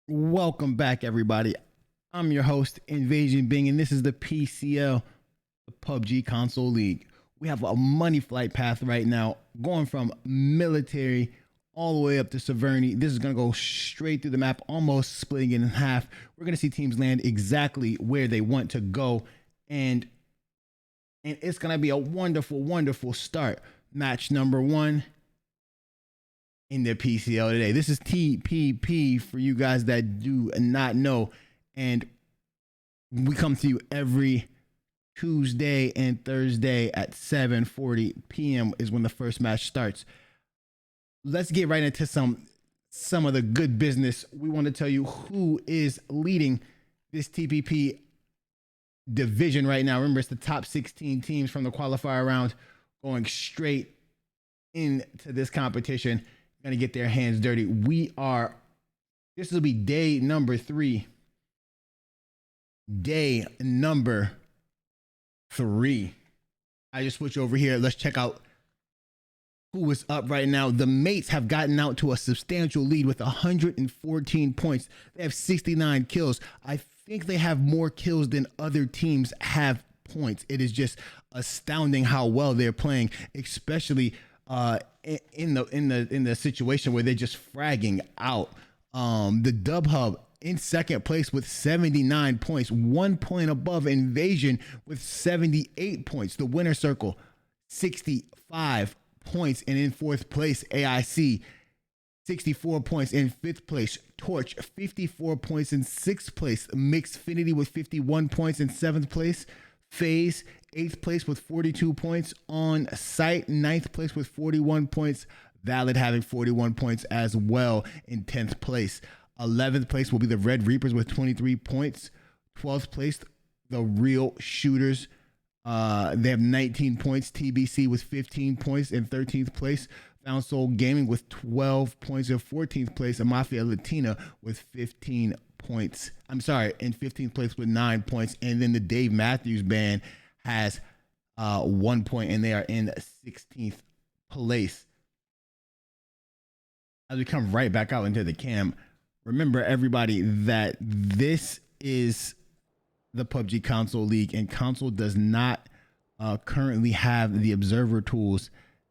Welcome back, everybody. I'm your host, Invasion Bing, and this is the PCL, the PUBG Console League. We have a money flight path right now, going from military all the way up to Severny. This is going to go straight through the map, almost splitting it in half. We're going to see teams land exactly where they want to go, and it's going to be a wonderful, wonderful start. Match number 1 in the PCL today. This is TPP for you guys that do not know, and we come to you every Tuesday and Thursday at 7:40 p.m. is when the first match starts. Let's get right into some of the good business. We want to tell you who is leading this TPP division right now. Remember, it's the top 16 teams from the qualifier round going straight into this competition. Going to get their hands dirty. This will be day number 3. Day number 3. I just switch over here. Let's check out who is up right now. The mates have gotten out to a substantial lead with 114 points. They have 69 kills. I think they have more kills than other teams have points. It is just astounding how well they're playing, especially in the situation where they're just fragging out. The Dub Hub in second place with 79 points, 1 point above Invasion with 78 points. The Winner Circle 65 points, and in fourth place AIC 64 points. In fifth place Torch 54 points. In sixth place Mixfinity with 51 points. In seventh place FaZe 8th place with 42 points. On Site 9th place with 41 points. Valid having 41 points as well in 10th place. 11th place will be the Red Reapers with 23 points. 12th place the Real Shooters, they have 19 points. TBC with 15 points. In 13th place Found Soul Gaming with 12 points. In 14th place Mafia Latina with 15 points. I'm sorry, in 15th place with 9 points. And then the Dave Matthews Band has 1 point, and they are in 16th place. As we come right back out into the cam, remember everybody that this is the PUBG Console League, and Console does not currently have the observer tools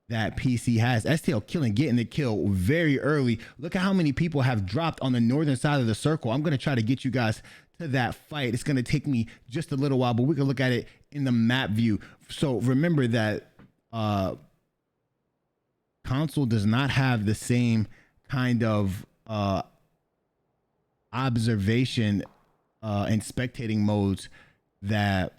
that PC has. STL Killing getting the kill very early. Look at how many people have dropped on the northern side of the circle. I'm going to try to get you guys to that fight. It's going to take me just a little while, but we can look at it in the map view. So remember that console does not have the same kind of observation and spectating modes that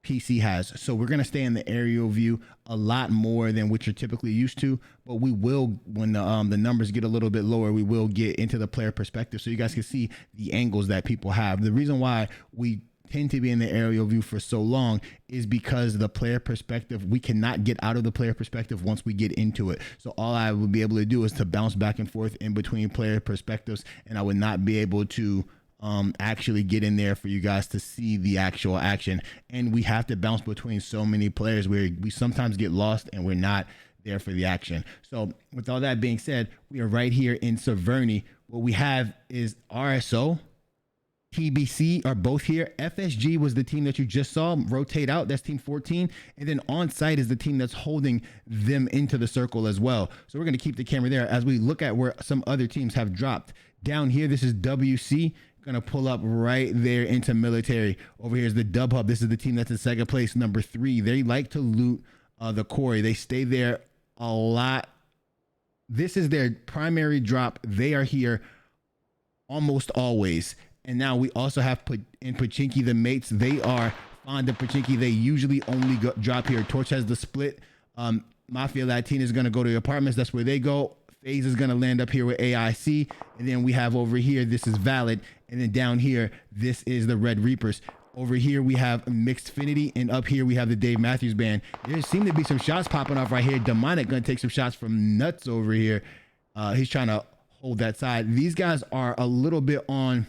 PC has. So we're going to stay in the aerial view a lot more than what you're typically used to, but we will, when the numbers get a little bit lower, we will get into the player perspective so you guys can see the angles that people have. The reason why we tend to be in the aerial view for so long is because the player perspective, we cannot get out of the player perspective once we get into it. So all I would be able to do is to bounce back and forth in between player perspectives, and I would not be able to actually get in there for you guys to see the actual action. And we have to bounce between so many players where we sometimes get lost and we're not there for the action. So with all that being said, we are right here in Severny. What we have is RSO, TBC are both here. FSG was the team that you just saw rotate out. That's team 14. And then on site is the team that's holding them into the circle as well. So we're going to keep the camera there as we look at where some other teams have dropped. Down here, this is WC. Going to pull up right there into military. Over here is the Dub Hub. This is the team that's in second place, number 3. They like to loot the quarry. They stay there a lot. This is their primary drop. They are here almost always. And now we also have in Pachinki the mates. They are fond of Pachinki. They usually only drop here. Torch has the split. Mafia Latina is going to go to the apartments. That's where they go. FaZe is going to land up here with AIC. And then we have over here, this is Valid. And then down here, this is the Red Reapers. Over here, we have Mixedfinity. And up here, we have the Dave Matthews Band. There seem to be some shots popping off right here. Demonic going to take some shots from Nuts over here. He's trying to hold that side. These guys are a little bit on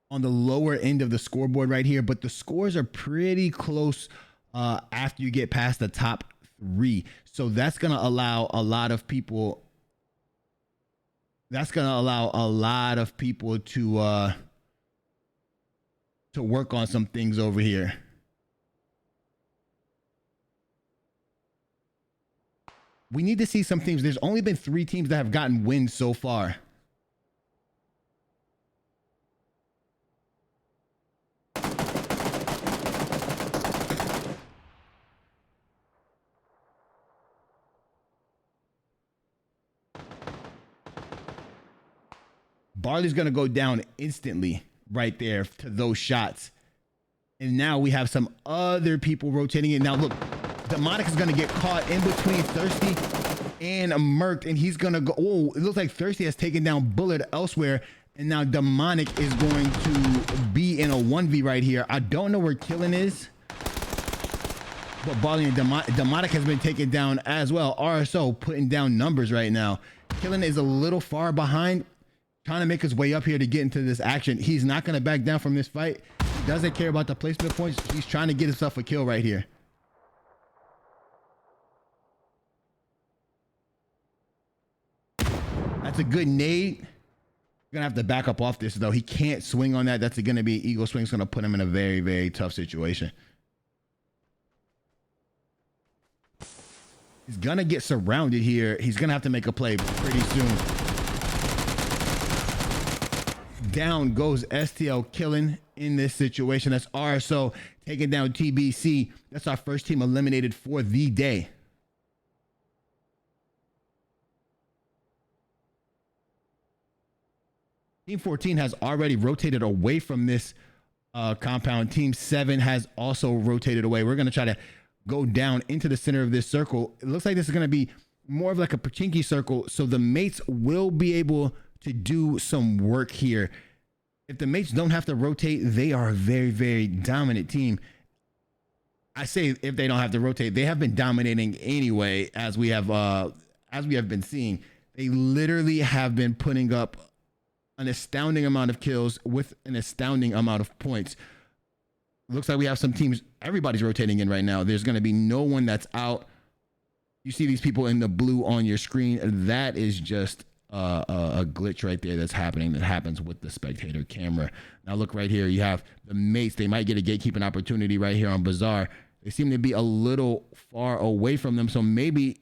the lower end of the scoreboard right here, but the scores are pretty close after you get past the top 3. So that's going to allow a lot of people to work on some things over here. We need to see some teams. There's only been 3 teams that have gotten wins so far. Barley's going to go down instantly right there to those shots. And now we have some other people rotating it. Now look, Demonic is going to get caught in between Thirsty and Merc, and he's going to go. Oh, it looks like Thirsty has taken down Bullet elsewhere. And now Demonic is going to be in a 1v right here. I don't know where Killin is, but Barley and Demonic has been taken down as well. RSO putting down numbers right now. Killin is a little far behind, trying to make his way up here to get into this action. He's not going to back down from this fight. He doesn't care about the placement points. He's trying to get himself a kill right here. That's a good nade. You're going to have to back up off this, though. He can't swing on that. That's going to be Eagle swing. It's going to put him in a very, very tough situation. He's going to get surrounded here. He's going to have to make a play pretty soon. Down goes STL Killing in this situation. That's RSO taking down TBC. That's our first team eliminated for the day. Team 14 has already rotated away from this compound. Team 7 has also rotated away. We're going to try to go down into the center of this circle. It looks like this is going to be more of like a Pachinki circle, so the mates will be able to do some work here. If the mates don't have to rotate, they are a very, very dominant team. I say if they don't have to rotate, they have been dominating anyway, as we have been seeing. They literally have been putting up an astounding amount of kills with an astounding amount of points. Looks like we have some teams, everybody's rotating in right now. There's going to be no one that's out. You see these people in the blue on your screen. That is just a glitch right there that's happening, that happens with the spectator camera. Now look right here, you have the mates. They might get a gatekeeping opportunity right here on Bazaar. They seem to be a little far away from them, so maybe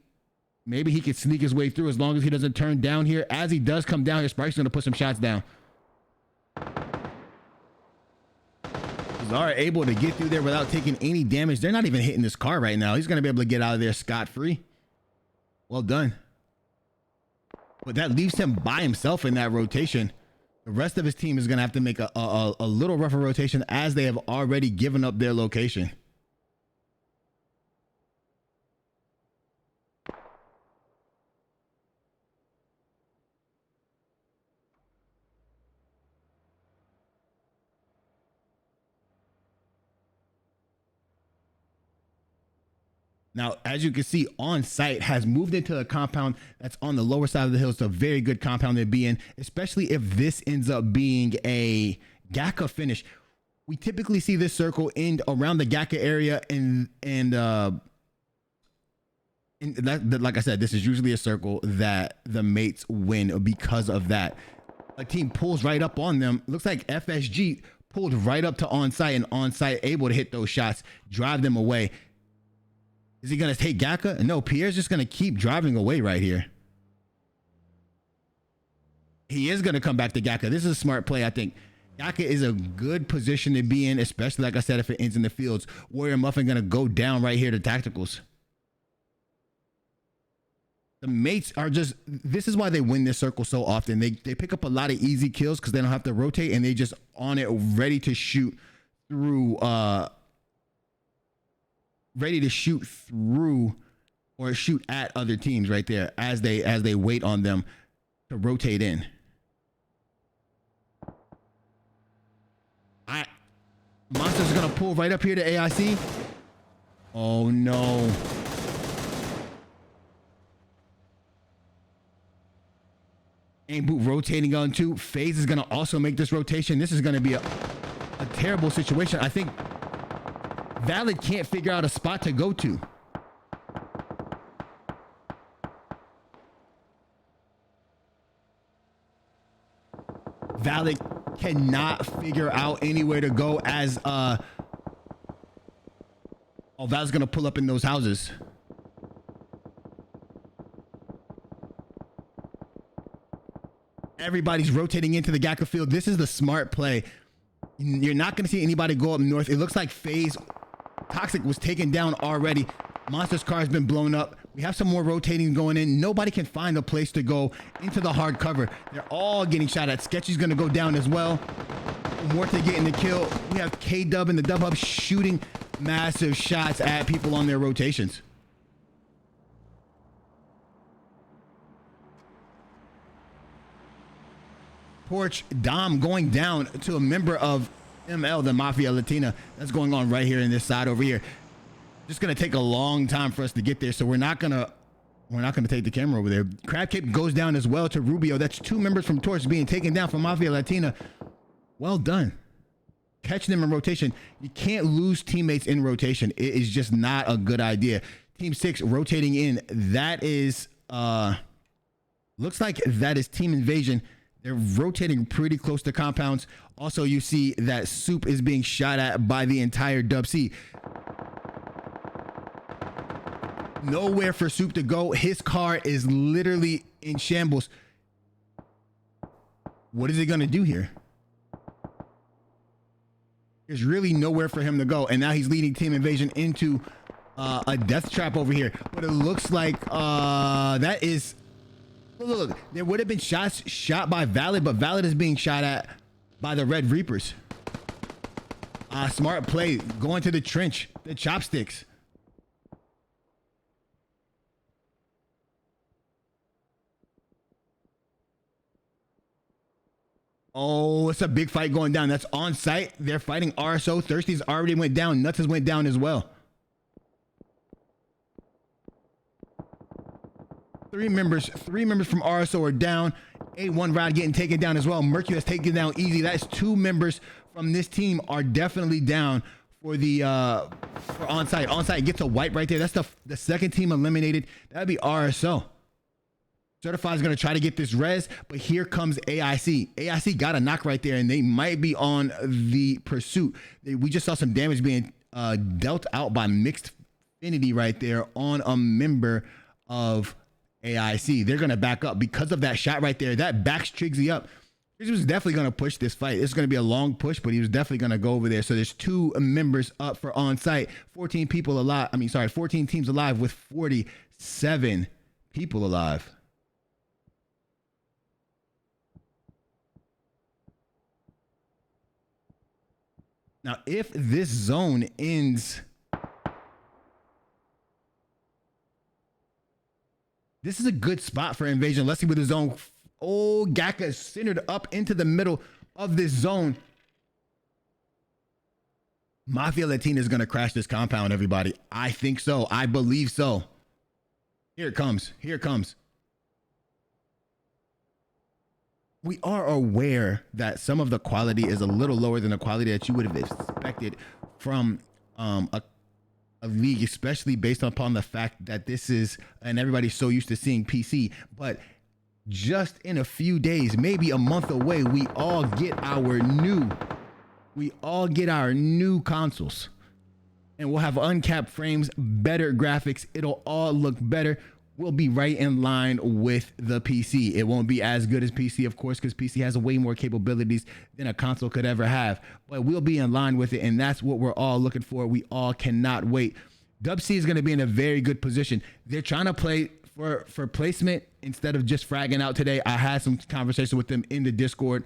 he could sneak his way through as long as he doesn't turn down here. As he does come down here, Spike's going to put some shots down. Zara able to get through there without taking any damage. They're not even hitting this car right now. He's going to be able to get out of there scot-free. Well done. But that leaves him by himself in that rotation. The rest of his team is going to have to make a little rougher rotation as they have already given up their location. Now, as you can see, On Site has moved into a compound that's on the lower side of the hill. It's a very good compound to be in, especially if this ends up being a GACA finish. We typically see this circle end around the GACA area, and that, like I said, this is usually a circle that the mates win because of that. A team pulls right up on them. Looks like FSG pulled right up to On Site, and On Site able to hit those shots, drive them away. Is he going to take GACA? No, Pierre's just going to keep driving away right here. He is going to come back to GACA. This is a smart play, I think. GACA is a good position to be in, especially, like I said, if it ends in the fields. Warrior Muffin going to go down right here to tacticals. The mates are just, this is why they win this circle so often. They pick up a lot of easy kills because they don't have to rotate, and they just on it, ready to shoot through, or shoot at other teams right there as they wait on them to rotate in. Monster's gonna pull right up here to AIC. Oh no. Aim boot rotating on two. FaZe is gonna also make this rotation. This is gonna be a terrible situation. I think Valid can't figure out a spot to go to. Valid cannot figure out anywhere to go as oh, Val's gonna pull up in those houses. Everybody's rotating into the GACA field. This is the smart play. You're not gonna see anybody go up north. It looks like FaZe Toxic was taken down already. Monster's car has been blown up. We have some more rotating going in. Nobody can find a place to go into the hard cover. They're all getting shot at. Sketchy's gonna go down as well. Morte getting the kill. We have K-Dub and the Dub Hub shooting massive shots at people on their rotations. Porch Dom going down to a member of ML, the Mafia Latina. That's going on right here in this side over here. Just gonna take a long time for us to get there, so we're not gonna take the camera over there. Crab Cape goes down as well to Rubio. That's two members from Torch being taken down from Mafia Latina. Well done. Catching them in rotation. You can't lose teammates in rotation. It is just not a good idea. Team 6 rotating in. That is looks like that is Team Invasion. They're rotating pretty close to compounds. Also, you see that Soup is being shot at by the entire Dub C. Nowhere for Soup to go. His car is literally in shambles. What is he gonna do here? There's really nowhere for him to go, and now he's leading Team Invasion into a death trap over here. But it looks like that is. Look, there would have been shots shot by Valid, but Valid is being shot at by the Red Reapers. Smart play, going to the trench, the chopsticks. Oh, it's a big fight going down. That's On Site. They're fighting RSO. Thirsty's already went down. Nuts has went down as well. Three members from RSO are down. A1 Rod getting taken down as well. Mercury has taken down easy. That's two members from this team are definitely down for the for On Site. On Site gets a wipe right there. That's the second team eliminated. That'd be RSO. Certified's gonna try to get this res, but here comes AIC. AIC got a knock right there, and they might be on the pursuit. We just saw some damage being dealt out by Mixed Infinity right there on a member of AIC. They're gonna back up because of that shot right there. That backs Triggsy up. He was definitely going to push this fight. It's going to be a long push, but he was definitely going to go over there. So there's 2 members up for on site. 14 people alive. 14 teams alive with 47 people alive. Now, if this zone ends, this is a good spot for Invasion. Let's see where the zone. Oh, Gaka is centered up into the middle of this zone. Mafia Latina is going to crash this compound, everybody. I think so. I believe so. Here it comes. Here it comes. We are aware that some of the quality is a little lower than the quality that you would have expected from a league, especially based upon the fact that this is, and everybody's so used to seeing PC, but just in a few days, maybe a month away, we all get our new consoles, and we'll have uncapped frames, better graphics. It'll all look better. We'll be right in line with the PC. It won't be as good as PC, of course, because PC has way more capabilities than a console could ever have, but we'll be in line with it, and that's what we're all looking for. We all cannot wait. Dub-C is going to be in a very good position. They're trying to play for placement instead of just fragging out today. I had some conversation with them in the Discord.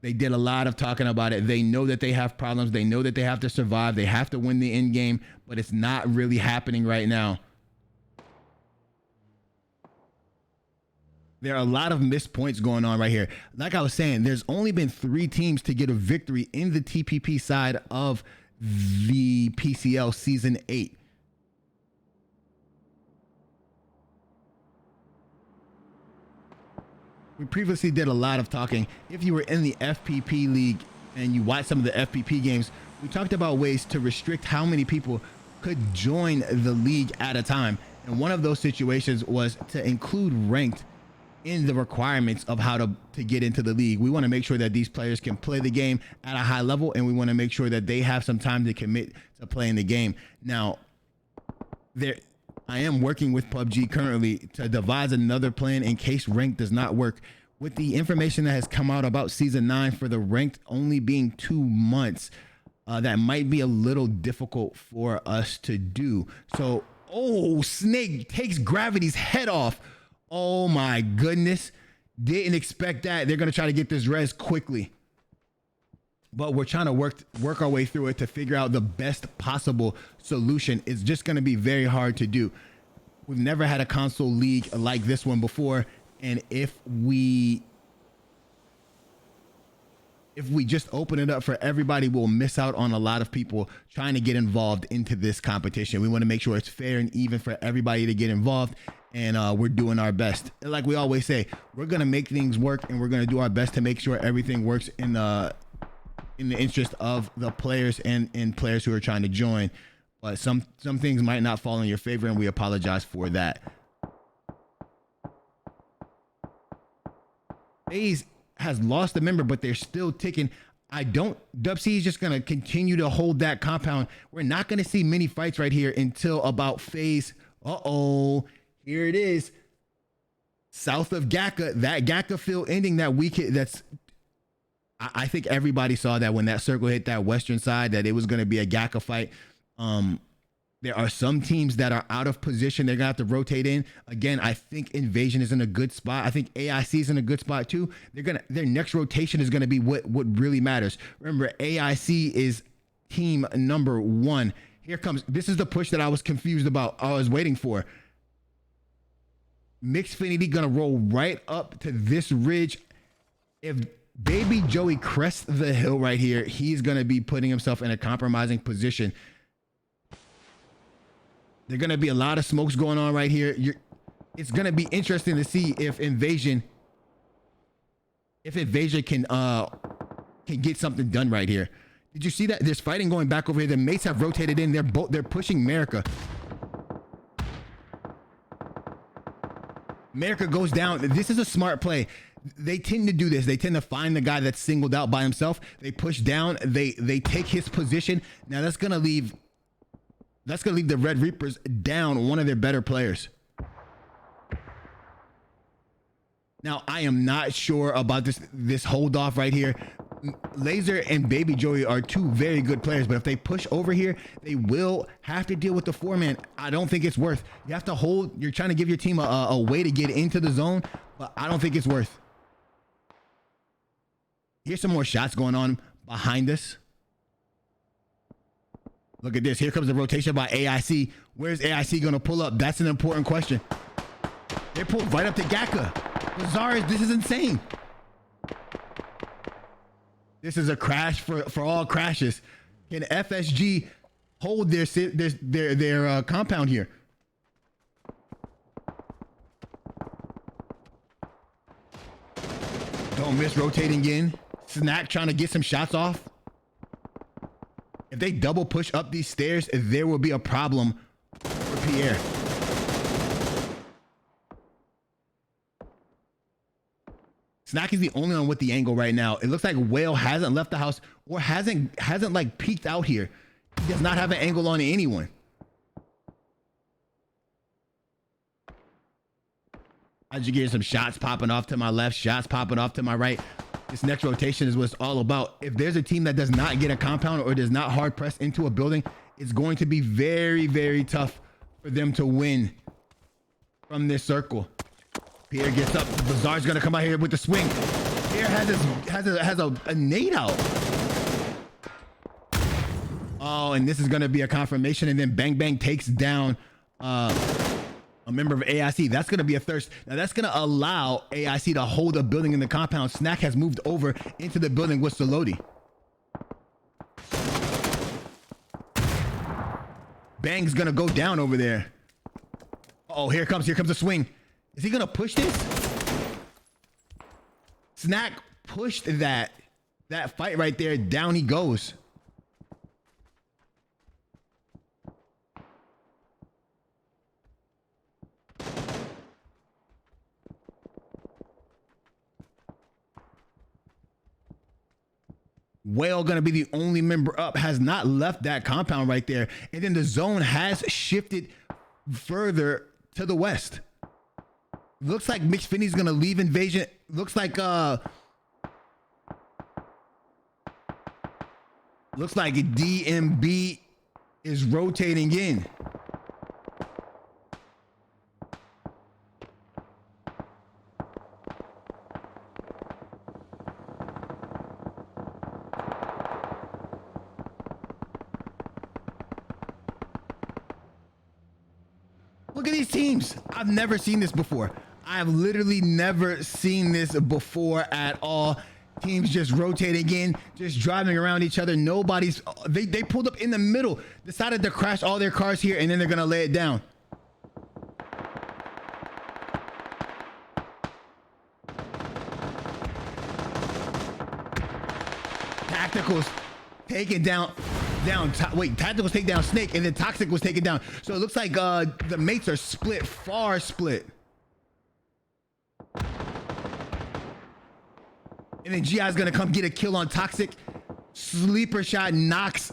They did a lot of talking about it. They know that they have problems. They know that they have to survive. They have to win the end game, but it's not really happening right now. There are a lot of missed points going on right here. Like I was saying, there's only been 3 teams to get a victory in the TPP side of the PCL Season 8. We previously did a lot of talking. If you were in the FPP League and you watched some of the FPP games, we talked about ways to restrict how many people could join the league at a time. And one of those situations was to include ranked in the requirements of how to get into the league. We want to make sure that these players can play the game at a high level, and we want to make sure that they have some time to commit to playing the game. Now, I am working with PUBG currently to devise another plan in case ranked does not work. With the information that has come out about Season 9 for the ranked only being 2 months, that might be a little difficult for us to do. So, oh, Snake takes Gravity's head off. Oh my goodness. Didn't expect that. They're going to try to get this res quickly. But we're trying to work our way through it to figure out the best possible solution. It's just going to be very hard to do. We've never had a console league like this one before. And if we just open it up for everybody, we'll miss out on a lot of people trying to get involved into this competition. We want to make sure it's fair and even for everybody to get involved. And we're doing our best. Like we always say, we're going to make things work, and we're going to do our best to make sure everything works in the interest of the players and players who are trying to join. But some things might not fall in your favor, and we apologize for that. FaZe has lost a member, but they're still ticking. Dub-C is just going to continue to hold that compound. We're not going to see many fights right here until about FaZe. Uh-oh. Here it is. South of Gaka. That Gaka field ending that weekend. I think everybody saw that when that circle hit that western side, that it was going to be a Gaka fight. There are some teams that are out of position. They're going to have to rotate in. Again, I think Invasion is in a good spot. I think AIC is in a good spot too. Their next rotation is going to be what really matters. Remember, AIC is team number 1. Here comes. This is the push that I was confused about. I was waiting for. Mixfinity going to roll right up to this ridge. If Baby Joey crests the hill right here, he's going to be putting himself in a compromising position. There are going to be a lot of smokes going on right here. It's going to be interesting to see if Invasion can get something done right here. Did you see that? There's fighting going back over here. The mates have rotated in. They're pushing America. America goes down. This is a smart play. They tend to do this. They tend to find the guy that's singled out by himself. They push down. They take his position. Now that's gonna leave the Red Reapers down one of their better players. Now, I am not sure about this hold off right here. Laser and Baby Joey are two very good players, but if they push over here, they will have to deal with the 4-man. I don't think it's worth. You have to hold. You're trying to give your team a way to get into the zone, but I don't think it's worth. Here's some more shots going on behind us. Look at this. Here comes the rotation by AIC. Where's AIC going to pull up? That's an important question. They pulled right up to Gaka. Lazarus, this is insane. This is a crash for all crashes. Can FSG hold their compound here? Don't miss rotating in. Snack trying to get some shots off. If they double push up these stairs, there will be a problem for Pierre. Snack is the only one with the angle right now. It looks like Whale hasn't left the house or hasn't like peeked out here. He does not have an angle on anyone. As you get some shots popping off to my left, shots popping off to my right. This next rotation is what it's all about. If there's a team that does not get a compound or does not hard press into a building, it's going to be very, very tough for them to win from this circle. Pierre gets up. Bazaar's gonna come out here with the swing. Pierre has a nade out. Oh, and this is gonna be a confirmation, and then Bang Bang takes down a member of AIC. That's gonna be a thirst. Now that's gonna allow AIC to hold a building in the compound. Snack has moved over into the building with Salodi. Bang's gonna go down over there. Oh, here comes the swing. Is he gonna push this? Snack pushed that fight right there. Down he goes. Whale gonna be the only member up, has not left that compound right there. And then the zone has shifted further to the west. Looks like Mixed Finney's gonna leave Invasion. Looks like DMB is rotating in. Look at these teams. I've never seen this before. I have literally never seen this before at all. Teams just rotating in, just driving around each other. Nobody's, they pulled up in the middle, decided to crash all their cars here, and then they're gonna lay it down. Tacticals taken down. Tacticals take down Snake, and then Toxic was taken down. So it looks like the mates are split, far split. And then GI is gonna come get a kill on Toxic. Sleeper shot knocks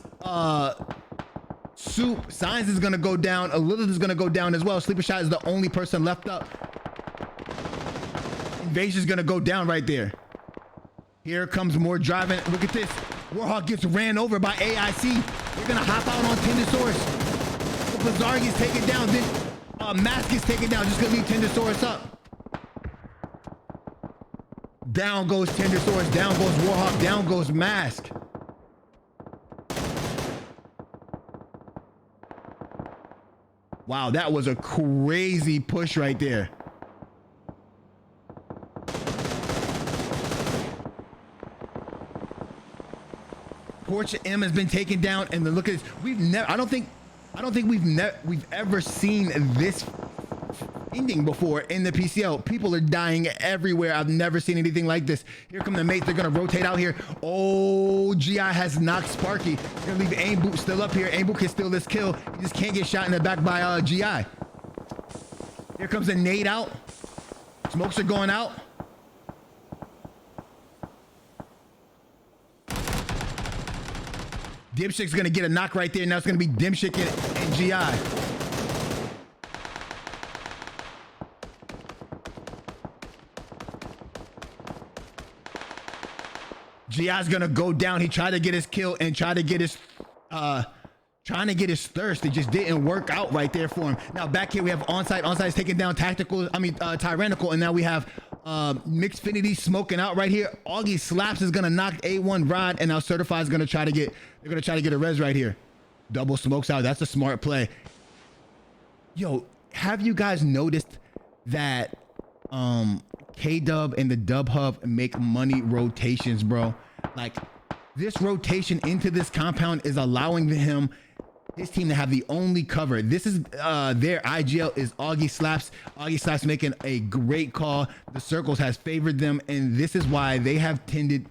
Soup. Signs is gonna go down. Lilith is gonna go down as well. Sleeper shot is the only person left up. Invasion is gonna go down right there. Here comes more driving. Look at this. Warhawk gets ran over by AIC. They're gonna hop out on Tendosaurus. The Bazaar gets taken down. Then Mask gets taken down. Just gonna leave Tendosaurus up. Down goes Tendosaurus. Down goes Warhawk. Down goes Mask. Wow, that was a crazy push right there. Porch M has been taken down, and then look at this. I don't think we've ever seen this ending before in the PCL. People are dying everywhere. I've never seen anything like this. Here come the mates. They're gonna rotate out here. Oh, GI has knocked Sparky. They're gonna leave Aim Boot still up here. Aim Boot can steal this kill. He just can't get shot in the back by GI. Here comes a nade out. Smokes are going out. Dipshit's gonna get a knock right there. Now it's gonna be Dimshit and GI. Gia's gonna go down. He tried to get his kill and trying to get his thirst. It just didn't work out right there for him. Now back here we have onside. Onside's taking down Tyrannical, and now we have Mixfinity smoking out right here. Augie Slaps is gonna knock A1 Rod, and now Certified is gonna try to get a res right here. Double smokes out. That's a smart play. Yo, have you guys noticed that K-Dub and the Dub Hub make money rotations, bro? Like, this rotation into this compound is allowing his team to have the only cover. This is their IGL is Augie Slaps. Augie Slaps making a great call. The circles has favored them, and this is why they have tended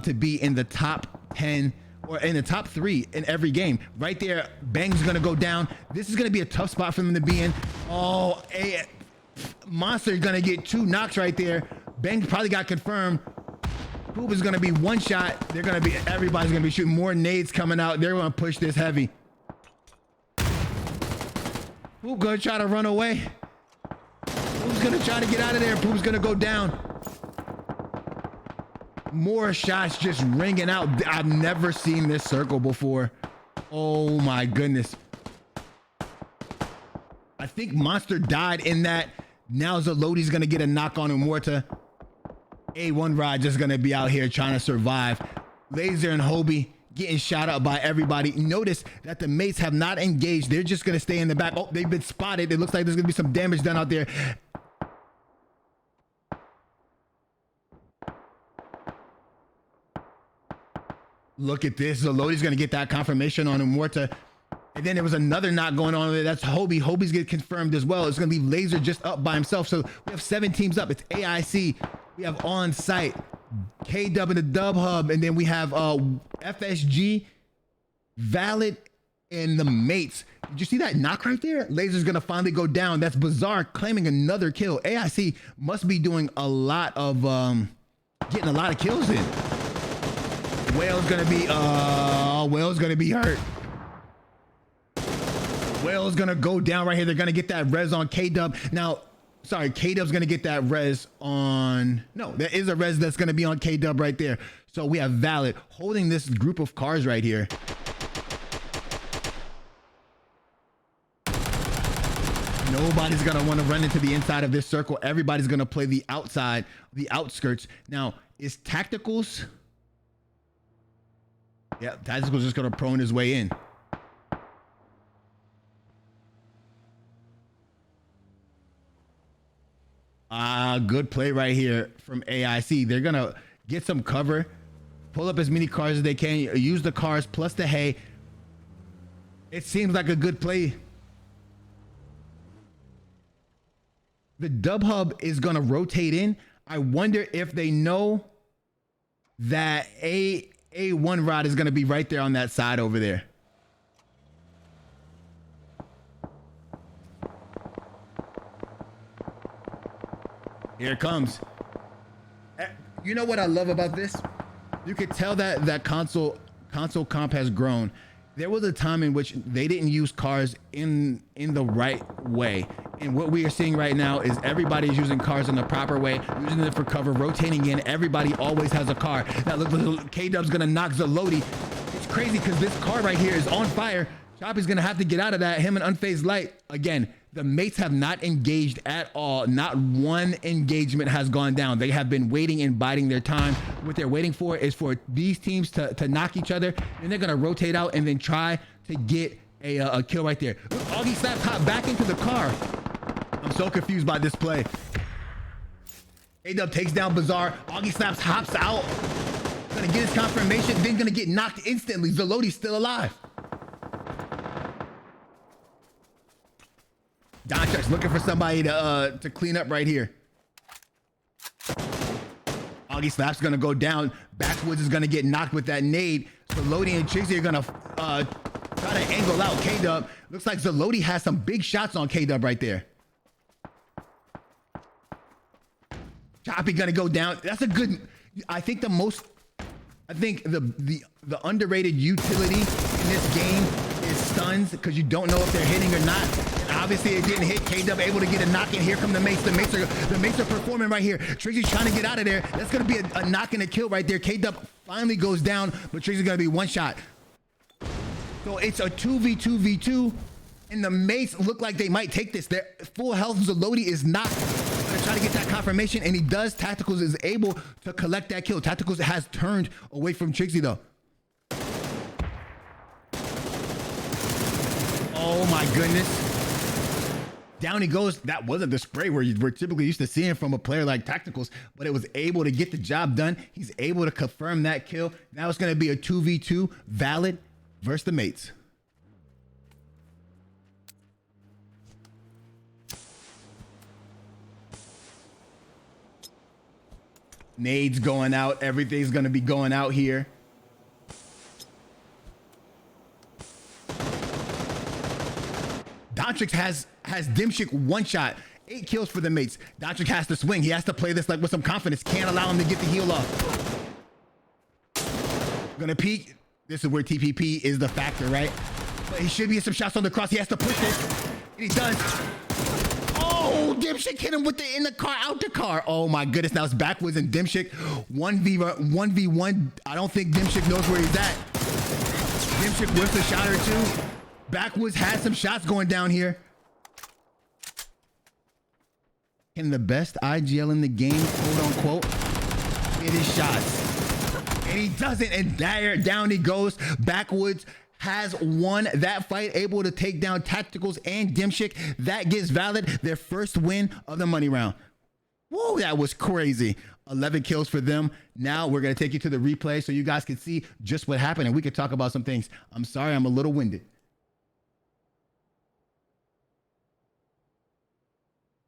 to be in the top 10 or in the top 3 in every game. Right there, Bang's gonna go down. This is gonna be a tough spot for them to be in. Oh, Monster is gonna get 2 knocks right there. Bang probably got confirmed. Poob is gonna be 1 shot. Everybody's gonna be shooting more nades coming out. They're gonna push this heavy. Poop gonna try to run away. Poop's gonna try to get out of there. Poop's gonna go down. More shots just ringing out. I've never seen this circle before. Oh my goodness. I think Monster died in that. Now Zalodi's gonna get a knock on Immorta. A1 Rod just gonna be out here trying to survive. Laser and Hobie getting shot up by everybody. Notice that the mates have not engaged. They're just gonna stay in the back. Oh, they've been spotted. It looks like there's gonna be some damage done out there. Look at this. Zalodi's gonna get that confirmation on Immorta. And then there was another knock going on there. That's Hobie. Hobie's getting confirmed as well. It's gonna leave Laser just up by himself. So we have 7 teams up. It's AIC. We have On Site, K-Dub and the Dub Hub, and then we have FSG, Valid, and the mates. Did you see that knock right there? Laser's gonna finally go down. That's Bizarre claiming another kill. AIC must be doing a lot of getting a lot of kills in. Whale's gonna be hurt. Whale's gonna go down right here. They're gonna get that res on K-Dub. Now, sorry, K-Dub's gonna get that res on, no, there is a res that's gonna be on K-Dub right there. So we have Valid holding this group of cars right here. Nobody's gonna wanna run into the inside of this circle. Everybody's gonna play the outside, the outskirts. Now, is Tacticals? Yeah, Tacticals just gonna prone his way in. Good play right here from AIC. They're gonna get some cover, pull up as many cars as they can, use the cars plus the hay. It seems like a good play. The Dub Hub is gonna rotate in. I wonder if they know that A1 Rod is gonna be right there on that side over there. Here it comes. You know what I love about this? You could tell that console comp has grown. There was a time in which they didn't use cars in the right way. And what we are seeing right now is everybody's using cars in the proper way, using them for cover, rotating in. Everybody always has a car. Now look, K-Dub's gonna knock Zalodi. It's crazy because this car right here is on fire. Choppy's gonna have to get out of that. Him and Unfazed Light. Again, the mates have not engaged at all. Not one engagement has gone down. They have been waiting and biding their time. What they're waiting for is for these teams to knock each other, and they're gonna rotate out and then try to get a kill right there. Look, Augie Slaps hop back into the car. I'm so confused by this play. A-Dub takes down Bizarre. Augie Slaps hops out. Gonna get his confirmation, then gonna get knocked instantly. Zalodi's still alive. Donchek's looking for somebody to clean up right here. Augie Slap's gonna go down. Backwoods is gonna get knocked with that nade. Zalodi and Trixie are gonna try to angle out K-Dub. Looks like Zalodi has some big shots on K-Dub right there. Choppy gonna go down. That's a good, I think the underrated utility in this game is stuns, because you don't know if they're hitting or not. And obviously it didn't hit. K-Dub able to get a knock in. Here come the mates. The mates are performing right here. Trixie's trying to get out of there. That's gonna be a knock and a kill right there. K-Dub finally goes down, but Triggs is gonna be one shot. So it's a 2v2v2, and the mates look like they might take this. Their full health Zaloti is not gonna try to get that confirmation, and he does. Tacticals is able to collect that kill. Tacticals has turned away from Trixie though. Oh my goodness. Down he goes. That wasn't the spray we're typically used to seeing from a player like Tacticals, but it was able to get the job done. He's able to confirm that kill. Now it's going to be a 2v2 Valid versus the mates. Nades going out. Everything's going to be going out here. Dontrix has Dimshik one shot. 8 kills for the mates. Dontrix has to swing. He has to play this like with some confidence. Can't allow him to get the heal off. Gonna peek. This is where TPP is the factor, right? But he should be some shots on the cross. He has to push this. And he does. Oh, Dimshik hit him with the in the car, out the car. Oh my goodness. Now it's backwards and Dimshik 1v1. I don't think Dimshik knows where he's at. Dimshik whiffs a shot or two. Backwoods had some shots going down here. Can the best IGL in the game, quote unquote, get his shots? And he doesn't, and there, down he goes. Backwoods has won that fight, able to take down Tacticals and Dimshik. That gives Valid their first win of the money round. Whoa, that was crazy. 11 kills for them. Now we're gonna take you to the replay so you guys can see just what happened and we could talk about some things. I'm sorry, I'm a little winded.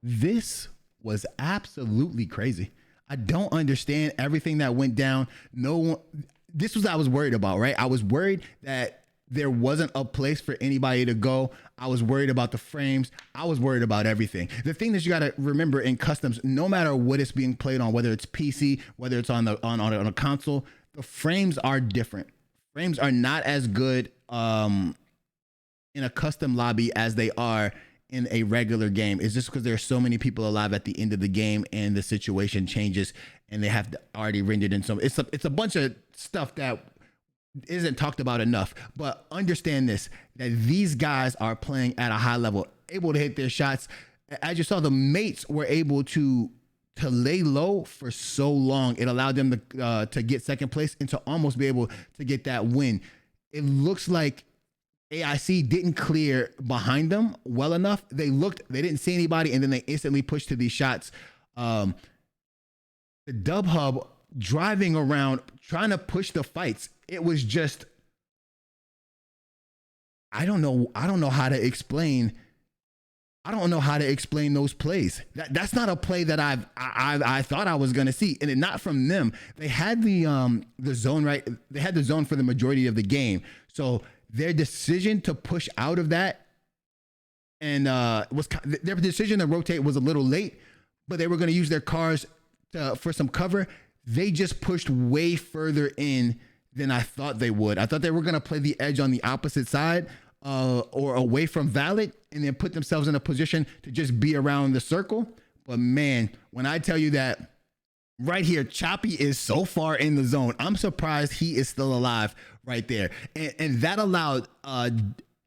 This was absolutely crazy. I don't understand everything that went down. No one, this was what I was worried about, right? I was worried that there wasn't a place for anybody to go. I was worried about the frames. I was worried about everything. The thing that you got to remember in customs, no matter what it's being played on, whether it's PC, whether it's on a console, the frames are different. Frames are not as good in a custom lobby as they are in a regular game. It's just because there's so many people alive at the end of the game and the situation changes and they have already rendered in some, it's a bunch of stuff that isn't talked about enough. But understand this, that these guys are playing at a high level, able to hit their shots. As you saw, the mates were able to lay low for so long. It allowed them to get second place and to almost be able to get that win. It looks like AIC didn't clear behind them well enough. They didn't see anybody, and then they instantly pushed to these shots. The Dub Hub driving around, trying to push the fights. It was just, I don't know how to explain. I don't know how to explain those plays. That's not a play that I thought I was gonna see, and it not from them. They had the zone, right. They had the zone for the majority of the game, so their decision to push out of that and their decision to rotate was a little late, but they were going to use their cars for some cover. They just pushed way further in than I thought they would. I thought they were going to play the edge on the opposite side or away from Valid and then put themselves in a position to just be around the circle. But man, when I tell you that right here, Choppy is so far in the zone, I'm surprised he is still alive right there. And that allowed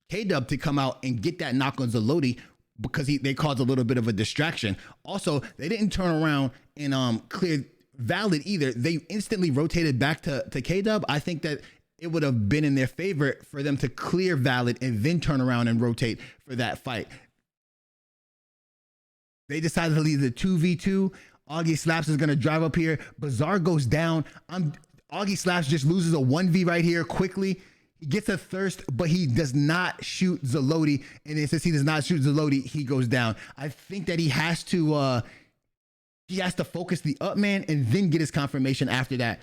K-Dub to come out and get that knock on Zaloti because they caused a little bit of a distraction. Also, they didn't turn around and clear Valid either. They instantly rotated back to K-Dub. I think that it would have been in their favor for them to clear Valid and then turn around and rotate for that fight. They decided to leave the 2v2. Augie Slaps is going to drive up here. Bazaar goes down. Augie Slaps just loses a 1v right here quickly. He gets a thirst, but he does not shoot Zaloti. And then since he does not shoot Zaloti, he goes down. I think that he has to focus the up man and then get his confirmation after that.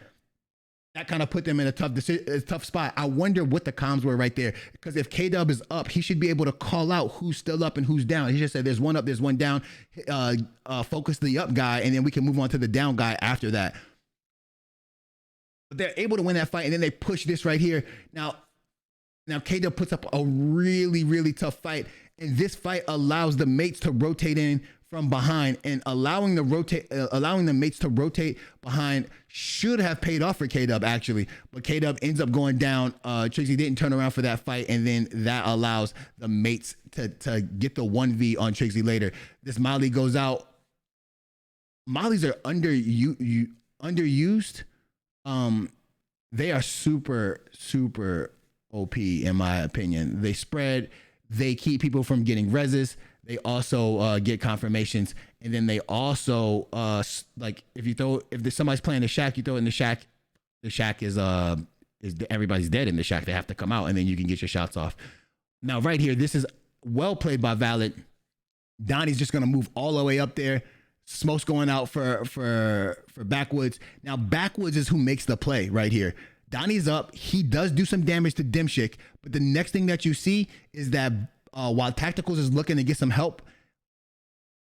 That kind of put them in a tough spot. I wonder what the comms were right there. Because if K-Dub is up, he should be able to call out who's still up and who's down. He just said there's one up, there's one down. Focus the up guy, and then we can move on to the down guy after that. But they're able to win that fight, and then they push this right here. Now K-Dub puts up a really, really tough fight. And this fight allows the mates to rotate in from behind and allowing the mates to rotate behind should have paid off for K-Dub actually, but K-Dub ends up going down. Trixie didn't turn around for that fight, and then that allows the mates to get the 1v on Trixie later. This Molly goes out. Mollies are underused. They are super OP in my opinion. They spread, they keep people from getting reses. They also get confirmations, and then they also like if somebody's playing the shack, you throw it in the shack. The shack is everybody's dead in the shack. They have to come out, and then you can get your shots off. Now right here, this is well played by Valid. Donnie's just gonna move all the way up there. Smoke's going out for Backwoods. Now Backwoods is who makes the play right here. Donnie's up. He does do some damage to Dimshik, but the next thing that you see is that while Tacticals is looking to get some help,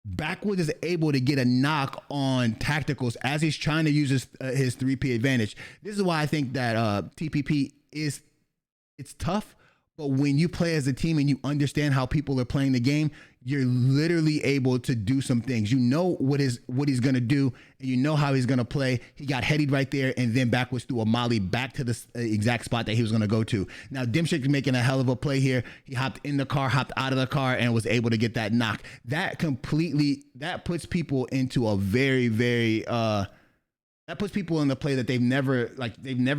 Backwoods is able to get a knock on Tacticals as he's trying to use his 3P advantage. This is why I think that TPP it's tough, but when you play as a team and you understand how people are playing the game, you're literally able to do some things. You know what he's gonna do, and you know how he's gonna play. He got headied right there, and then Backwoods threw a molly back to the exact spot that he was gonna go to. Now Dimshik is making a hell of a play here. He hopped in the car, hopped out of the car, and was able to get that knock. That puts people into a very that puts people in the play that they've never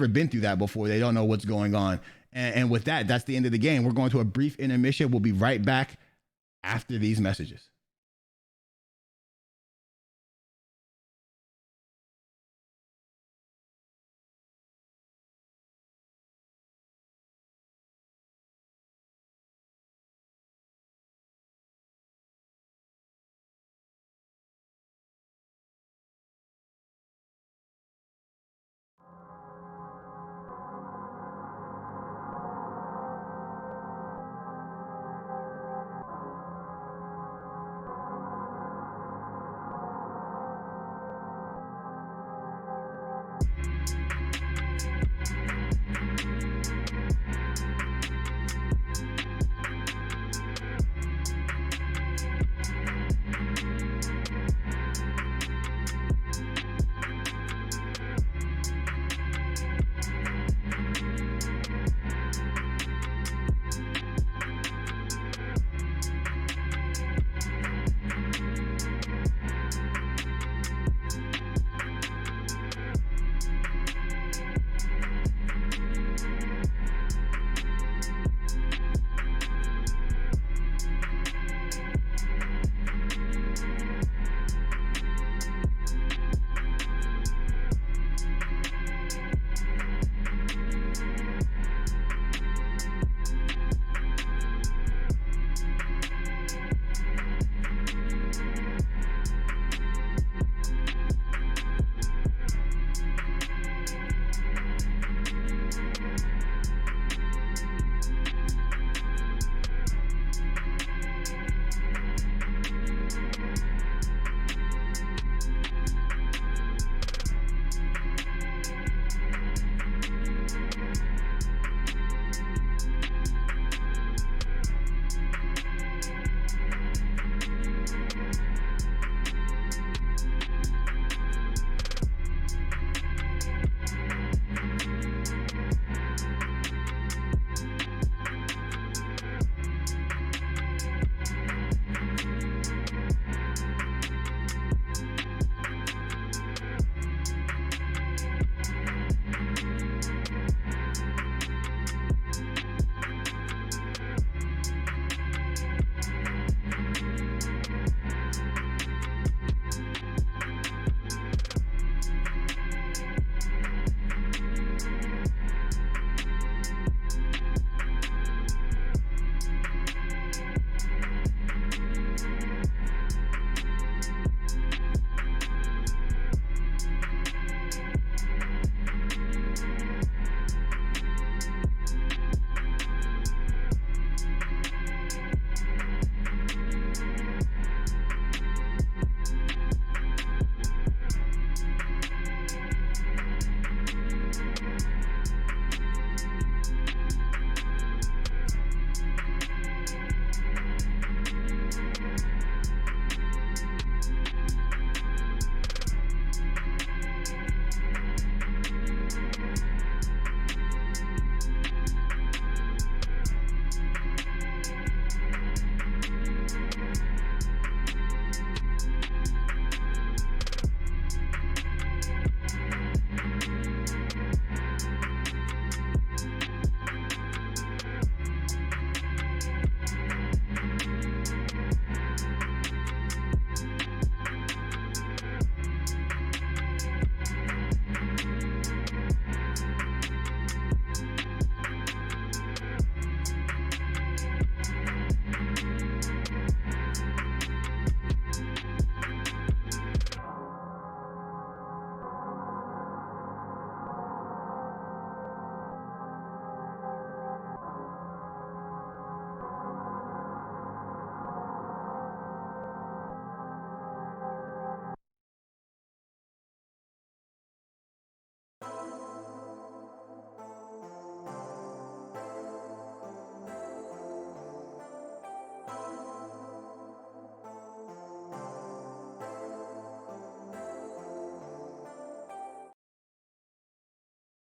been through that before. They don't know what's going on. And with that, that's the end of the game. We're going to a brief intermission. We'll be right back after these messages.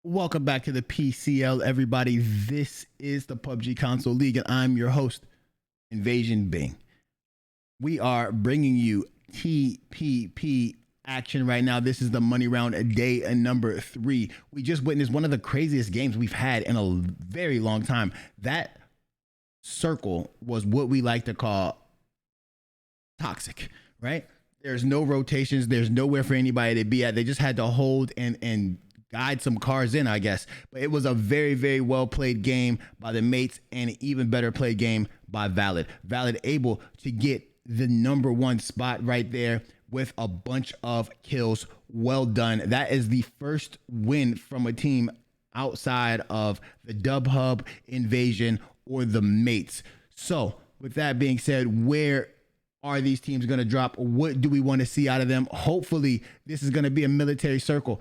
Welcome back to the PCL, everybody. This is the PUBG Console League, and I'm your host, Invasion Bing. We are bringing you TPP action right now. This is the money round day number 3. We just witnessed one of the craziest games we've had in a very long time. That circle was what we like to call toxic, right? There's no rotations. There's nowhere for anybody to be at. They just had to hold and guide some cars in, I guess. But it was a very, very well played game by the mates, and an even better played game by Valid. Valid able to get the number 1 spot right there with a bunch of kills. Well done. That is the first win from a team outside of the Dub Hub, Invasion, or the mates. So with that being said, where are these teams going to drop? What do we want to see out of them? Hopefully this is going to be a military circle.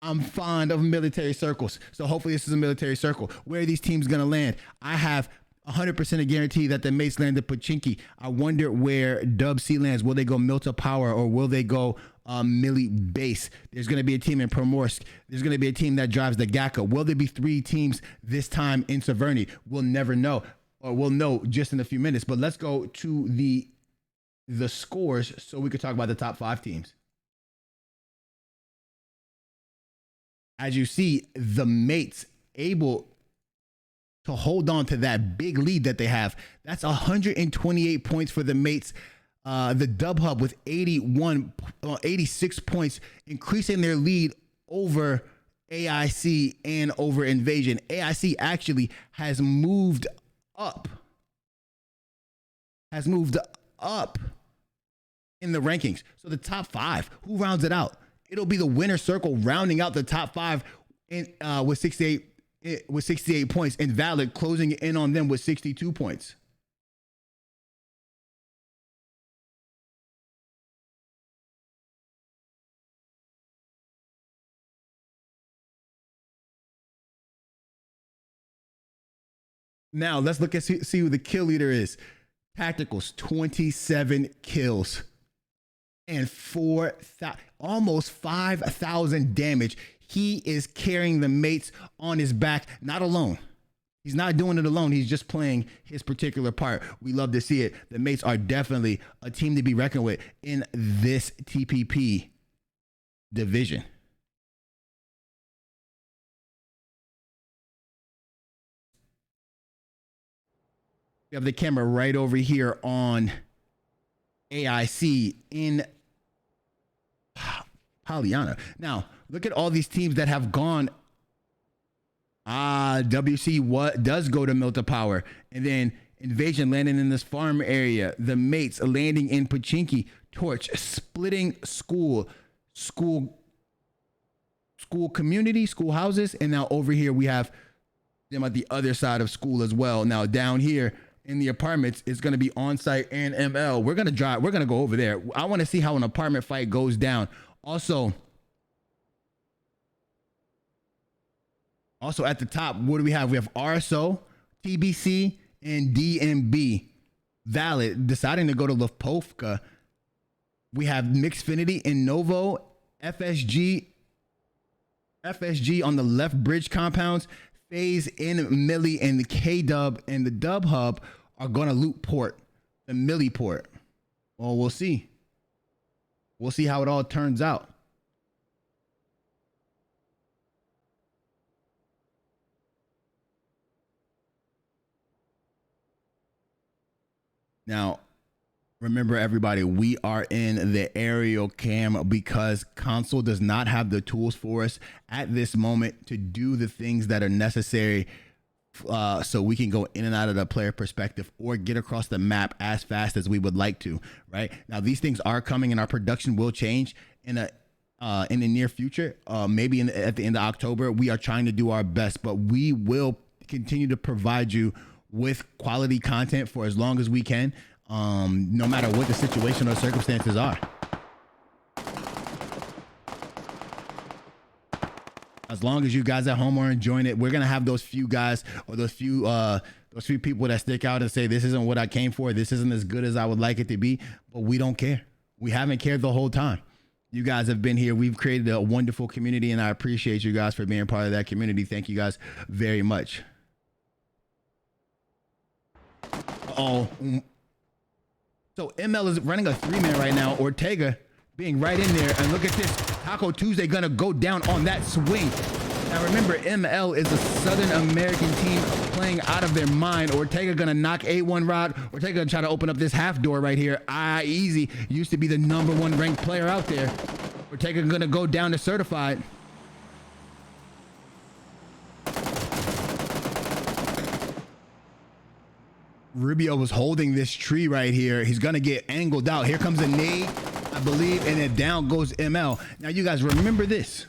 I'm fond of military circles, so hopefully this is a military circle. Where are these teams going to land? I have 100% a guarantee that the mates land at Pochinki. I wonder where Dub C lands. Will they go Milta Power, or will they go Millie Base? There's going to be a team in Primorsk. There's going to be a team that drives the Gaka. Will there be 3 teams this time in Severny? We'll never know, or we'll know just in a few minutes. But let's go to the scores so we could talk about the top 5 teams. As you see, the mates able to hold on to that big lead that they have. That's 128 points for the mates. The Dub Hub with 86 points, increasing their lead over AIC and over Invasion. AIC actually has moved up in the rankings. So the top 5, who rounds it out? It'll be the winner circle rounding out the top 5 with 68 points, and Valid closing in on them with 62 points. Now let's look at see who the kill leader is. Tacticals, 27 kills and almost 5,000 damage. He is carrying the mates on his back, not alone. He's not doing it alone. He's just playing his particular part. We love to see it. The mates are definitely a team to be reckoned with in this TPP division. We have the camera right over here on AIC in Pollyanna. Now, look at all these teams that have gone. WC what does go to Milta Power, and then Invasion landing in this farm area. The mates landing in Pochinki. Torch splitting school community, school houses, and now over here we have them at the other side of school as well. Now down here in the apartments, it's going to be on-site and ML. We're going to go over there. I want to see how an apartment fight goes down. Also at the top, what do we have? We have RSO, TBC, and DMB. Valid deciding to go to Lepovka. We have Mixfinity and Novo, FSG on the left bridge compounds. FaZe in Millie, and the K-Dub and the Dub Hub are going to loot port, the Millie port. Well, we'll see. We'll see how it all turns out. Now, remember everybody, we are in the aerial cam because Console does not have the tools for us at this moment to do the things that are necessary so we can go in and out of the player perspective or get across the map as fast as we would like to, right? Now, these things are coming and our production will change in the near future, maybe at the end of October. We are trying to do our best, but we will continue to provide you with quality content for as long as we can, no matter what the situation or circumstances are. As long as you guys at home are enjoying it, we're gonna have those few guys or those few people that stick out and say, this isn't what I came for, this isn't as good as I would like it to be, but we don't care. We haven't cared the whole time. You guys have been here. We've created a wonderful community, and I appreciate you guys for being part of that community. Thank you guys very much. Oh, so ML is running a 3-man right now. Ortega being right in there, and look at this. Taco Tuesday gonna go down on that swing. Now remember, ML is a Southern American team playing out of their mind. Ortega gonna knock A1 Rod. Ortega gonna try to open up this half door right here. Easy used to be the #1 ranked player out there. Ortega gonna go down to certified. Rubio was holding this tree right here. He's gonna get angled out. Here comes a nade, I believe, and then down goes ML. Now you guys remember this.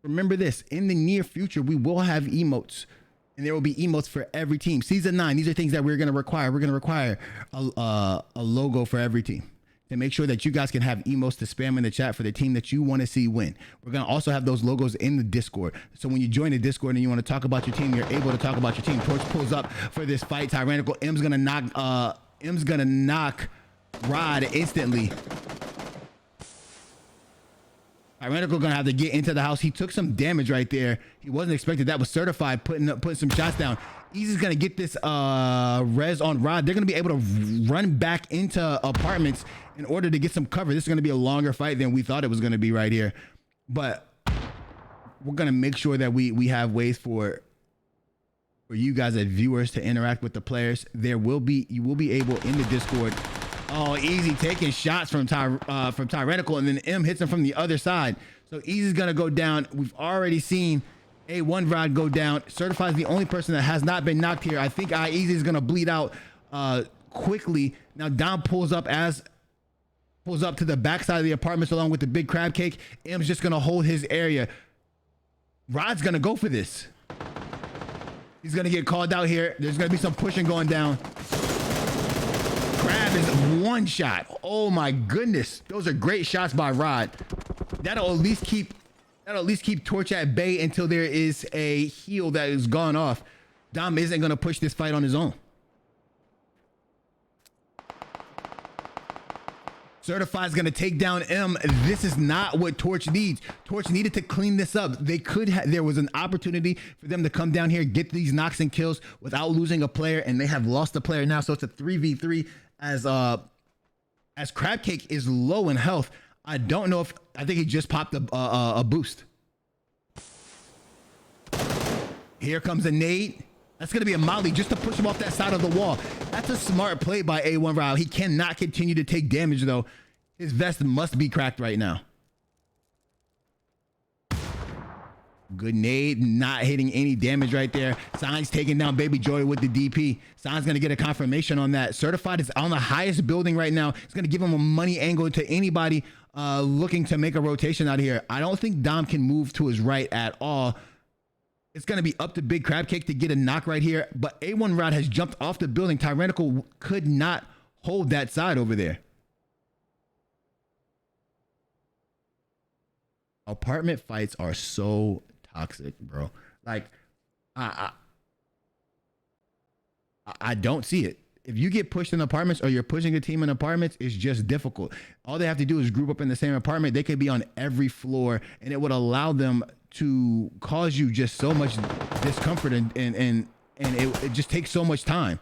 Remember this, in the near future, we will have emotes, and there will be emotes for every team. Season 9, these are things that we're going to require. We're going to require a logo for every team to make sure that you guys can have emotes to spam in the chat for the team that you want to see win. We're going to also have those logos in the Discord. So when you join the Discord and you want to talk about your team, you're able to talk about your team. Torch pulls up for this fight. Tyrannical M's going to knock Rod instantly. Tyrannical gonna have to get into the house. He took some damage right there. He wasn't expected. That was certified, putting some shots down. Easy's gonna get this res on Rod. They're gonna be able to run back into apartments in order to get some cover. This is gonna be a longer fight than we thought it was gonna be right here. But we're gonna make sure that we have ways for you guys as viewers to interact with the players. You will be able in the Discord. Oh, Easy taking shots from Tyrannical, and then M hits him from the other side. So Easy's gonna go down. We've already seen A1 Rod go down. Certified's the only person that has not been knocked here. I think Easy is gonna bleed out quickly. Now Dom pulls up to the backside of the apartments along with the big crab cake. M's just gonna hold his area. Rod's gonna go for this. He's gonna get called out here. There's gonna be some pushing going down. Crab is one shot. Oh my goodness. Those are great shots by Rod. That'll at least keep Torch at bay until there is a heal that is gone off. Dom isn't going to push this fight on his own. Certified's going to take down M. This is not what Torch needs. Torch needed to clean this up. There was an opportunity for them to come down here, get these knocks and kills without losing a player, and they have lost a player now. So it's a 3v3 as Crab Cake is low in health. I don't know if, I think he just popped a boost. Here comes a nade. That's going to be a molly just to push him off that side of the wall. That's a smart play by A1 Rao. He cannot continue to take damage, though. His vest must be cracked right now. Good nade, not hitting any damage right there. Sign's taking down Baby Joy with the DP. Sign's going to get a confirmation on that. Certified is on the highest building right now. It's going to give him a money angle to anybody looking to make a rotation out of here. I don't think Dom can move to his right at all. It's going to be up to Big Crab Cake to get a knock right here. But A1 Rod has jumped off the building. Tyrannical could not hold that side over there. Apartment fights are so toxic, bro. Like, I don't see it. If you get pushed in apartments or you're pushing a team in apartments, it's just difficult. All they have to do is group up in the same apartment. They could be on every floor, and it would allow them to cause you just so much discomfort, and it just takes so much time.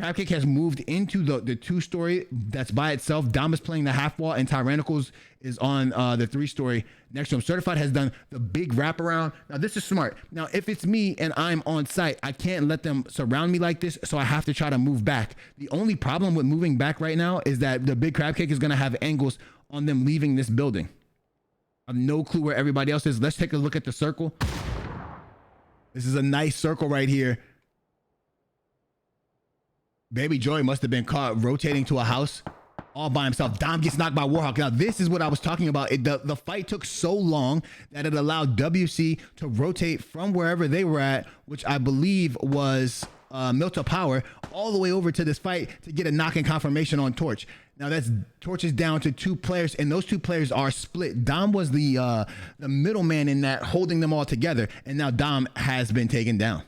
Crabcake has moved into the 2-story that's by itself. Dom is playing the half wall, and Tyrannicals is on the 3-story next to him. Certified has done the big wraparound. Now this is smart. Now if it's me and I'm on site, I can't let them surround me like this, so I have to try to move back. The only problem with moving back right now is that the big Crabcake is going to have angles on them leaving this building. I have no clue where everybody else is. Let's take a look at the circle. This is a nice circle right here. Baby Joy must have been caught rotating to a house all by himself. Dom gets knocked by Warhawk. Now, this is what I was talking about. The fight took so long that it allowed WC to rotate from wherever they were at, which I believe was Milta Power, all the way over to this fight to get a knock and confirmation on Torch. Now that's Torch is down to 2 players, and those 2 players are split. Dom was the middleman in that, holding them all together, and now Dom has been taken down.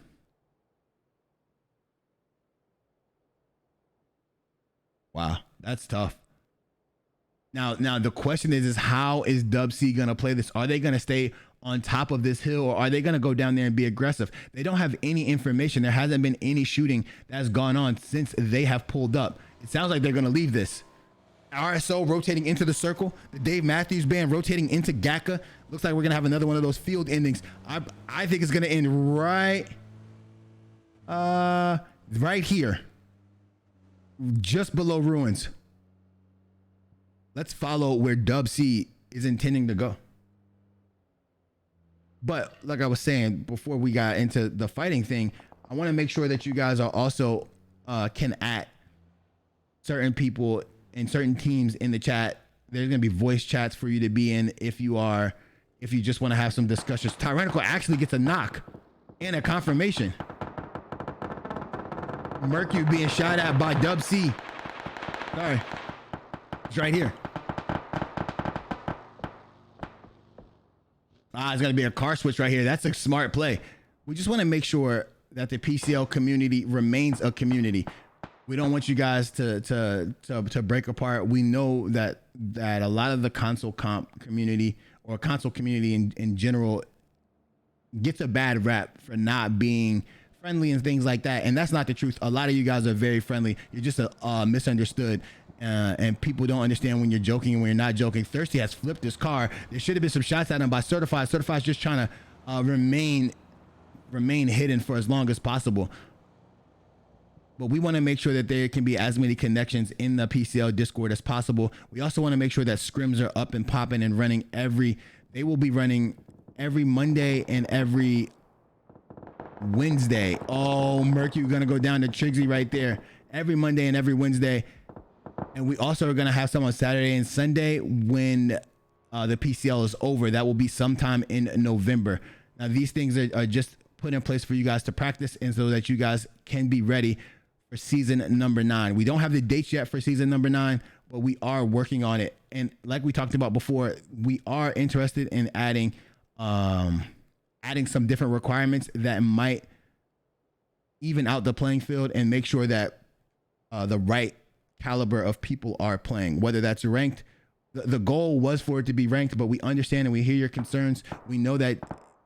Wow, that's tough. Now the question is how is Dub C gonna play this? Are they gonna stay on top of this hill, or are they gonna go down there and be aggressive? They don't have any information. There hasn't been any shooting that's gone on since they have pulled up. It sounds like they're gonna leave this. RSO rotating into the circle. The Dave Matthews Band rotating into GACA. Looks like we're gonna have another one of those field endings. I think it's gonna end right here, just below ruins. Let's follow where Dub C is intending to go. But like I was saying before we got into the fighting thing, I want to make sure that you guys are also can at certain people and certain teams in the chat. There's gonna be voice chats for you to be in if you just want to have some discussions. Tyrannical actually gets a knock and a confirmation. Mercury being shot at by Dub C. Sorry, it's right here. It's gonna be a car switch right here. That's a smart play. We just want to make sure that the PCL community remains a community. We don't want you guys to break apart. We know that a lot of the console comp community or console community in general gets a bad rap for not being friendly and things like that. And that's not the truth. A lot of you guys are very friendly. You're just misunderstood. And people don't understand when you're joking and when you're not joking. Thirsty has flipped his car. There should have been some shots at him by Certified. Certified's just trying to remain hidden for as long as possible. But we want to make sure that there can be as many connections in the PCL Discord as possible. We also want to make sure that scrims are up and popping and running they will be running every Monday and every Wednesday. Oh, Mercury gonna go down to Trixie right there. Every Monday and every Wednesday. And we also are going to have some on Saturday and Sunday when the PCL is over. That will be sometime in November. Now, these things are just put in place for you guys to practice and so that you guys can be ready for season number 9. We don't have the dates yet for season number 9, but we are working on it. And like we talked about before, we are interested in adding some different requirements that might even out the playing field and make sure that the right caliber of people are playing, whether that's ranked. The goal was for it to be ranked, but we understand and we hear your concerns. We know that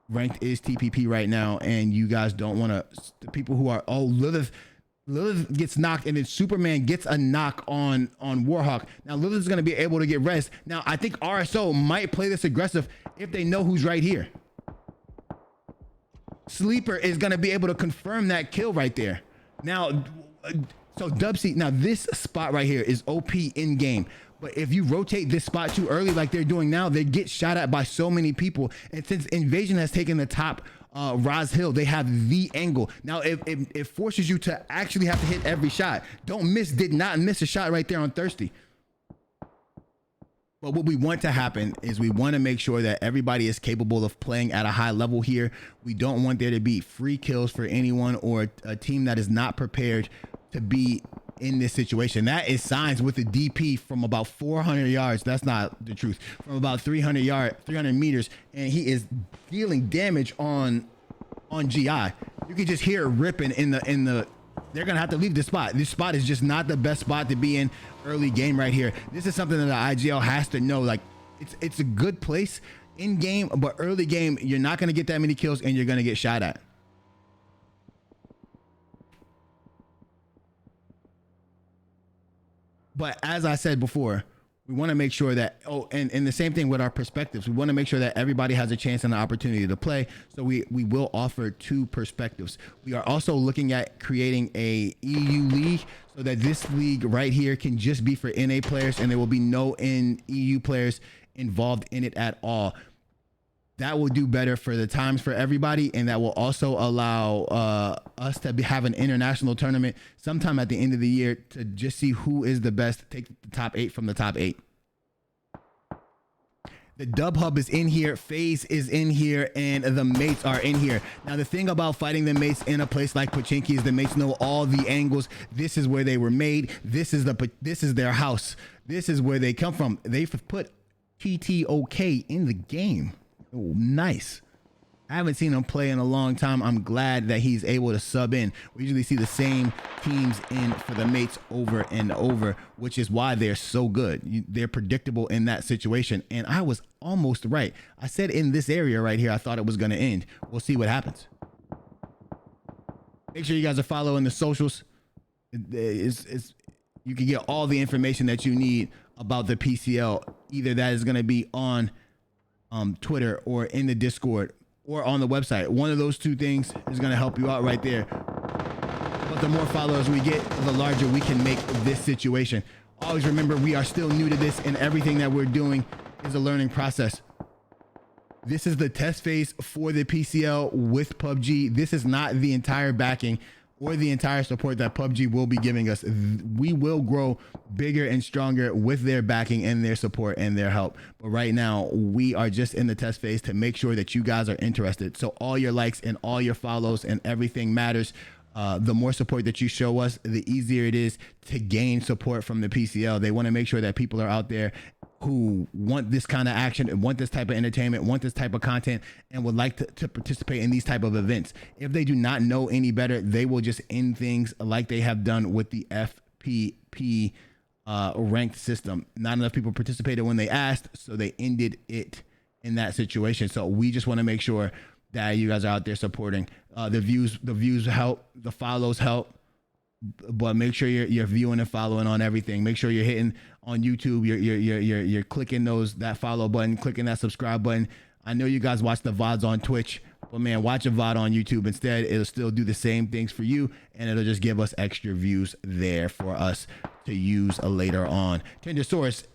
ranked is TPP right now, and you guys don't want to. The people who are Lilith gets knocked, and then Superman gets a knock on Warhawk. Now Lilith is going to be able to get rest. Now I think RSO might play this aggressive if they know who's right here. Sleeper is going to be able to confirm that kill right there. Now. So Dub C, now this spot right here is OP in game, but if you rotate this spot too early like they're doing now, they get shot at by so many people. And since Invasion has taken the top Raz Hill, they have the angle. Now it forces you to actually have to hit every shot. Did not miss a shot right there on Thirsty. But what we want to happen is we want to make sure that everybody is capable of playing at a high level here. We don't want there to be free kills for anyone or a team that is not prepared to be in this situation. That is signs with the DP from about 400 yards. That's not the truth. From about 300 meters, and he is dealing damage on GI. You can just hear it ripping in the. They're gonna have to leave this spot. This spot is just not the best spot to be in early game right here. This is something that the IGL has to know. Like it's a good place in game, but early game you're not gonna get that many kills and you're gonna get shot at. But as I said before, we want to make sure that, and the same thing with our perspectives. We want to make sure that everybody has a chance and an opportunity to play. So we will offer 2 perspectives. We are also looking at creating a EU league so that this league right here can just be for NA players and there will be no EU players involved in it at all. That will do better for the times for everybody, and that will also allow us to have an international tournament sometime at the end of the year to just see who is the best, take the top 8 from the top 8. The Dub Hub is in here, FaZe is in here, and the mates are in here. Now, the thing about fighting the mates in a place like Pochinki is the mates know all the angles. This is where they were made. This is their house. This is where they come from. They've put TTOK in the game. Oh, nice. I haven't seen him play in a long time. I'm glad that he's able to sub in. We usually see the same teams in for the mates over and over, which is why they're so good. They're predictable in that situation. And I was almost right. I said in this area right here, I thought it was going to end. We'll see what happens. Make sure you guys are following the socials. You can get all the information that you need about the PCL. Either that is going to be on Twitter or in the Discord or on the website. One of those two things is going to help you out right there. But the more followers we get, the larger we can make this situation. Always remember, we are still new to this, and everything that we're doing is a learning process. This is the test phase for the PCL with PUBG. This is not the entire backing or the entire support that PUBG will be giving us. We will grow bigger and stronger with their backing and their support and their help. But right now, we are just in the test phase to make sure that you guys are interested. So all your likes and all your follows and everything matters. The more support that you show us, the easier it is to gain support from the PCL. They want to make sure that people are out there who want this kind of action and want this type of entertainment, want this type of content, and would like to participate in these type of events. If they do not know any better, they will just end things like they have done with the FPP ranked system. Not enough people participated when they asked, so they ended it in that situation. So we just want to make sure that you guys are out there supporting. The views help, the follows help, but make sure you're viewing and following on everything. Make sure you're hitting on YouTube. You're clicking that follow button, clicking that subscribe button. I know you guys watch the VODs on Twitch, but man, watch a VOD on YouTube instead. It'll still do the same things for you, and it'll just give us extra views there for us to use later on. Tendersaurus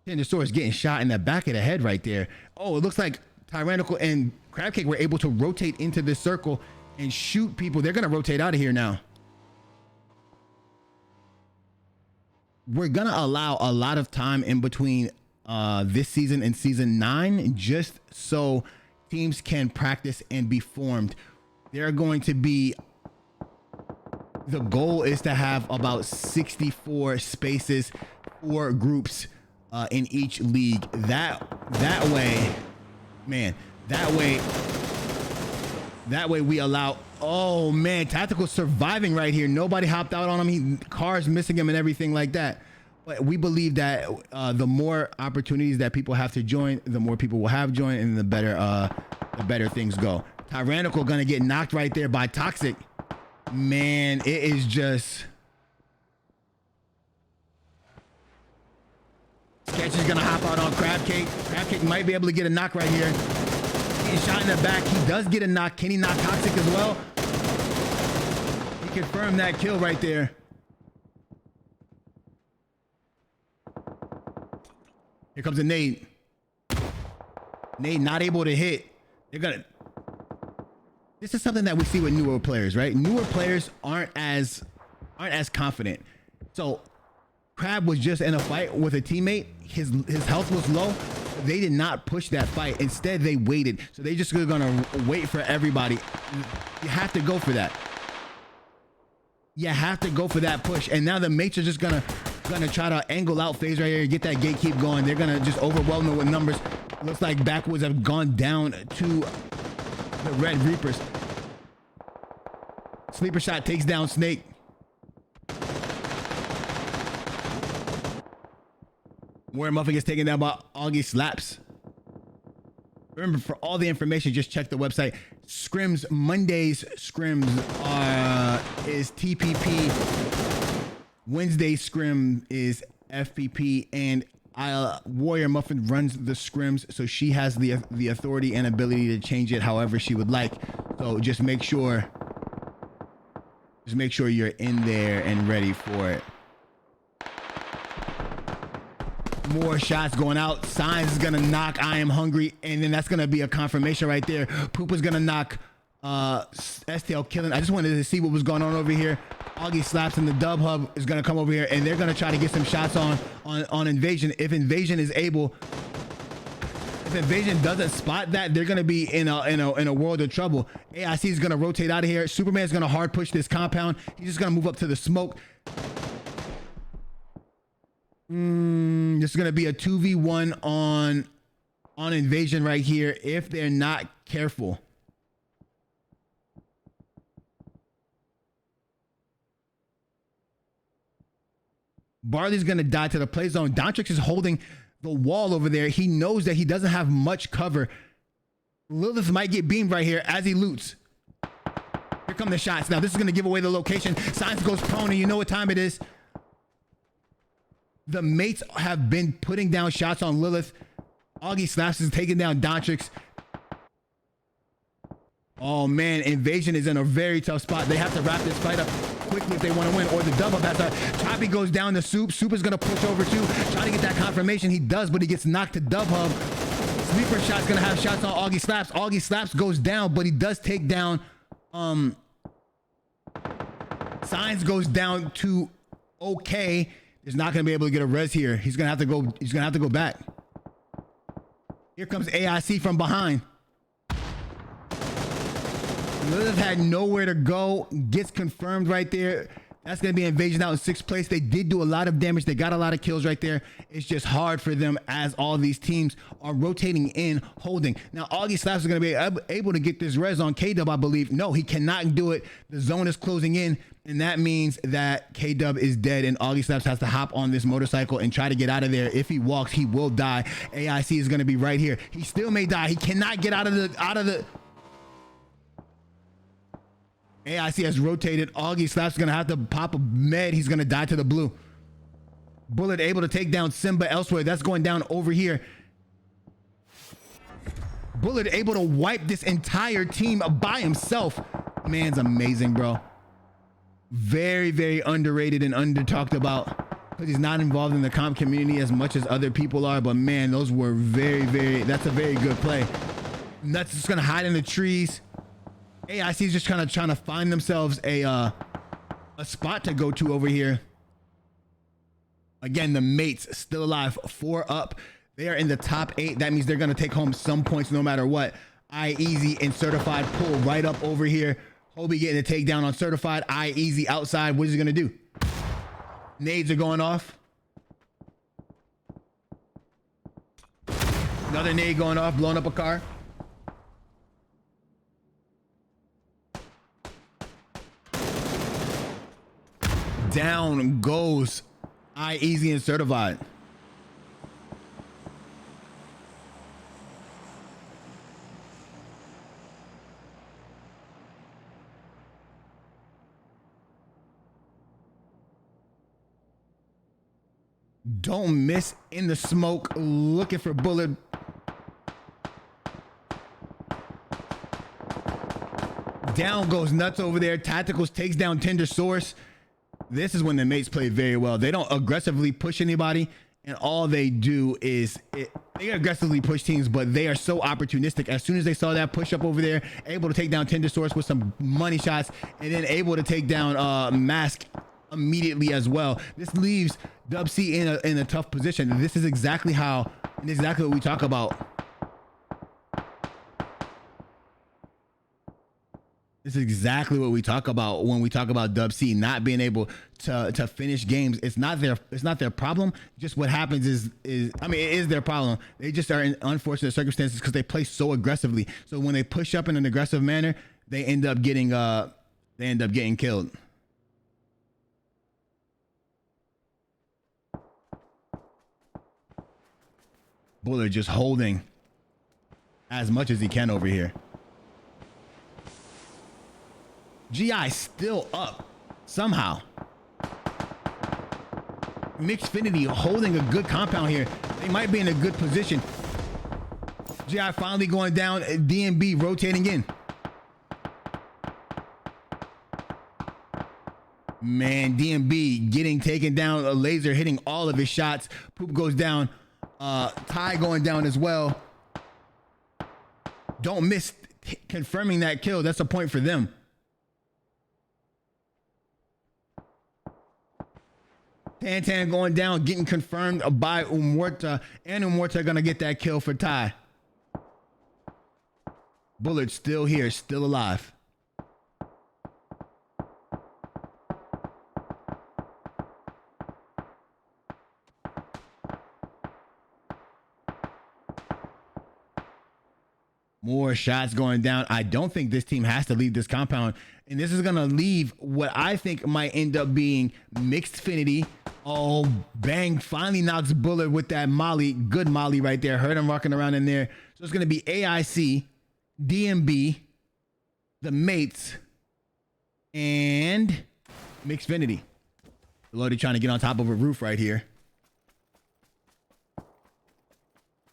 getting shot in the back of the head right there. Oh, it looks like Tyrannical and Crabcake were able to rotate into this circle and shoot people. They're going to rotate out of here now. We're going to allow a lot of time in between this season and season 9, just so teams can practice and be formed. They're going to be, the goal is to have about 64 spaces for groups in each league. That way, man, that way we allow, oh man, Tactical surviving right here. Nobody hopped out on him. Cars missing him and everything like that. But we believe that the more opportunities that people have to join, the more people will have joined, and the better things go. Tyrannical gonna get knocked right there by Toxic. Man, it is just... Sketch is gonna hop out on Crabcake. Crabcake might be able to get a knock right here. He's shot in the back. He does get a knock. Can he knock Toxic as well? He confirmed that kill right there. Here comes a nade. Nade not able to hit. They're gonna... This is something that we see with newer players, right? Newer players aren't as confident. So Crab was just in a fight with a teammate. His health was low. They did not push that fight. Instead, they waited. So they just gonna wait for everybody. You have to go for that. You have to go for that push. And now the mates are just gonna try to angle out phase right here, get that gatekeep going. They're gonna just overwhelm them with numbers. Looks like Backwoods have gone down to the Red Reapers. Sleeper shot takes down Snake. Warren Muffin gets taken down by Augie Slaps. Remember, for all the information, just check the website. Scrims, Mondays scrims is TPP. Wednesday scrim is FPP, and Warrior Muffin runs the scrims, so she has the authority and ability to change it however she would like. So just make sure you're in there and ready for it. More shots going out. Signs is gonna knock I Am Hungry, and then that's gonna be a confirmation right there. Poop is gonna knock STL Killing. I just wanted to see what was going on over here. Augie Slaps in the dub hub is gonna come over here, and they're gonna try to get some shots on Invasion. If Invasion doesn't spot that, they're gonna be in a world of trouble. AIC is gonna rotate out of here. Superman's gonna hard push this compound. He's just gonna move up to the smoke. This is gonna be a 2v1 on on Invasion right here if they're not careful. Barley's going to die to the play zone. Dontrix is holding the wall over there. He knows that he doesn't have much cover. Lilith might get beamed right here as he loots. Here come the shots. Now this is going to give away the location. Science goes prone, and you know what time it is. The mates have been putting down shots on Lilith. Augie Slaps is taking down Dontrix. Oh man, Invasion is in a very tough spot. They have to wrap this fight up quickly if they want to win, or the dub up has to. Choppy goes down to Soup. Soup is going to push over too, trying to get that confirmation. He does, but he gets knocked to Dub Hub. Sleeper Shot's going to have shots on Augie Slaps. Augie Slaps goes down, but he does take down. Signs goes down to okay. He's not going to be able to get a res here. He's going to have to go. He's going to have to go back. Here comes AIC from behind. Lilith had nowhere to go. Gets confirmed right there. That's going to be Invasion out in 6th place. They did do a lot of damage. They got a lot of kills right there. It's just hard for them as all these teams are rotating in, holding. Now, Augie Slaps is going to be able to get this res on K-Dub, I believe. No, he cannot do it. The zone is closing in, and that means that K-Dub is dead, and Augie Slaps has to hop on this motorcycle and try to get out of there. If he walks, he will die. AIC is going to be right here. He still may die. He cannot get out of the... AIC has rotated. Augie Slaps is going to have to pop a med. He's going to die to the blue. Bullet able to take down Simba elsewhere. That's going down over here. Bullet able to wipe this entire team by himself. Man's amazing, bro. Very, very underrated and under talked about because he's not involved in the comp community as much as other people are. But man, those were that's a very good play. Nuts just going to hide in the trees. AIC is just trying to find themselves a spot to go to over here. Again, the mates still alive, 4 up. They are in the top 8. That means they're going to take home some points no matter what. Easy and Certified pull right up over here. Hobie getting a takedown on Certified. Easy outside. What is he going to do? Nades are going off. Another nade going off, blowing up a car. Down goes Easy and Certified. Don't miss in the smoke, looking for Bullet. Down goes Nuts over there. Tacticals takes down Tender Source. This is when the mates play very well. They don't aggressively push anybody, and all they do is they aggressively push teams, but they are so opportunistic. As soon as they saw that push up over there, able to take down Tender Source with some money shots, and then able to take down Mask immediately as well. This leaves Dub C in a tough position. This is exactly what we talk about. This is exactly what we talk about when we talk about Dub C not being able to finish games. It's not their problem. Just what happens is I mean, it is their problem. They just are in unfortunate circumstances because they play so aggressively. So when they push up in an aggressive manner, they end up getting killed. Bullet just holding as much as he can over here. GI still up somehow. Mixfinity holding a good compound here. They might be in a good position. GI finally going down. DMB rotating in. Man, DMB getting taken down. A laser hitting all of his shots. Poop goes down. Ty going down as well. Don't miss confirming that kill. That's a point for them. Tantan going down, getting confirmed by Umorta, and Umorta gonna get that kill for Ty. Bullet still here, still alive. More shots going down. I don't think this team has to leave this compound. And this is going to leave what I think might end up being Mixfinity. Oh, bang. Finally knocks Bullet with that molly. Good molly right there. Heard him rocking around in there. So it's going to be AIC, DMB, the Mates, and Mixfinity. Lodi trying to get on top of a roof right here.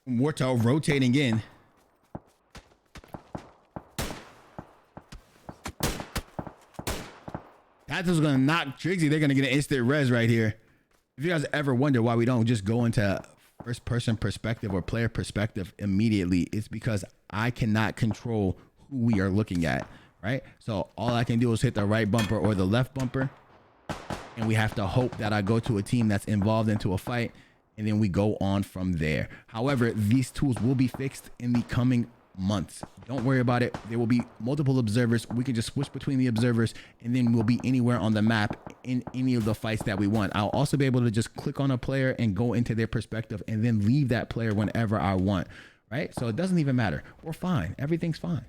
Mortal rotating in. Tactical's gonna knock Trixie. They're gonna get an instant res right here. If you guys ever wonder why we don't just go into first person perspective or player perspective immediately, it's because I cannot control who we are looking at, right? So all I can do is hit the right bumper or the left bumper, and we have to hope that I go to a team that's involved into a fight, and then we go on from there. However, these tools will be fixed in the coming months. Don't worry about it. There will be multiple observers. We can just switch between the observers, and then we'll be anywhere on the map in any of the fights that we want. I'll also be able to just click on a player and go into their perspective and then leave that player whenever I want, right? So it doesn't even matter. We're fine. Everything's fine.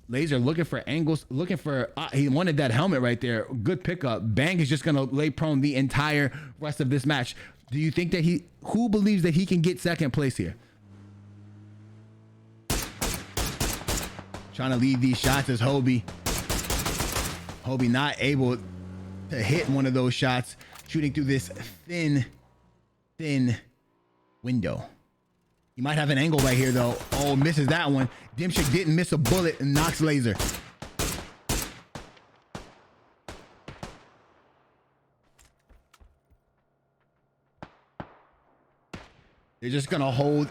Laser looking for angles, looking for, he wanted that helmet right there. Good pickup. Bang is just going to lay prone the entire rest of this match. Do you think that who believes that he can get second place here? Trying to lead these shots is Hobie. Hobie not able to hit one of those shots, shooting through this thin window. He might have an angle right here though. Oh, misses that one. Dimshik didn't miss a bullet and knocks Laser. They're just gonna hold.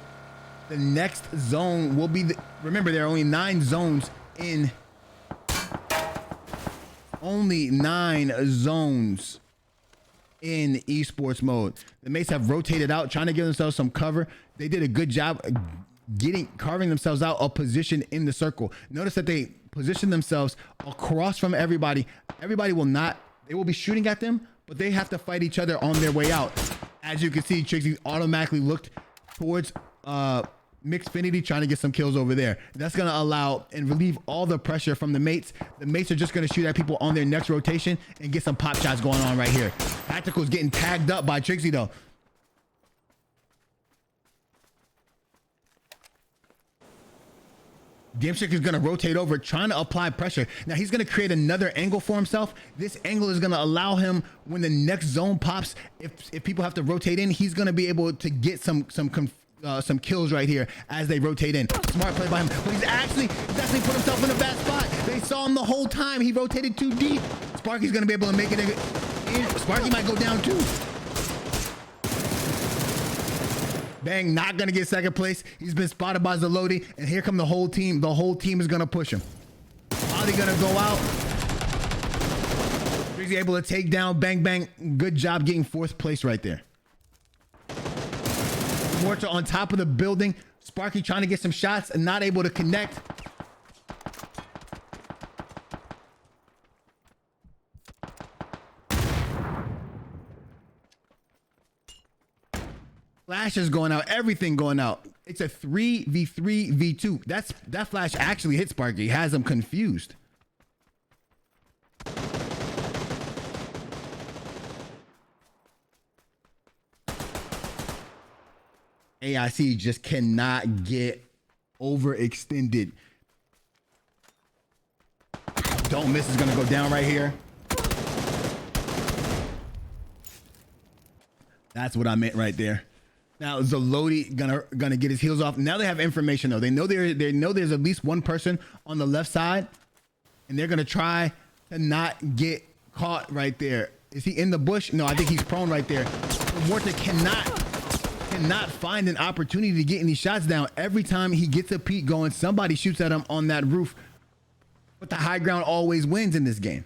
The next zone will be remember, there are only 9 zones in. Only 9 zones in esports mode. The Mates have rotated out, trying to give themselves some cover. They did a good job carving themselves out a position in the circle. Notice that they position themselves across from everybody. Everybody they will be shooting at them, but they have to fight each other on their way out. As you can see, Trixie automatically looked towards Mixfinity, trying to get some kills over there. That's going to allow and relieve all the pressure from the Mates. The Mates are just going to shoot at people on their next rotation and get some pop shots going on right here. Tactical's getting tagged up by Trixie though. Dimshik is going to rotate over, trying to apply pressure. Now he's going to create another angle for himself. This angle is going to allow him, when the next zone pops, if people have to rotate in, he's going to be able to get some kills right here as they rotate in. Smart play by him, but he's actually put himself in a bad spot. They saw him the whole time. He rotated too deep. Sparky's going to be able to make it in. Sparky might go down too. Bang, not gonna get second place. He's been spotted by Zalodi, and here come the whole team. The whole team is gonna push him. Molly gonna go out. He's able to take down Bang Bang. Good job getting 4th place right there. Mortar on top of the building. Sparky trying to get some shots and not able to connect. Flash is going out, everything going out. It's a 3v3v2. That flash actually hit Sparky, has him confused. AIC just cannot get overextended. Don't Miss is gonna go down right here. That's what I meant right there. Now Zalodi gonna get his heels off. Now they have information though. They know there's at least one person on the left side, and they're gonna try to not get caught right there. Is he in the bush? No, I think he's prone right there. Morta cannot find an opportunity to get any shots down. Every time he gets a peek going, somebody shoots at him on that roof. But the high ground always wins in this game.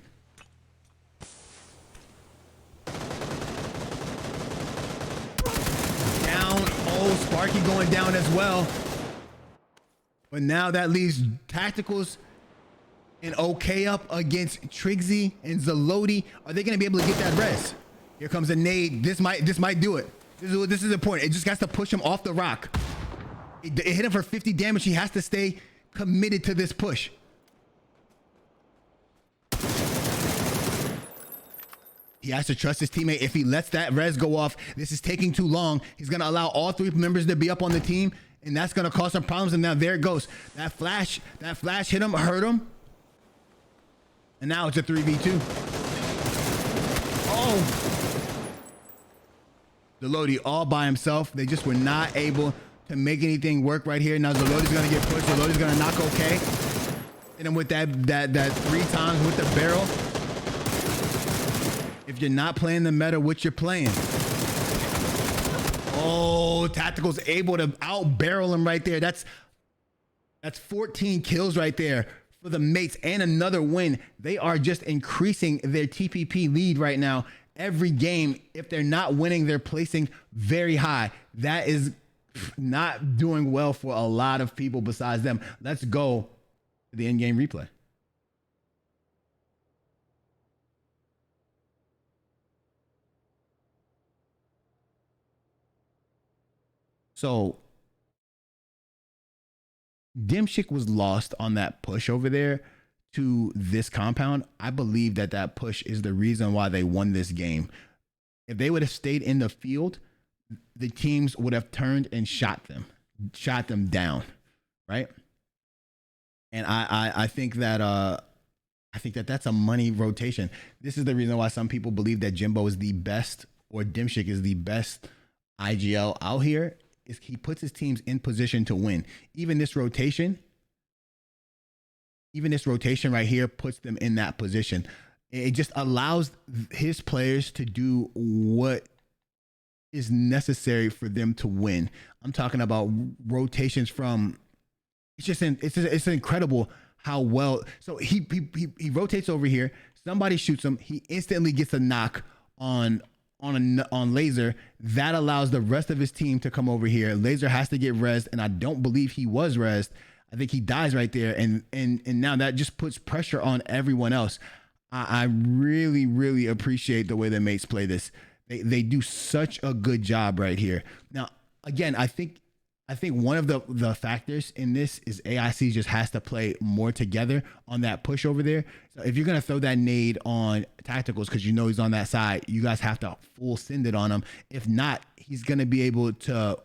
Sparky going down as well. But now that leaves Tacticals and OK up against Trixie and Zalodi. Are they going to be able to get that rest? Here comes a nade. This might do it. This is important. It just has to push him off the rock. It hit him for 50 damage. He has to stay committed to this push. He has to trust his teammate. If he lets that res go off, this is taking too long. He's going to allow all 3 members to be up on the team, and that's going to cause some problems. And now there it goes. That flash hit him, hurt him. And now it's a 3v2. Oh. Zeloti all by himself. They just were not able to make anything work right here. Now Zeloti's going to get pushed. Zeloti's going to knock okay. And then with that 3 times with the barrel. If you're not playing the meta, what you're playing. Oh, Tactical's able to out barrel him right there. That's 14 kills right there for the mates and another win. They are just increasing their TPP lead right now. Every game, if they're not winning, they're placing very high. That is not doing well for a lot of people besides them. Let's go to the in-game replay. So Dimshik was lost on that push over there to this compound. I believe that push is the reason why they won this game. If they would have stayed in the field, the teams would have turned and shot them down, right? And I think that that's a money rotation. This is the reason why some people believe that Jimbo is the best, or Dimshik is the best IGL out here. Is he puts his teams in position to win. Even this rotation right here puts them in that position. It just allows his players to do what is necessary for them to win. I'm talking about rotations from, it's incredible how well. So he rotates over here. Somebody shoots him. He instantly gets a knock on Laser. That allows the rest of his team to come over here. Laser has to get rezzed, and I don't believe he was rezzed. I think he dies right there, and now that just puts pressure on everyone else. I really, really appreciate the way the mates play this. They do such a good job right here. Now, again, I think one of the factors in this is AIC just has to play more together on that push over there. So if you're going to throw that nade on Tacticals because you know he's on that side, you guys have to full send it on him. If not, he's going to be able to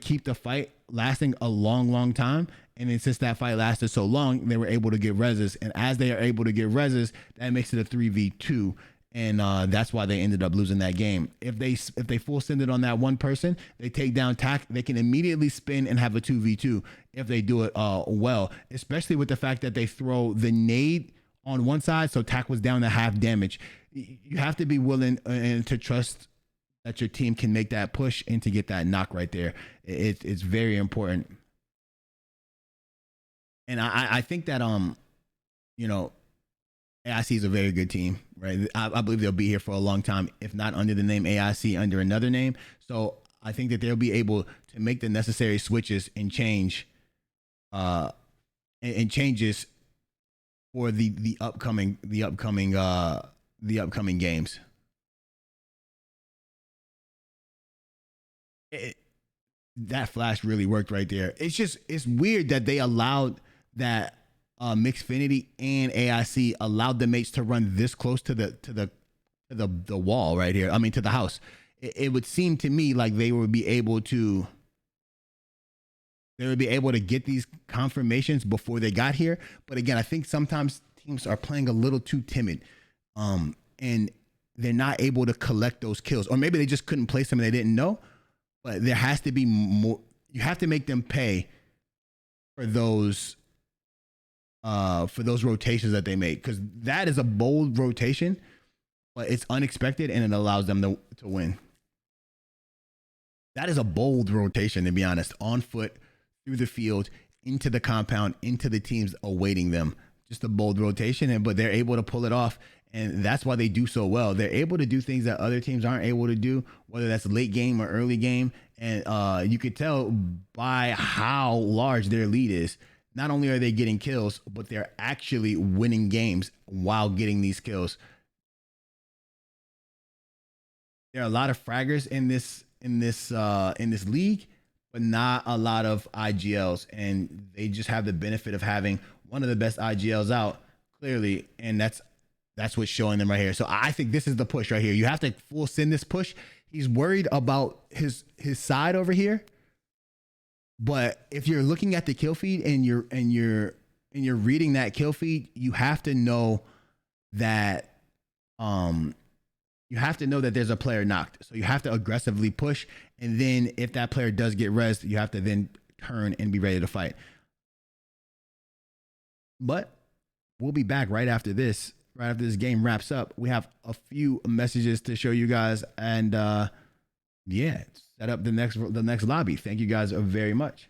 keep the fight lasting a long time. And then since that fight lasted so long, they were able to get reses. And as they are able to get reses, that makes it a 3v2. And that's why they ended up losing that game. If they full send it on that one person, they take down Tac, they can immediately spin and have a 2v2 if they do it well, especially with the fact that they throw the nade on one side. So Tac was down to half damage. You have to be willing and to trust that your team can make that push and to get that knock right there. It's very important. And I think that, AIC is a very good team, right? I believe they'll be here for a long time, if not under the name AIC, under another name. So I think that they'll be able to make the necessary switches and changes for the upcoming games. That flash really worked right there. It's weird that they allowed that. Mixfinity and AIC allowed the mates to run this close to the wall right here. I mean, to the house. It would seem to me like they would be able to get these confirmations before they got here. But again, I think sometimes teams are playing a little too timid, and they're not able to collect those kills, or maybe they just couldn't place them and they didn't know. But there has to be more. You have to make them pay for those rotations that they make, because that is a bold rotation, but it's unexpected and it allows them to win. That is a bold rotation, to be honest. On foot, through the field, into the compound, into the teams awaiting them. Just a bold rotation, but they're able to pull it off, and that's why they do so well. They're able to do things that other teams aren't able to do, whether that's late game or early game, and you could tell by how large their lead is. Not only are they getting kills, but they're actually winning games while getting these kills. There are a lot of fraggers in this league, but not a lot of IGLs, and they just have the benefit of having one of the best IGLs out clearly, and that's what's showing them right here. So I think this is the push right here. You have to full send this push. He's worried about his side over here, but if you're looking at the kill feed and you're reading that kill feed, you have to know that there's a player knocked. So you have to aggressively push, and then if that player does get rezzed, you have to then turn and be ready to fight. But we'll be back right after this. Right after this game wraps up, we have a few messages to show you guys, and yeah, set up the next lobby. Thank you guys very much.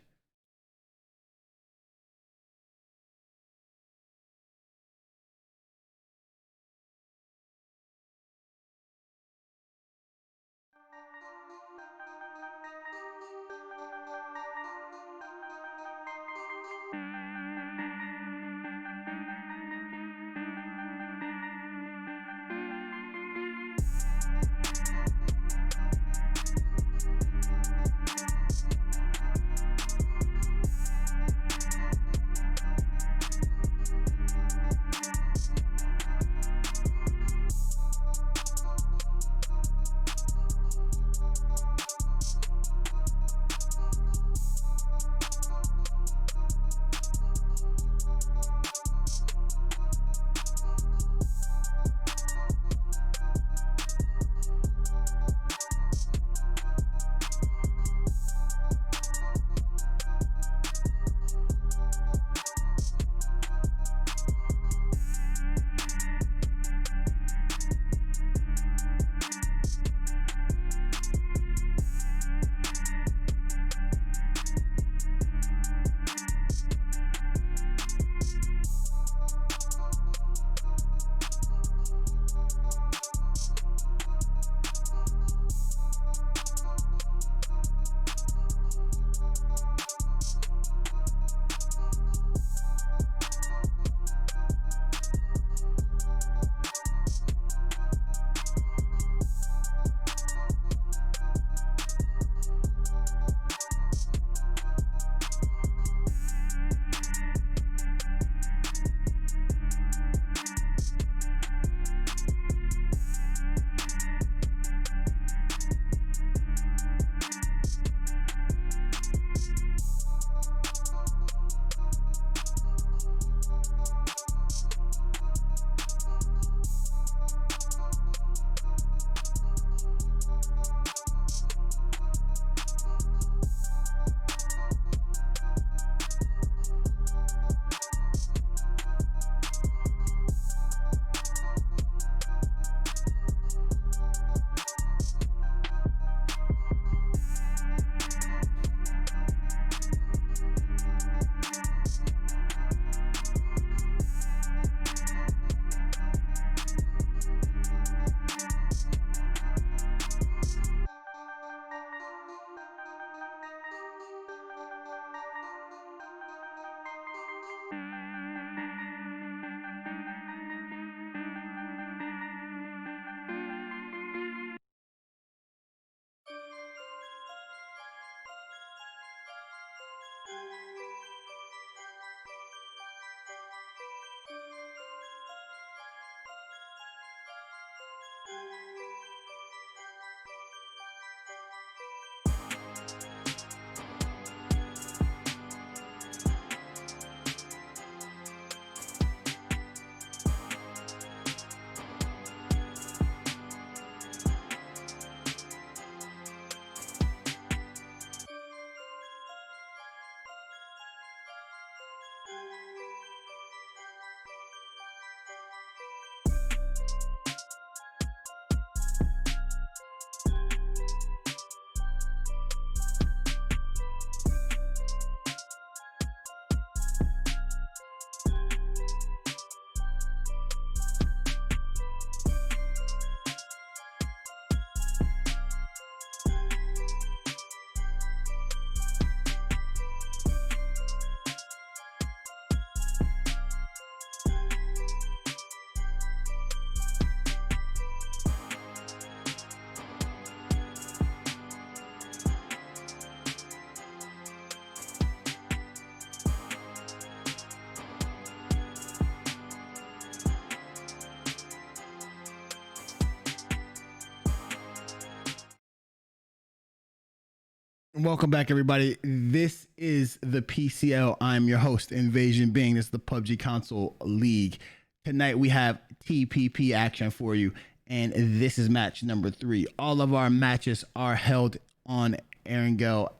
Welcome back, everybody. This is the PCL. I'm your host, Invasion Being. This is the PUBG Console League. Tonight we have TPP action for you, and this is match number 3. All of our matches are held on Erangel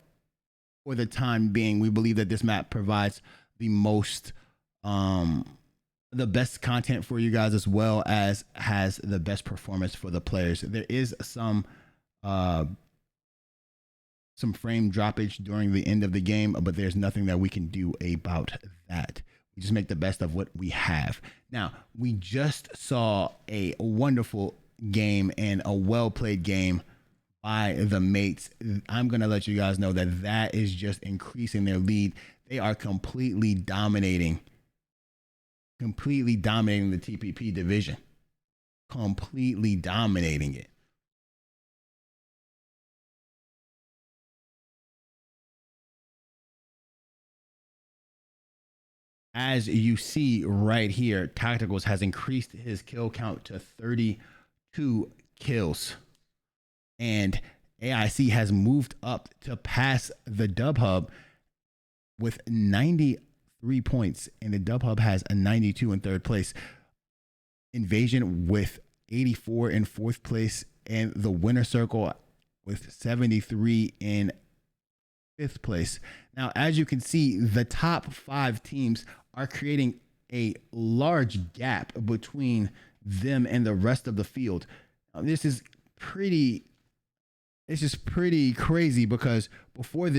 for the time being. We believe that this map provides the most, the best content for you guys, as well as has the best performance for the players. There is some frame droppage during the end of the game, but there's nothing that we can do about that. We just make the best of what we have. Now, we just saw a wonderful game and a well-played game by the mates. I'm going to let you guys know that that is just increasing their lead. They are completely dominating the TPP division. Completely dominating it. As you see right here, Tacticals has increased his kill count to 32 kills. And AIC has moved up to pass the Dub Hub with 93 points. And the Dub Hub has a 92 in third place. Invasion with 84 in fourth place. And the Winner Circle with 73 in fifth place. Now, as you can see, the top 5 teams are creating a large gap between them and the rest of the field. This is pretty crazy, because before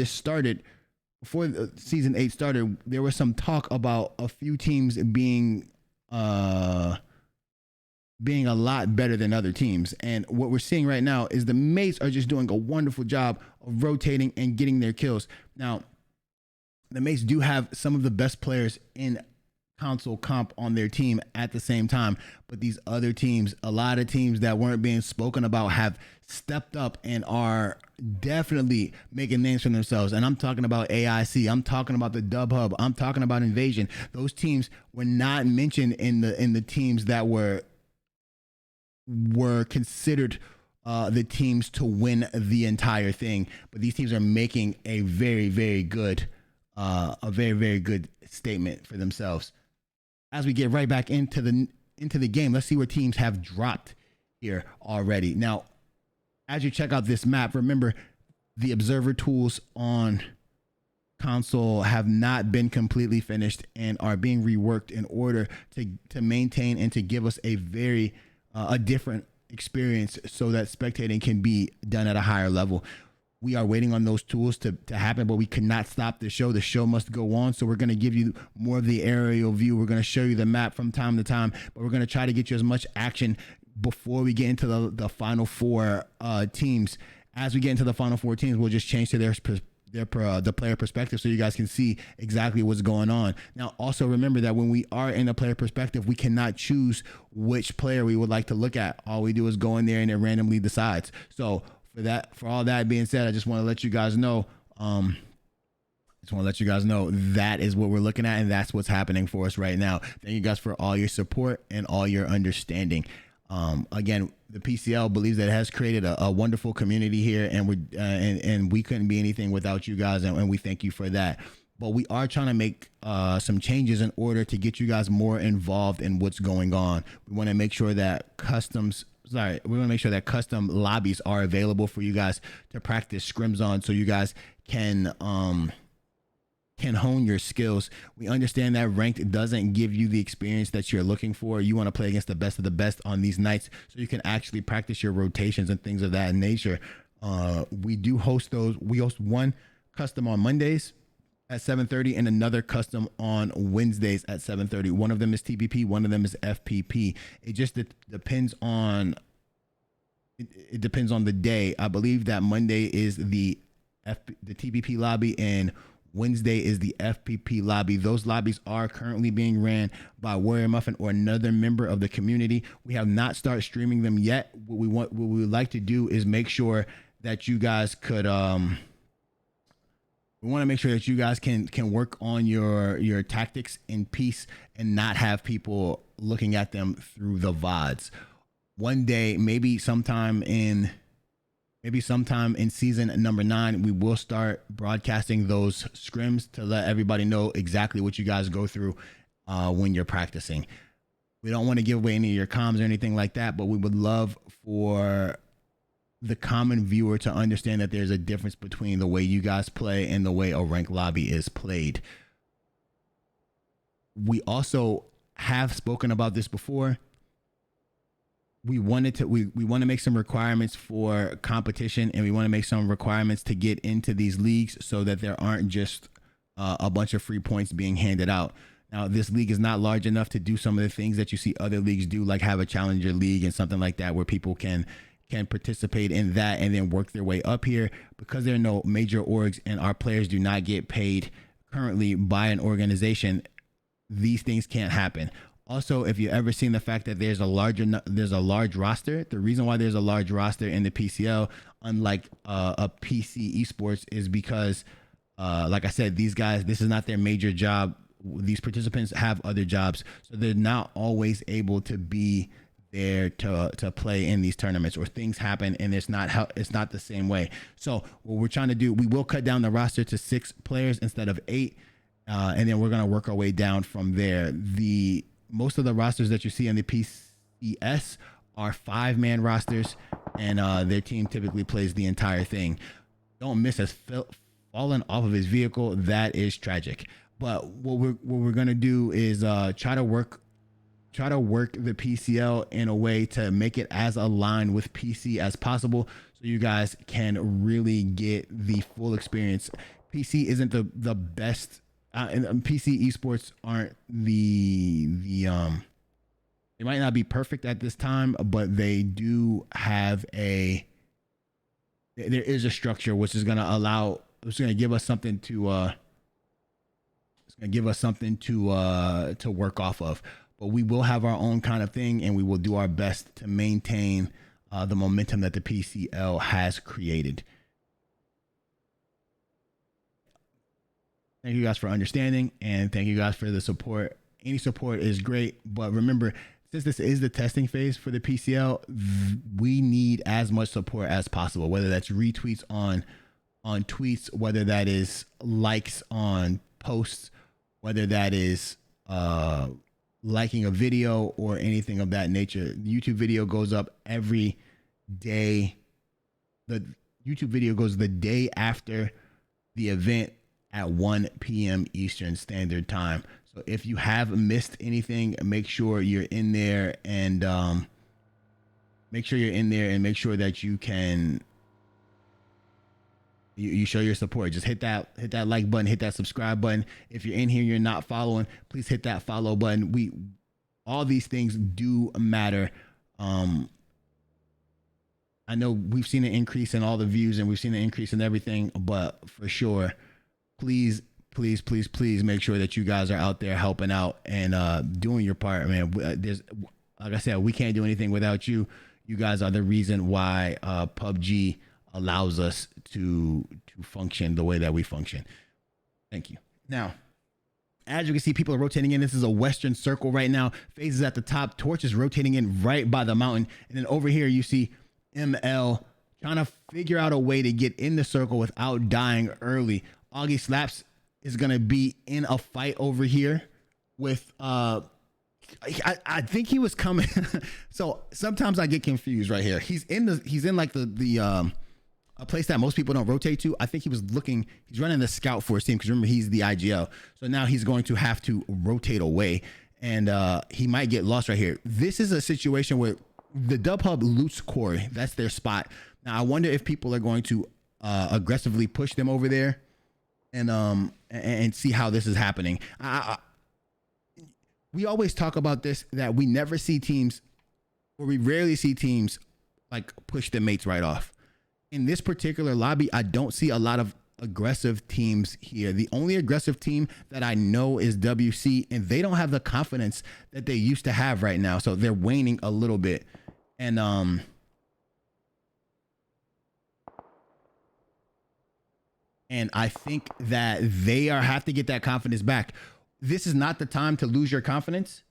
season 8 started, there was some talk about a few teams being a lot better than other teams. And what we're seeing right now is the mates are just doing a wonderful job of rotating and getting their kills. Now, the mates do have some of the best players in console comp on their team at the same time, but these other teams, a lot of teams that weren't being spoken about, have stepped up and are definitely making names for themselves. And I'm talking about AIC, I'm talking about the Dub Hub, I'm talking about Invasion. Those teams were not mentioned in the teams that were considered the teams to win the entire thing. But these teams are making a very, very good statement for themselves. As we get right back into the game, let's see where teams have dropped here already. Now, as you check out this map, remember the observer tools on console have not been completely finished and are being reworked in order to maintain and to give us a very a different experience, so that spectating can be done at a higher level. We are waiting on those tools to happen, but we cannot stop the show. The show must go on. So we're going to give you more of the aerial view. We're going to show you the map from time to time, but we're going to try to get you as much action before we get into the final 4 teams. As we get into the final 4 teams, we'll just change to the player perspective, so you guys can see exactly what's going on. Now, also remember that when we are in a player perspective, we cannot choose which player we would like to look at. All we do is go in there and it randomly decides. So for all that being said, I just want to let you guys know, that is what we're looking at, and that's what's happening for us right now. Thank you guys for all your support and all your understanding. Again, the PCL believes that it has created a wonderful community here, and we couldn't be anything without you guys, and we thank you for that. But we are trying to make some changes in order to get you guys more involved in what's going on. We want to make sure that custom lobbies are available for you guys to practice scrims on, so you guys can hone your skills. We understand that ranked doesn't give you the experience that you're looking for. You want to play against the best of the best on these nights, so you can actually practice your rotations and things of that nature. We do host those. We host one custom on Mondays at 7:30 and another custom on Wednesdays at 7:30. One of them is TPP, one of them is FPP. It just depends on the day. I believe that Monday is the TPP lobby and Wednesday is the FPP lobby. Those lobbies are currently being ran by Warrior Muffin or another member of the community. We have not started streaming them yet. What we would like to do is make sure that you guys could we want to make sure that you guys can work on your tactics in peace and not have people looking at them through the VODs. One day, maybe sometime in maybe sometime in season number 9, we will start broadcasting those scrims to let everybody know exactly what you guys go through when you're practicing. We don't want to give away any of your comms or anything like that, but we would love for the common viewer to understand that there's a difference between the way you guys play and the way a ranked lobby is played. We also have spoken about this before. We want to make some requirements for competition, and we want to make some requirements to get into these leagues so that there aren't just a bunch of free points being handed out. Now, this league is not large enough to do some of the things that you see other leagues do, like have a challenger league and something like that, where people can participate in that and then work their way up here. Because there are no major orgs and our players do not get paid currently by an organization, these things can't happen. Also, if you've ever seen the fact that there's a large roster, the reason why there's a large roster in the PCL, unlike a PC esports, is because, like I said, these guys, this is not their major job. These participants have other jobs, so they're not always able to be there to play in these tournaments, or things happen and it's not the same way. So what we're trying to do, we will cut down the roster to 6 players instead of 8, and then we're going to work our way down from there. Most of the rosters that you see in the PCS are 5-man rosters, and their team typically plays the entire thing. Don't Miss has fallen off of his vehicle. That is tragic. But what we're gonna do is try to work the PCL in a way to make it as aligned with PC as possible, so you guys can really get the full experience. PC isn't the best, and PC esports aren't the they might not be perfect at this time, but they do have there is a structure which is gonna give us something to work off of. But we will have our own kind of thing, and we will do our best to maintain the momentum that the PCL has created. Thank you guys for understanding, and thank you guys for the support. Any support is great, but remember, since this is the testing phase for the PCL, we need as much support as possible, whether that's retweets on tweets, whether that is likes on posts, whether that is liking a video or anything of that nature. The YouTube video goes up every day. The YouTube video goes the day after the event at 1 p.m. Eastern Standard Time. So if you have missed anything, make sure you're in there and make sure that you can you show your support. Just hit that like button, hit that subscribe button. If you're in here, you're not following, please hit that follow button. All these things do matter. I know we've seen an increase in all the views and we've seen an increase in everything, but for sure, please make sure that you guys are out there helping out and doing your part, man. Like I said, we can't do anything without you. You guys are the reason why PUBG allows us to function the way that we function. Thank you. Now, as you can see, people are rotating in. This is a Western circle right now. FaZe is at the top. Torch is rotating in right by the mountain. And then over here, you see ML trying to figure out a way to get in the circle without dying early. Augie Slaps is going to be in a fight over here with, I think he was coming. So sometimes I get confused right here. He's in like the a place that most people don't rotate to. I think he's running the scout for his team, because remember, he's the IGL. So now he's going to have to rotate away, and he might get lost right here. This is a situation where the Dub Hub loots Corey. That's their spot. Now I wonder if people are going to aggressively push them over there and see how this is happening. We always talk about this, that we never see teams, or we rarely see teams like push their mates right off. In this particular lobby, I don't see a lot of aggressive teams here. The only aggressive team that I know is WC, and they don't have the confidence that they used to have right now. So they're waning a little bit. And I think that they have to get that confidence back. This is not the time to lose your confidence.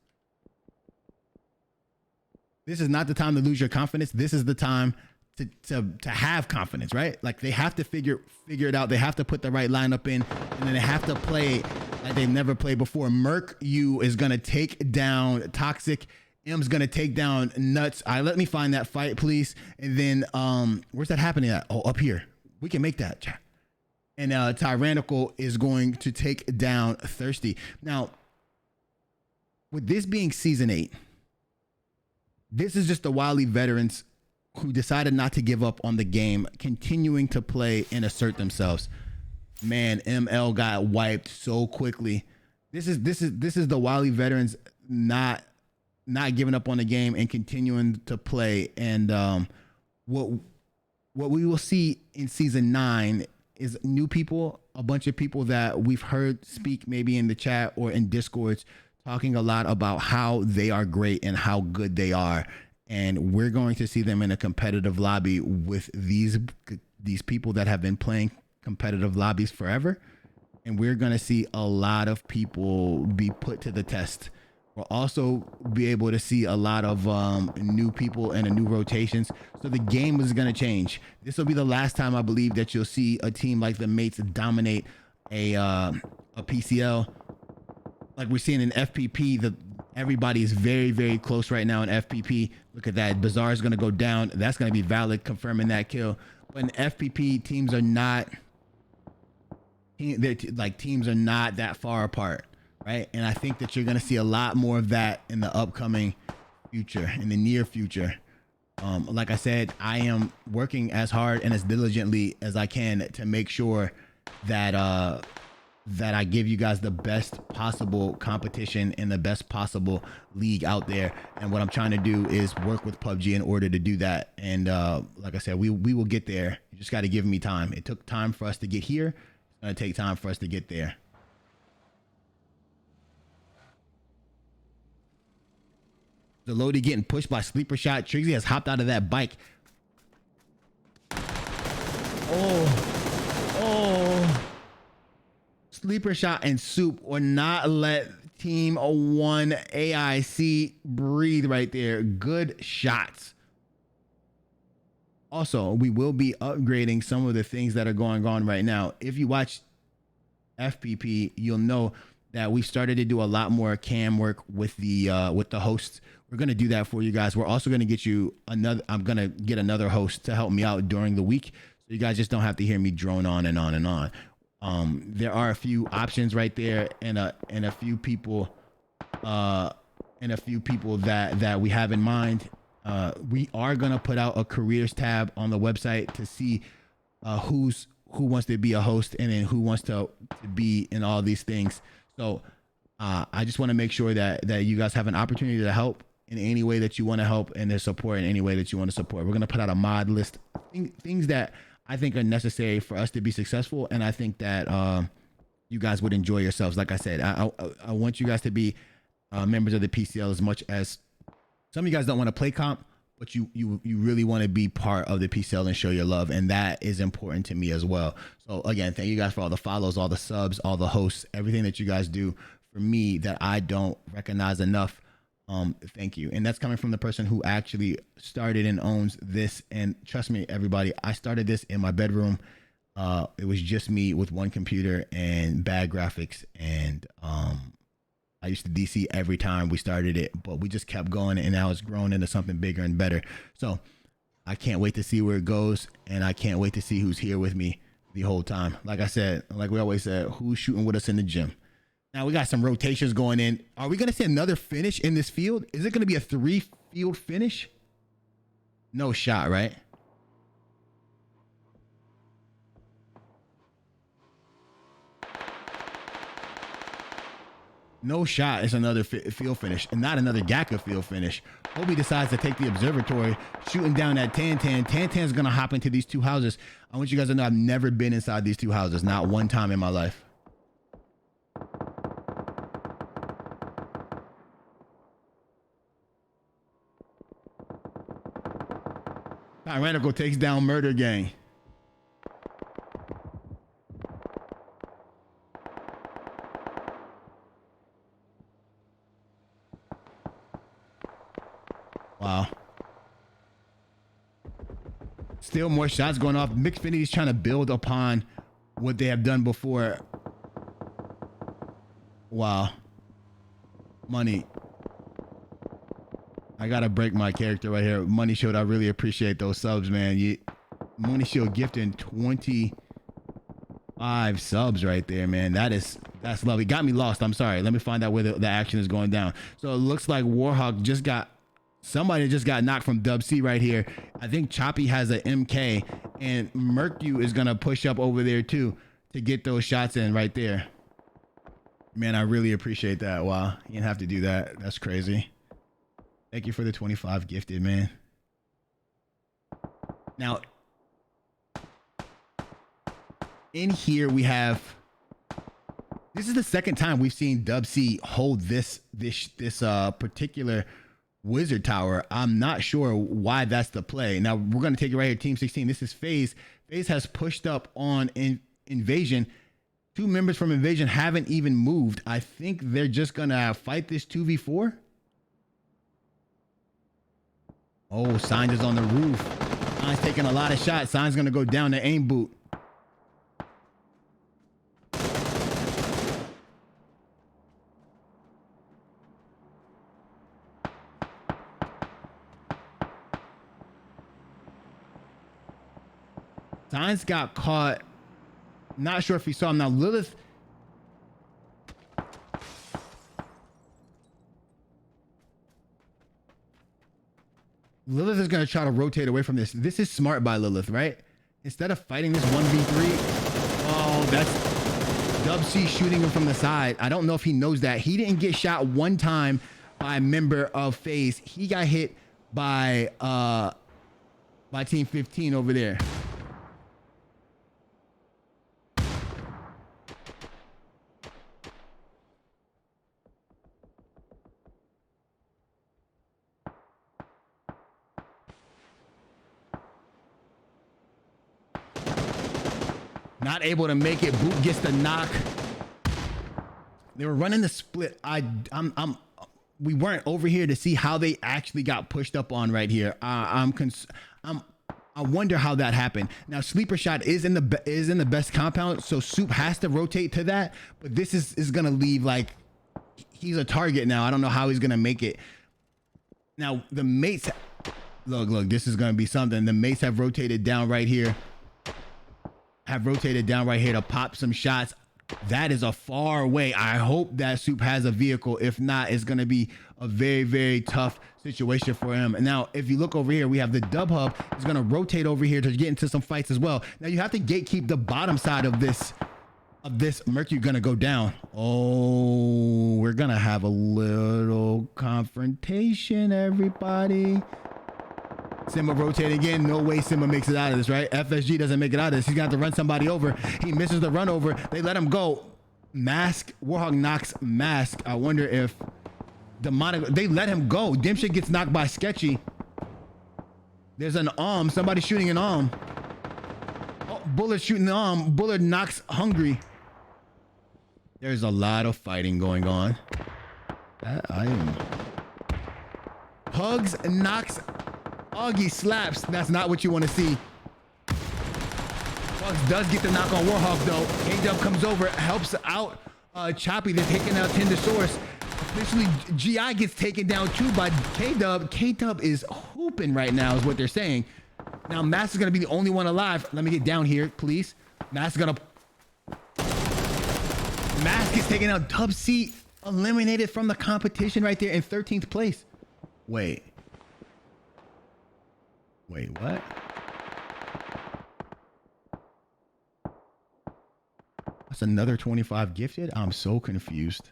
This is not the time to lose your confidence. This is the time to have confidence, right? Like they have to figure it out. They have to put the right lineup in, and then they have to play like they've never played before. Merc U is gonna take down Toxic. M's gonna take down Nuts. All right, let me find that fight, please. And then where's that happening at? Oh, up here. We can make that. And Tyrannical is going to take down Thirsty. Now, with this being season 8, this is just the wily veterans who decided not to give up on the game, continuing to play and assert themselves. Man, ML got wiped so quickly. This is the wily veterans not giving up on the game and continuing to play. And what we will see in season 9 is new people, a bunch of people that we've heard speak maybe in the chat or in Discords, talking a lot about how they are great and how good they are. And we're going to see them in a competitive lobby with these people that have been playing competitive lobbies forever. And we're going to see a lot of people be put to the test. We'll also be able to see a lot of new people and new rotations. So the game is going to change. This will be the last time I believe that you'll see a team like the Mates dominate a PCL. Like we're seeing in FPP, everybody is very, very close right now in FPP. Look at that. Bazaar is going to go down. That's going to be valid, confirming that kill. But in FPP, teams are not that far apart, right? And I think that you're going to see a lot more of that in the upcoming future, in the near future. Like I said, I am working as hard and as diligently as I can to make sure that I give you guys the best possible competition and the best possible league out there. And what I'm trying to do is work with PUBG in order to do that. And like I said, we will get there. You just got to give me time. It took time for us to get here. It's going to take time for us to get there. Zelodi getting pushed by Sleeper Shot. Trixie has hopped out of that bike. Oh. Sleeper Shot and Soup will not let Team 1 AIC breathe right there. Good shots. Also, we will be upgrading some of the things that are going on right now. If you watch FPP, you'll know that we started to do a lot more cam work with the hosts. We're going to do that for you guys. We're also going to get you I'm going to get another host to help me out during the week, so you guys just don't have to hear me drone on and on and on. There are a few options right there, and a few people that we have in mind. We are gonna put out a careers tab on the website to see who wants to be a host and then who wants to be in all these things. So I just want to make sure that you guys have an opportunity to help in any way that you want to help, and to support in any way that you want to support. We're gonna put out a mod list, things that I think are necessary for us to be successful, and I think that you guys would enjoy yourselves. Like I said, I want you guys to be members of the PCL as much as some of you guys don't want to play comp, but you really want to be part of the PCL and show your love, and that is important to me as well. So again, thank you guys for all the follows, all the subs, all the hosts, everything that you guys do for me that I don't recognize enough. Thank you. And that's coming from the person who actually started and owns this. And trust me, everybody, I started this in my bedroom. It was just me with one computer and bad graphics. And I used to DC every time we started it, but we just kept going, and now it's grown into something bigger and better. So I can't wait to see where it goes, and I can't wait to see who's here with me the whole time. Like I said, like we always said, who's shooting with us in the gym? Now we got some rotations going in. Are we going to see another finish in this field? Is it going to be a 3-field finish? No shot, right? No shot. It's another field finish, and not another Gaka field finish. Obi decides to take the observatory, shooting down at Tantan. Tantan's going to hop into these two houses. I want you guys to know I've never been inside these two houses, not one time in my life. Tyrannical takes down Murder Gang. Wow. Still more shots going off. Mixfinity's trying to build upon what they have done before. Wow. Money. I gotta break my character right here. Money Shield, I really appreciate those subs, man. Money Shield gifting 25 subs right there, man. That's lovely. Got me lost. I'm sorry. Let me find out where the action is going down. So it looks like Warhawk somebody just got knocked from Dub C right here. I think Choppy has an MK, and Mercu is gonna push up over there too to get those shots in right there. Man, I really appreciate that. Wow, you didn't have to do that. That's crazy. Thank you for the 25 gifted, man. Now, in here we have. This is the second time we've seen Dub C hold this particular Wizard Tower. I'm not sure why that's the play. Now we're going to take it right here. Team 16. This is FaZe. FaZe has pushed up on Invasion. 2 members from Invasion haven't even moved. I think they're just going to fight this 2v4. Oh, Signs is on the roof. Signs taking a lot of shots. Signs going to go down to aim boot. Signs got caught. Not sure if he saw him. Now Lilith is going to try to rotate away from this. This is smart by Lilith, right? Instead of fighting this 1v3. Oh, that's Dub C shooting him from the side. I don't know if he knows that. He didn't get shot one time by a member of FaZe. He got hit by Team 15 over there. Not able to make it. Boot gets the knock. They were running the split. We weren't over here to see how they actually got pushed up on right here. I wonder how that happened. Now Sleeper Shot is in the best compound, so Soup has to rotate to that. But this is gonna leave like he's a target now. I don't know how he's gonna make it. Now the mates, look, this is gonna be something. The mates have rotated down right here. To pop some shots. That is a far away. I hope that Soup has a vehicle. If not, it's going to be a very, very tough situation for him. And now, if you look over here, we have the Dub Hub is going to rotate over here to get into some fights as well. Now, you have to gatekeep the bottom side of this. Mercury going to go down. Oh, we're going to have a little confrontation, everybody. Simba rotating again. No way Simba makes it out of this, right? FSG doesn't make it out of this. He's got to run somebody over. He misses the run over. They let him go. Mask. Warhawk knocks Mask. I wonder if Demonic. They let him go. Dimshit gets knocked by Sketchy. There's an arm. Somebody shooting an arm. Oh, Bullard shooting the arm. Bullard knocks Hungry. There's a lot of fighting going on. Hugs knocks. Augie slaps. That's not what you want to see. Bugs does get the knock on Warhawk though. K-Dub comes over, helps out Choppy. They're taking out Tendosaurus. Officially, GI gets taken down too by K-Dub. K-Dub is hooping right now is what they're saying. Now Mask is going to be the only one alive. Let me get down here, please. Mask is taking out Dub C. Eliminated from the competition right there in 13th place. Wait, what? That's another 25 gifted? I'm so confused.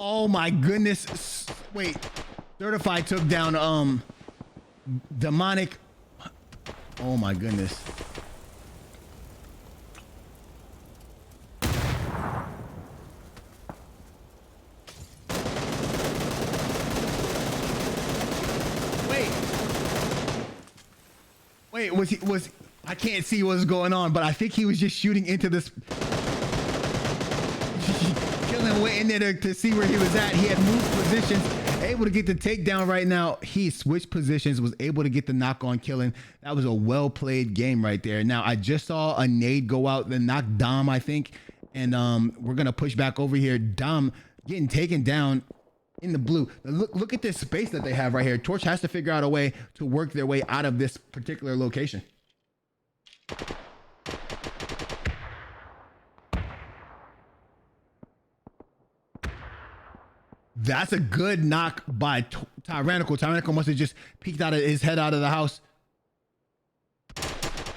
Oh my goodness. Wait. Certified took down Demonic. Oh my goodness. Wait, was I can't see what's going on, but I think he was just shooting into this. Killing, waiting there to see where he was at. He had moved positions, able to get the takedown right now. He switched positions, was able to get the knock on killing. That was a well-played game right there. Now, I just saw a nade go out, then knock Dom, I think. And we're going to push back over here. Dom getting taken down in the blue. Look at this space that they have right here. Torch has to figure out a way to work their way out of this particular location. That's a good knock by Tyrannical. Tyrannical must have just peeked out of his head out of the house.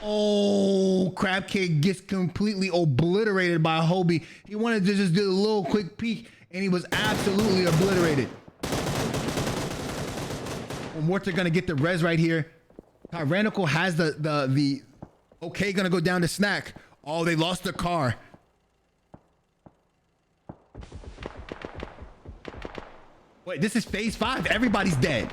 Oh, Crab Cake gets completely obliterated by Hobie. He wanted to just do a little quick peek, and he was absolutely obliterated. Mortar gonna get the res right here. Tyrannical has the okay, gonna go down to Snack. Oh, they lost their car. Wait, this is phase 5. Everybody's dead.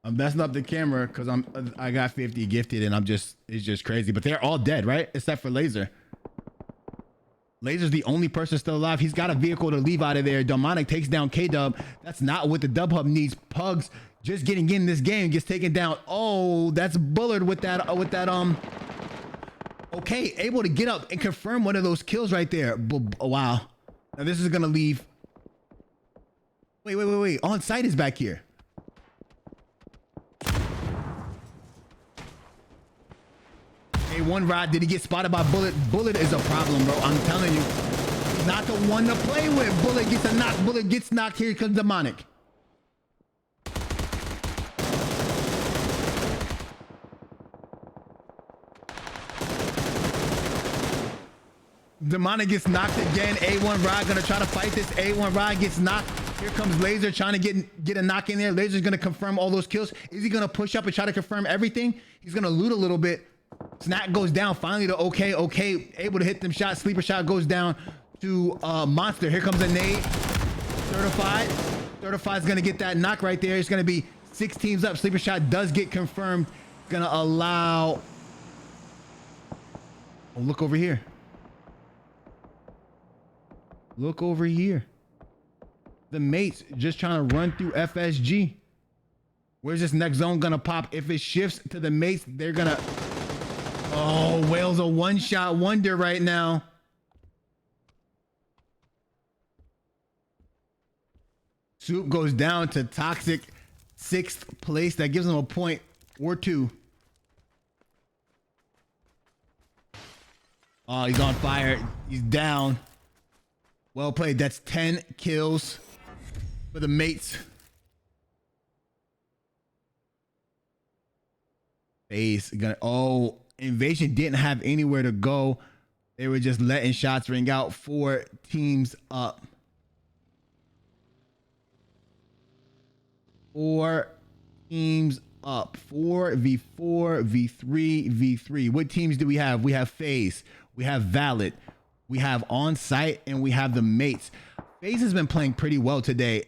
I'm messing up the camera because I got 50 gifted and it's just crazy. But they're all dead, right? Except for Laser. Laser's the only person still alive. He's got a vehicle to leave out of there. Demonic takes down K-Dub. That's not what the Dub Hub needs. Pugs just getting in this game gets taken down. Oh, that's Bullard with that okay, able to get up and confirm one of those kills right there. Wow. Now this is gonna leave. Wait. On site is back here. One rod, did he get spotted by Bullet? Bullet is a problem, bro. I'm telling you, he's not the one to play with. Bullet gets a knock. Bullet gets knocked. Here comes Demonic. Demonic gets knocked again. A1 Rod gonna try to fight this. A1 Rod gets knocked. Here comes Laser trying to get a knock in there. Laser's gonna confirm all those kills. Is he gonna push up and try to confirm everything? He's gonna loot a little bit. Snack goes down finally to okay, able to hit them shots. Sleeper shot goes down to Monster. Here comes a nade. Certified's gonna get that knock right there. It's gonna be 6 teams up. Sleeper shot does get confirmed. Gonna allow. Oh, look over here. Look over here. The mates just trying to run through FSG. Where's this next zone gonna pop? If it shifts to the mates, they're gonna. Oh, Whale's a one-shot wonder right now. Soup goes down to Toxic 6th place. That gives him a point or 2. Oh, he's on fire. He's down. Well played. That's 10 kills for the mates. Face gonna. Oh. Invasion didn't have anywhere to go. They were just letting shots ring out. 4 teams up. 4 teams up. 4v4, v3, v3. What teams do we have? We have FaZe. We have Valid. We have On Site, and we have the mates. FaZe has been playing pretty well today.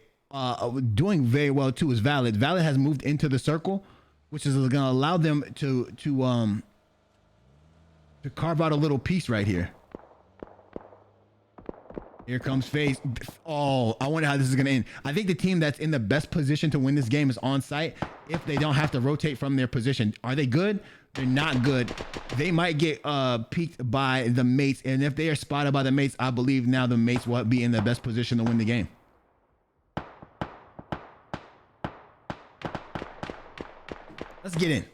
Doing very well too is Valid. Valid has moved into the circle, which is going to allow them to carve out a little piece right here. Here comes FaZe. Oh, I wonder how this is going to end. I think the team that's in the best position to win this game is On Site if they don't have to rotate from their position. Are they good? They're not good. They might get peeked by the mates, and if they are spotted by the mates, I believe now the mates will be in the best position to win the game. Let's get in.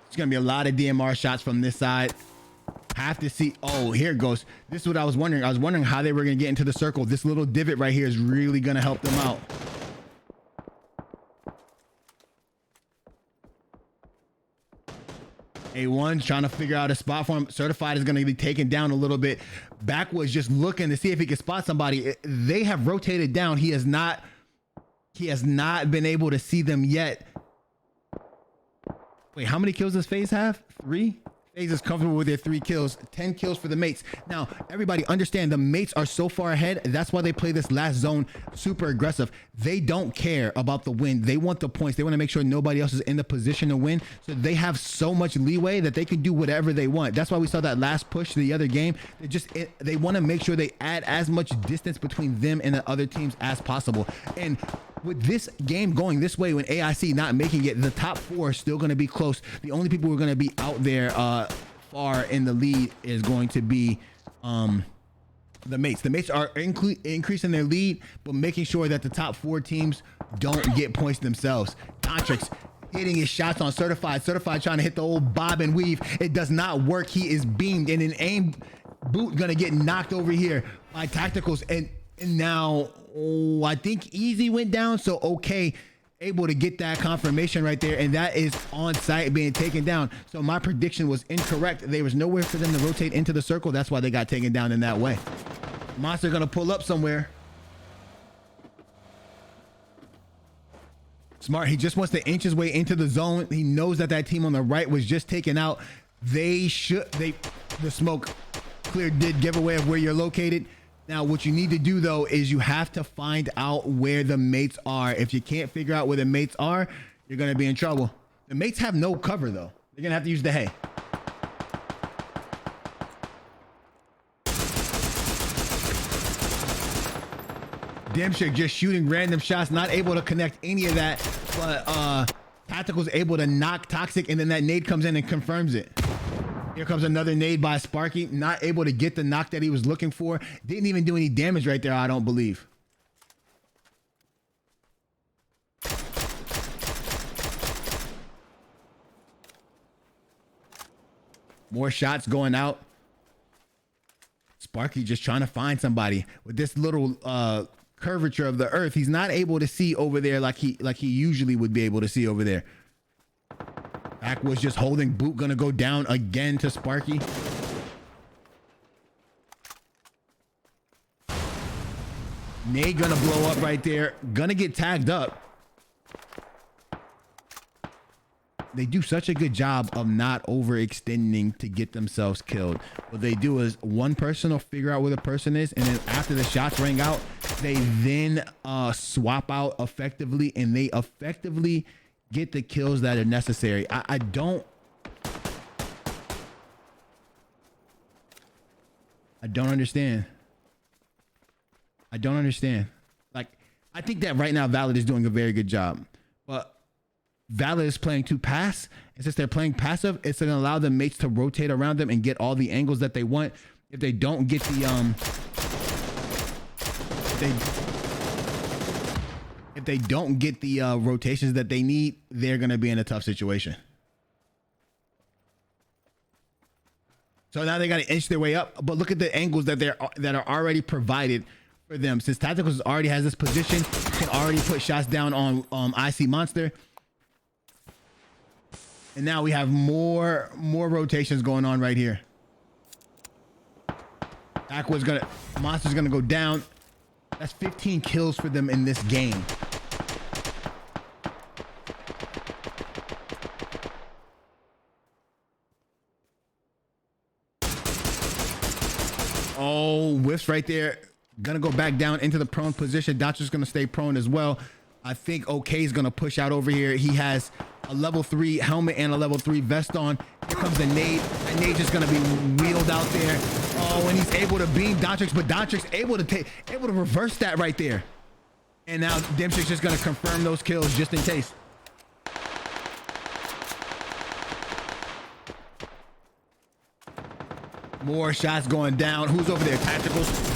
It's gonna be a lot of DMR shots from this side. Have to see. Oh, here it goes. This is what I was wondering. I was wondering how they were gonna get into the circle. This little divot right here is really gonna help them out. A1's trying to figure out a spot for him. Certified is going to be taken down a little bit. Backwards just looking to see if he can spot somebody. They have rotated down. He has not He has not been able to see them yet. Wait, how many kills does FaZe have? 3? FaZe is comfortable with their 3 kills. 10 kills for the mates. Now, everybody understand the mates are so far ahead. That's why they play this last zone super aggressive. They don't care about the win. They want the points. They want to make sure nobody else is in the position to win. So they have so much leeway that they can do whatever they want. That's why we saw that last push to the other game. They want to make sure they add as much distance between them and the other teams as possible. And with this game going this way, when AIC not making it, the top 4 are still going to be close. The only people who are going to be out there far in the lead is going to be the mates. The mates are increasing their lead, but making sure that the top 4 teams don't get points themselves. Dontrix hitting his shots on Certified. Certified trying to hit the old bob and weave. It does not work. He is beamed, and an aim boot going to get knocked over here by Tacticals. And now, I think Easy went down, so okay, able to get that confirmation right there, and that is on site being taken down. So my prediction was incorrect. There was nowhere for them to rotate into the circle. That's why they got taken down in that way. Monster gonna pull up somewhere. Smart, he just wants to inch his way into the zone. He knows that that team on the right was just taken out. The smoke clear did give away of where you're located. Now, what you need to do, though, is you have to find out where the mates are. If you can't figure out where the mates are, you're going to be in trouble. The mates have no cover, though. They're going to have to use the hay. Dimshik just shooting random shots, not able to connect any of that. But Tactical's able to knock Toxic, and then that nade comes in and confirms it. Here comes another nade by Sparky. Not able to get the knock that he was looking for. Didn't even do any damage right there, I don't believe. More shots going out. Sparky just trying to find somebody. With this little curvature of the earth, he's not able to see over there like he usually would be able to see over there. Back was just holding boot, gonna go down again to Sparky. Nade gonna blow up right there, gonna get tagged up. They do such a good job of not overextending to get themselves killed. What they do is one person will figure out where the person is, and then after the shots ring out, they then swap out effectively, and they effectively get the kills that are necessary. I don't understand. I don't understand. Like, I think that right now Valid is doing a very good job, but Valid is playing too pass, and since they're playing passive, it's going to allow the mates to rotate around them and get all the angles that they want. If they don't get the if they don't get the rotations that they need, they're going to be in a tough situation. So now they got to inch their way up, but look at the angles that are already provided for them. Since Tacticals already has this position, can already put shots down on IC Monster. And now we have more rotations going on right here. Monster's gonna go down. That's 15 kills for them in this game. Oh, whiffs right there. Gonna go back down into the prone position. Dotcher's gonna stay prone as well. I think OK is gonna push out over here. He has a level 3 helmet and a level 3 vest on. Here comes the nade. That nade just gonna be wheeled out there. Oh, and he's able to beam Dontrix, but Dontrix able to reverse that right there. And now Dimshik's just gonna confirm those kills just in case. More shots going down. Who's over there? Tacticals.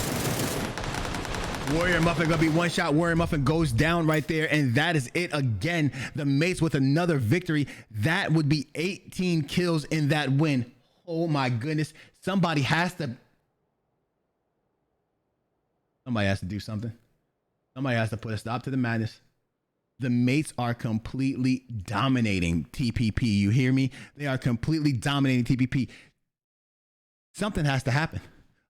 Warrior Muffin gonna be one shot. Warrior Muffin goes down right there, and that is it again. The mates with another victory. That would be 18 kills in that win. Oh my goodness. Somebody has to do something. Somebody has to put a stop to the madness. The mates are completely dominating TPP. You hear me? They are completely dominating TPP. Something has to happen.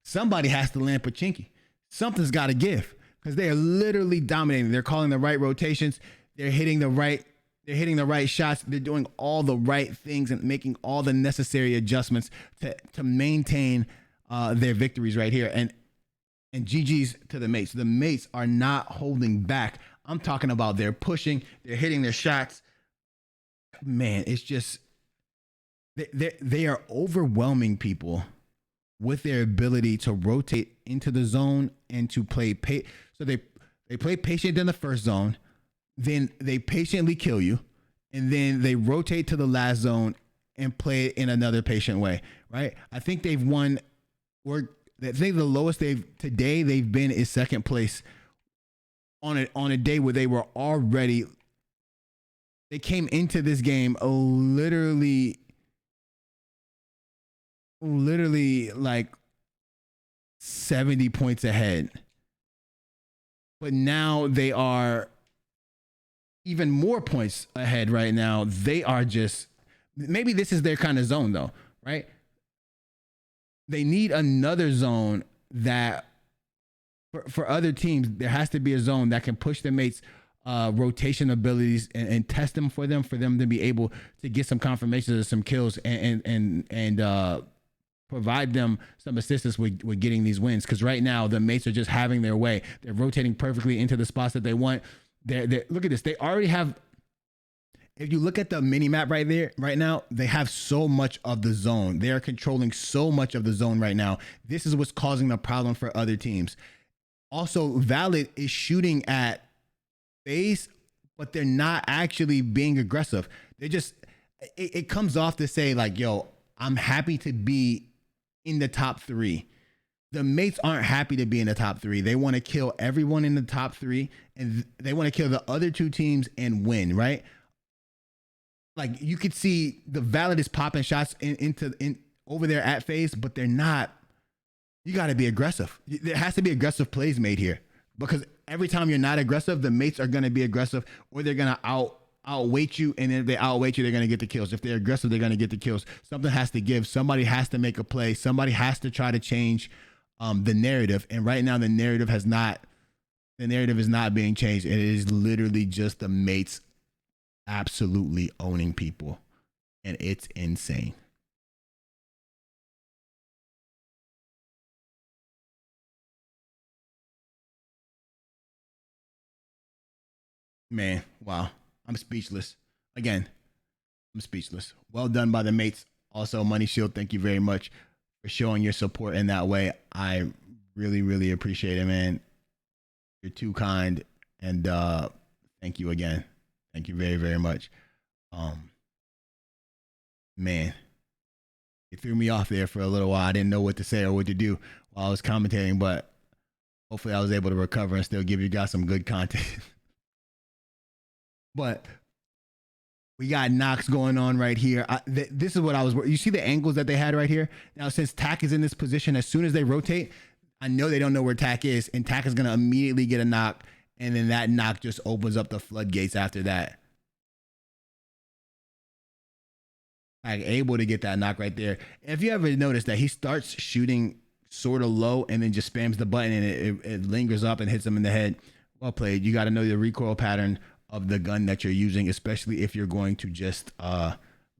Somebody has to land Pachinki. Something's got to give. because they are literally dominating. They're calling the right rotations. They're hitting the right. They're hitting the right shots. They're doing all the right things and making all the necessary adjustments to maintain their victories right here. And GG's to the mates. The mates are not holding back. I'm talking about they're pushing. They're hitting their shots. Man, it's just they are overwhelming people with their ability to rotate into the zone and to play. So they play patient in the first zone. Then they patiently kill you, and then they rotate to the last zone and play it in another patient way, right? I think they've won, or I think the lowest they've been is second place on a day where they were already, they came into this game literally like 70 points ahead, but now they are even more points ahead right now. They are just, maybe this is their kind of zone though, right? They need another zone that for other teams, there has to be a zone that can push the mates rotation abilities and test them for them to be able to get some confirmations of some kills and provide them some assistance with getting these wins. Because right now the mates are just having their way. They're rotating perfectly into the spots that they want. They're look at this. They already have. If you look at the mini map right there, right now, they have so much of the zone. They are controlling so much of the zone right now. This is what's causing the problem for other teams. Also, Valid is shooting at base, but they're not actually being aggressive. They're just, it comes off to say like, yo, I'm happy to be in the top 3. The mates aren't happy to be in the top 3. They want to kill everyone in the top 3, and they want to kill the other 2 teams and win, right? Like you could see the Valid is popping shots in over there at phase, but they're not. You got to be aggressive. There has to be aggressive plays made here, because every time you're not aggressive, the mates are going to be aggressive, or they're going to outweight you. And if they outweight you, they're going to get the kills. If they're aggressive, they're going to get the kills. Something has to give. Somebody has to make a play. Somebody has to try to change the narrative. And right now the narrative is not being changed. It is literally just the mates absolutely owning people, and it's insane. Man, wow. I'm speechless. Again, I'm speechless. Well done by the mates. Also, Money Shield, thank you very much for showing your support in that way. I really, really appreciate it, man. You're too kind. And thank you again. Thank you very, very much. Man, it threw me off there for a little while. I didn't know what to say or what to do while I was commentating, but hopefully I was able to recover and still give you guys some good content. But we got knocks going on right here. This is what I was. You see the angles that they had right here? Now, since Tack is in this position, as soon as they rotate, I know they don't know where Tack is, and Tack is going to immediately get a knock, and then that knock just opens up the floodgates after that. Like, able to get that knock right there. If you ever notice that he starts shooting sort of low and then just spams the button and it lingers up and hits him in the head, well played. You got to know the recoil pattern of the gun that you're using, especially if you're going to just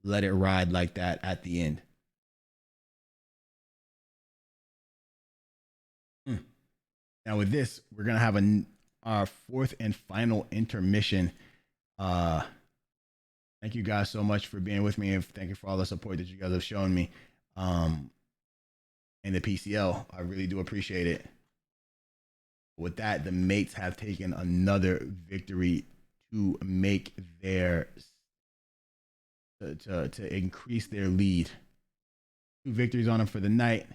let it ride like that at the end. Now with this, we're gonna have our 4th and final intermission. Thank you guys so much for being with me, and thank you for all the support that you guys have shown me in the PCL. I really do appreciate it. With that, the mates have taken another victory to make their to increase their lead. 2 victories on them for the night.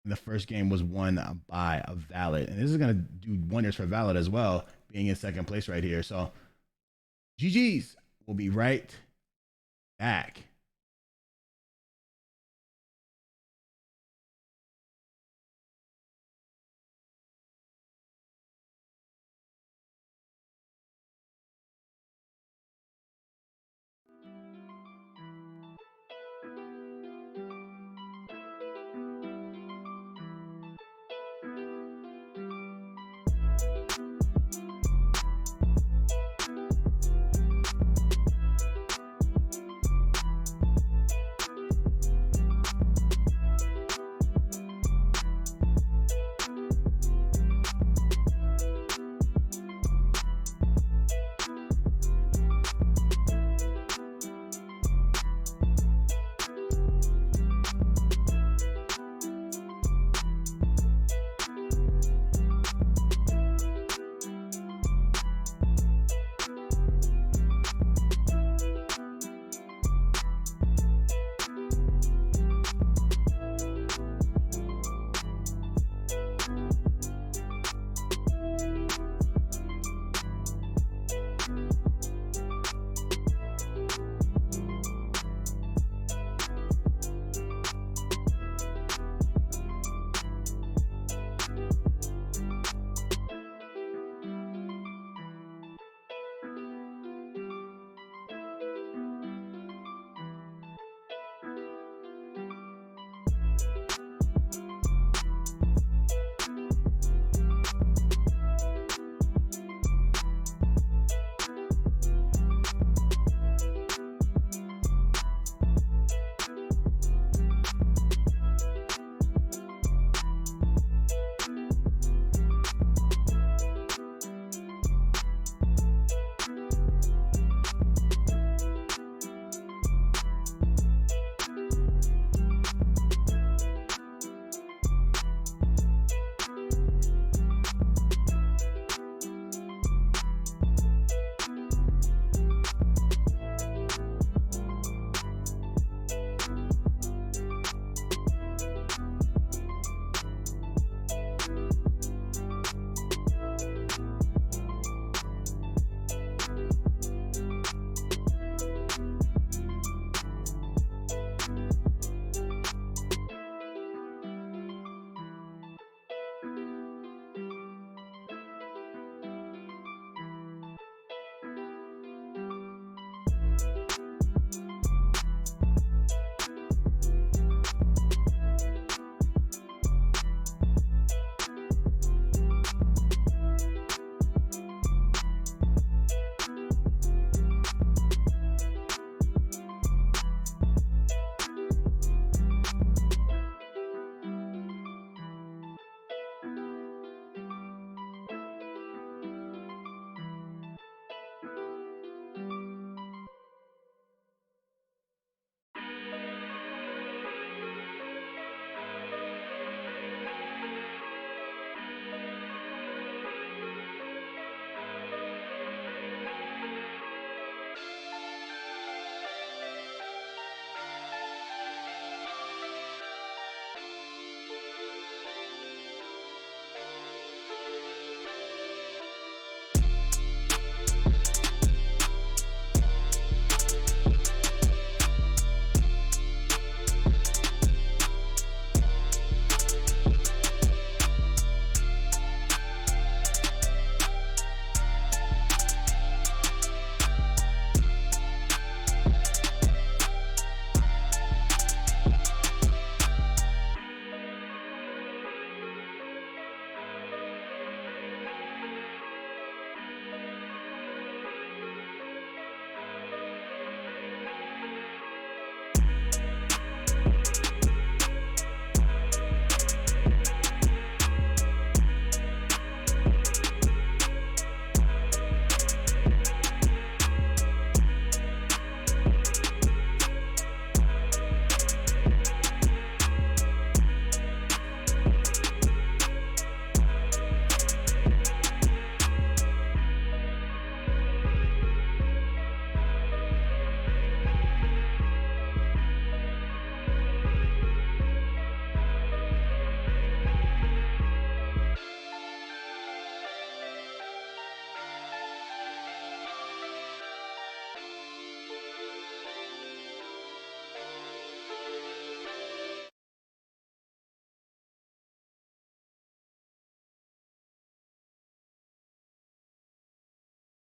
And the first game was won by a Valid, and this is gonna do wonders for Valid as well, being in second place right here. So GG's. We'll be right back.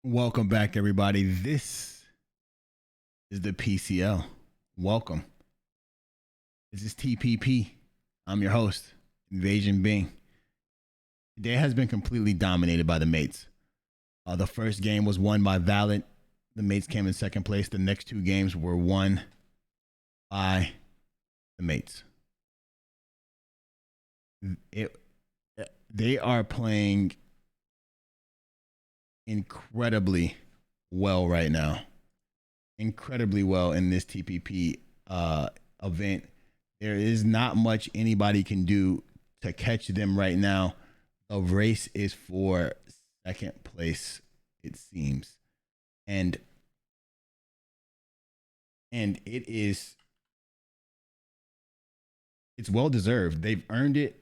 Welcome back, everybody. This is the PCL. Welcome. This is TPP. I'm your host, Invasion Bing. Today has been completely dominated by the mates. The first game was won by Valid. The mates came in second place. The next two games were won by the mates. They are playing incredibly well right now. Incredibly well in this TPP event. There is not much anybody can do to catch them right now. The race is for second place, it seems. And it's well deserved. They've earned it.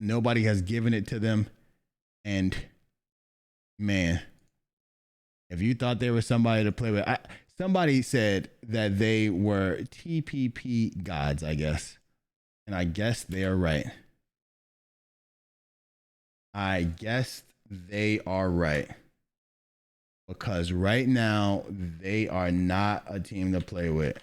Nobody has given it to them. And man, if you thought there was somebody to play with, somebody said that they were TPP gods, I guess. And I guess they are right. Because right now, they are not a team to play with.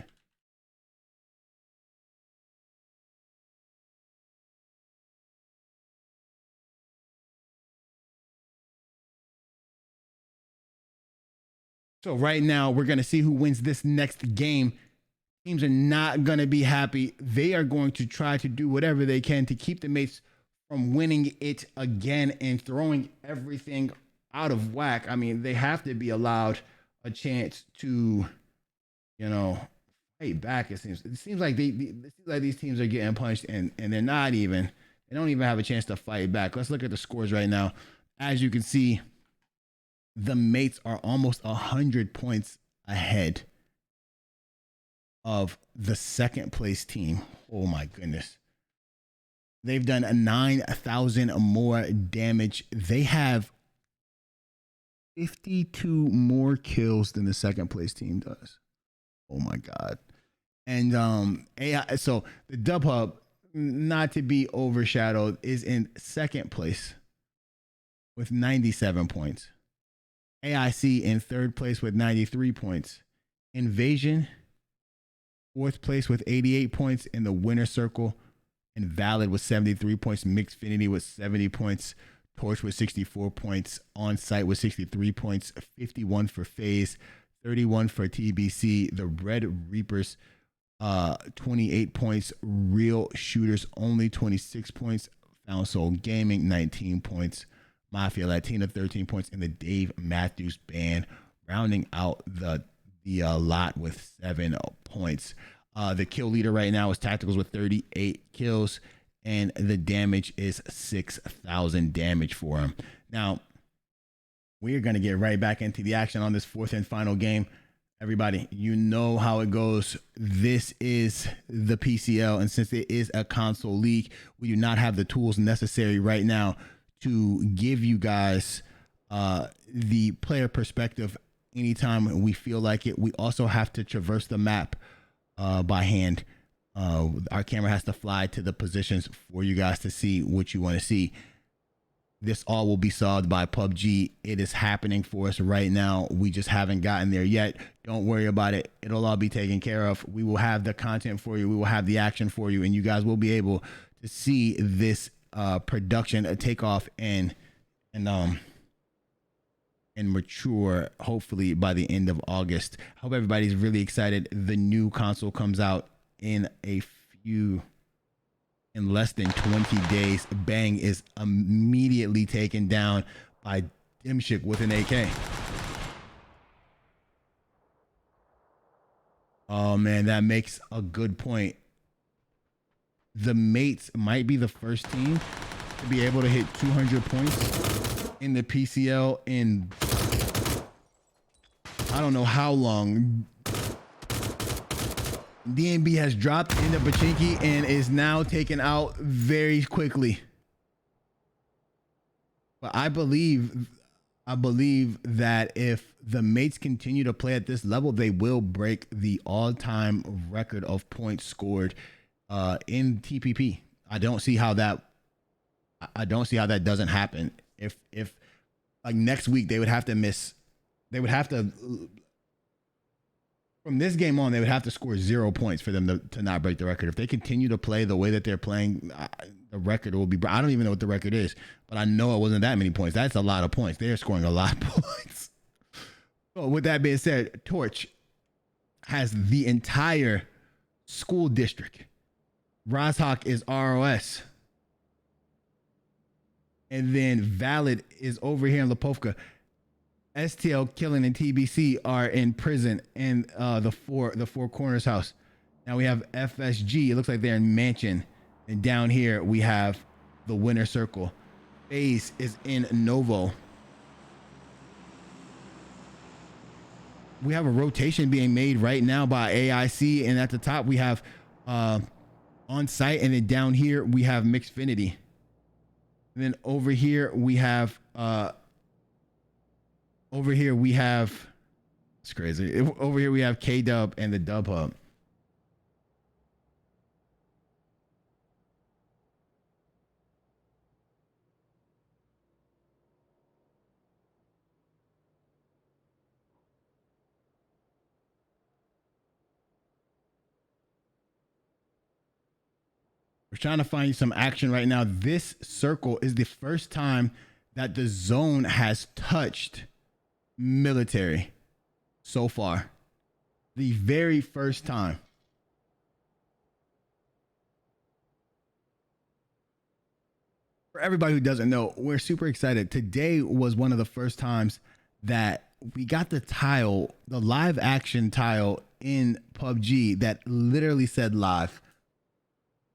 So right now, we're going to see who wins this next game. Teams are not going to be happy. They are going to try to do whatever they can to keep the mates from winning it again and throwing everything out of whack. I mean, they have to be allowed a chance to, fight back. It seems like these teams are getting punched and they're not even. They don't even have a chance to fight back. Let's look at the scores right now. As you can see, the mates are almost 100 points ahead of the second place team. Oh my goodness. They've done 9,000 more damage. They have 52 more kills than the second place team does. Oh my God. And AI, so the Dub Hub, not to be overshadowed, is in second place with 97 points. AIC in third place with 93 points. Invasion, fourth place with 88 points in the winner circle. And Valid with 73 points. Mixfinity with 70 points. Torch with 64 points. On Site with 63 points. 51 for FaZe. 31 for TBC. The Red Reapers, 28 points. Real Shooters only 26 points. Console Gaming 19 points. Mafia Latina 13 points, and the Dave Matthews Band rounding out the lot with 7 points. The kill leader right now is Tacticals with 38 kills, and the damage is 6,000 damage for him. Now, we're going to get right back into the action on this fourth and final game. Everybody, you know how it goes. This is the PCL, and since it is a console league, we do not have the tools necessary right now to give you guys the player perspective anytime we feel like it. We also have to traverse the map by hand. Our camera has to fly to the positions for you guys to see what you want to see. This all will be solved by PUBG. It is happening for us right now. We just haven't gotten there yet. Don't worry about it. It'll all be taken care of. We will have the content for you. We will have the action for you, and you guys will be able to see this production take off and mature hopefully by the end of August. I hope everybody's really excited. The new console comes out in less than 20 days. Bang is immediately taken down by Dimshik with an AK. Oh man, that makes a good point. The mates might be the first team to be able to hit 200 points in the PCL in I don't know how long. DNB has dropped into Pachinki and is now taken out very quickly. But I believe that if the mates continue to play at this level, they will break the all-time record of points scored in TPP. I don't see how that doesn't happen. If like next week they would have to miss they would have to, from this game on, they would have to score 0 points for them to not break the record. If they continue to play the way that they're playing, the record will be, I don't even know what the record is, but I know it wasn't that many points. That's a lot of points. They're scoring a lot of points. So with that being said, Torch has the entire school district. Rozhawk is ROS. And then Valid is over here in Lipovka. STL, Killing, and TBC are in prison in the Four Corners house. Now we have FSG. It looks like they're in Mansion. And down here we have the Winner Circle. FaZe is in Novo. We have a rotation being made right now by AIC. And at the top we have On Site. And then down here we have Mixfinity. And then over here we have it's crazy. Over here we have K-Dub and the Dub Hub. We're trying to find you some action right now. This circle is the first time that the zone has touched military so far. The very first time. For everybody who doesn't know, we're super excited. Today was one of the first times that we got the tile, the live action tile in PUBG that literally said live.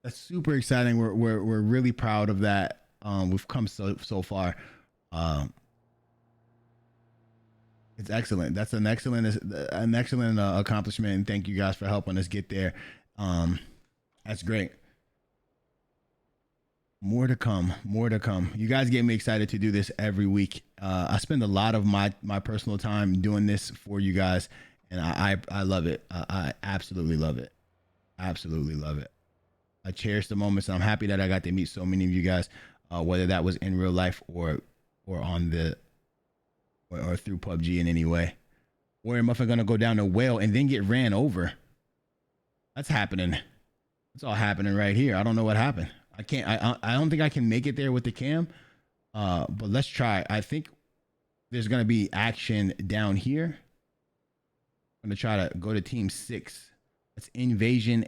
That's super exciting. We're really proud of that. We've come so far. It's excellent. That's an excellent accomplishment, and thank you guys for helping us get there. That's great. More to come. You guys get me excited to do this every week. I spend a lot of my personal time doing this for you guys, and I love it. I absolutely love it. I cherish the moments, and I'm happy that I got to meet so many of you guys, whether that was in real life or on the or through PUBG in any way. Warrior Muffin gonna go down to Whale and then get ran over. That's happening. It's all happening right here. I don't know what happened. I don't think I can make it there with the cam. But let's try. I think there's gonna be action down here. I'm gonna try to go to team 6. That's Invasion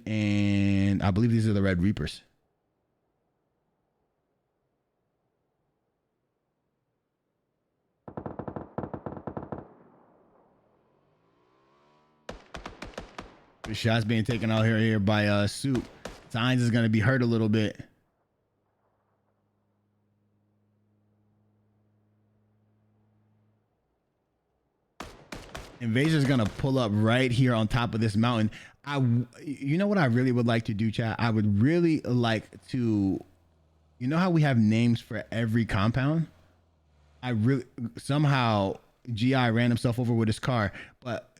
and I believe these are the Red Reapers. The shots being taken out here by Soup. Signs is gonna be hurt a little bit. Invasion's gonna pull up right here on top of this mountain. You know what I really would like to do, chat? I would really like to, you know how we have names for every compound? Somehow GI ran himself over with his car, but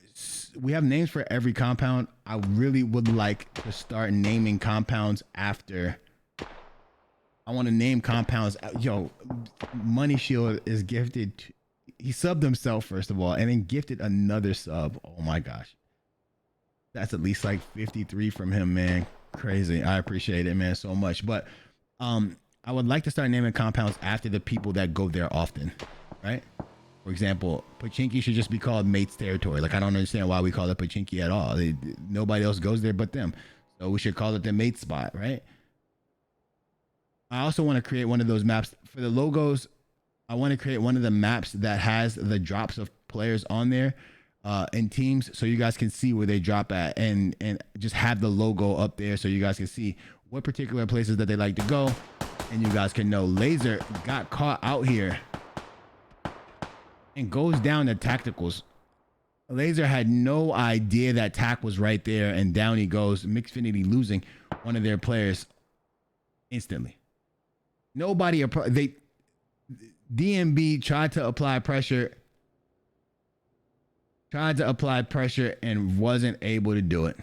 we have names for every compound. I really would like to start naming compounds after. I want to name compounds. Yo, Money Shield is gifted. He subbed himself, first of all, and then gifted another sub. Oh my gosh. That's at least like 53 from him, man. Crazy. I appreciate it, man, so much. But I would like to start naming compounds after the people that go there often, right? For example, Pachinki should just be called Mates Territory. Like, I don't understand why we call it Pachinki at all. Nobody else goes there but them. So we should call it the Mate Spot, right? I also want to create one of those maps for the logos. I want to create one of the maps that has the drops of players on there in teams, so you guys can see where they drop at, and just have the logo up there so you guys can see what particular places that they like to go, and you guys can know. Laser got caught out here and goes down to tacticals. Laser had no idea that Tac was right there, and down he goes. Mixfinity losing one of their players instantly. DMB tried to apply pressure and wasn't able to do it.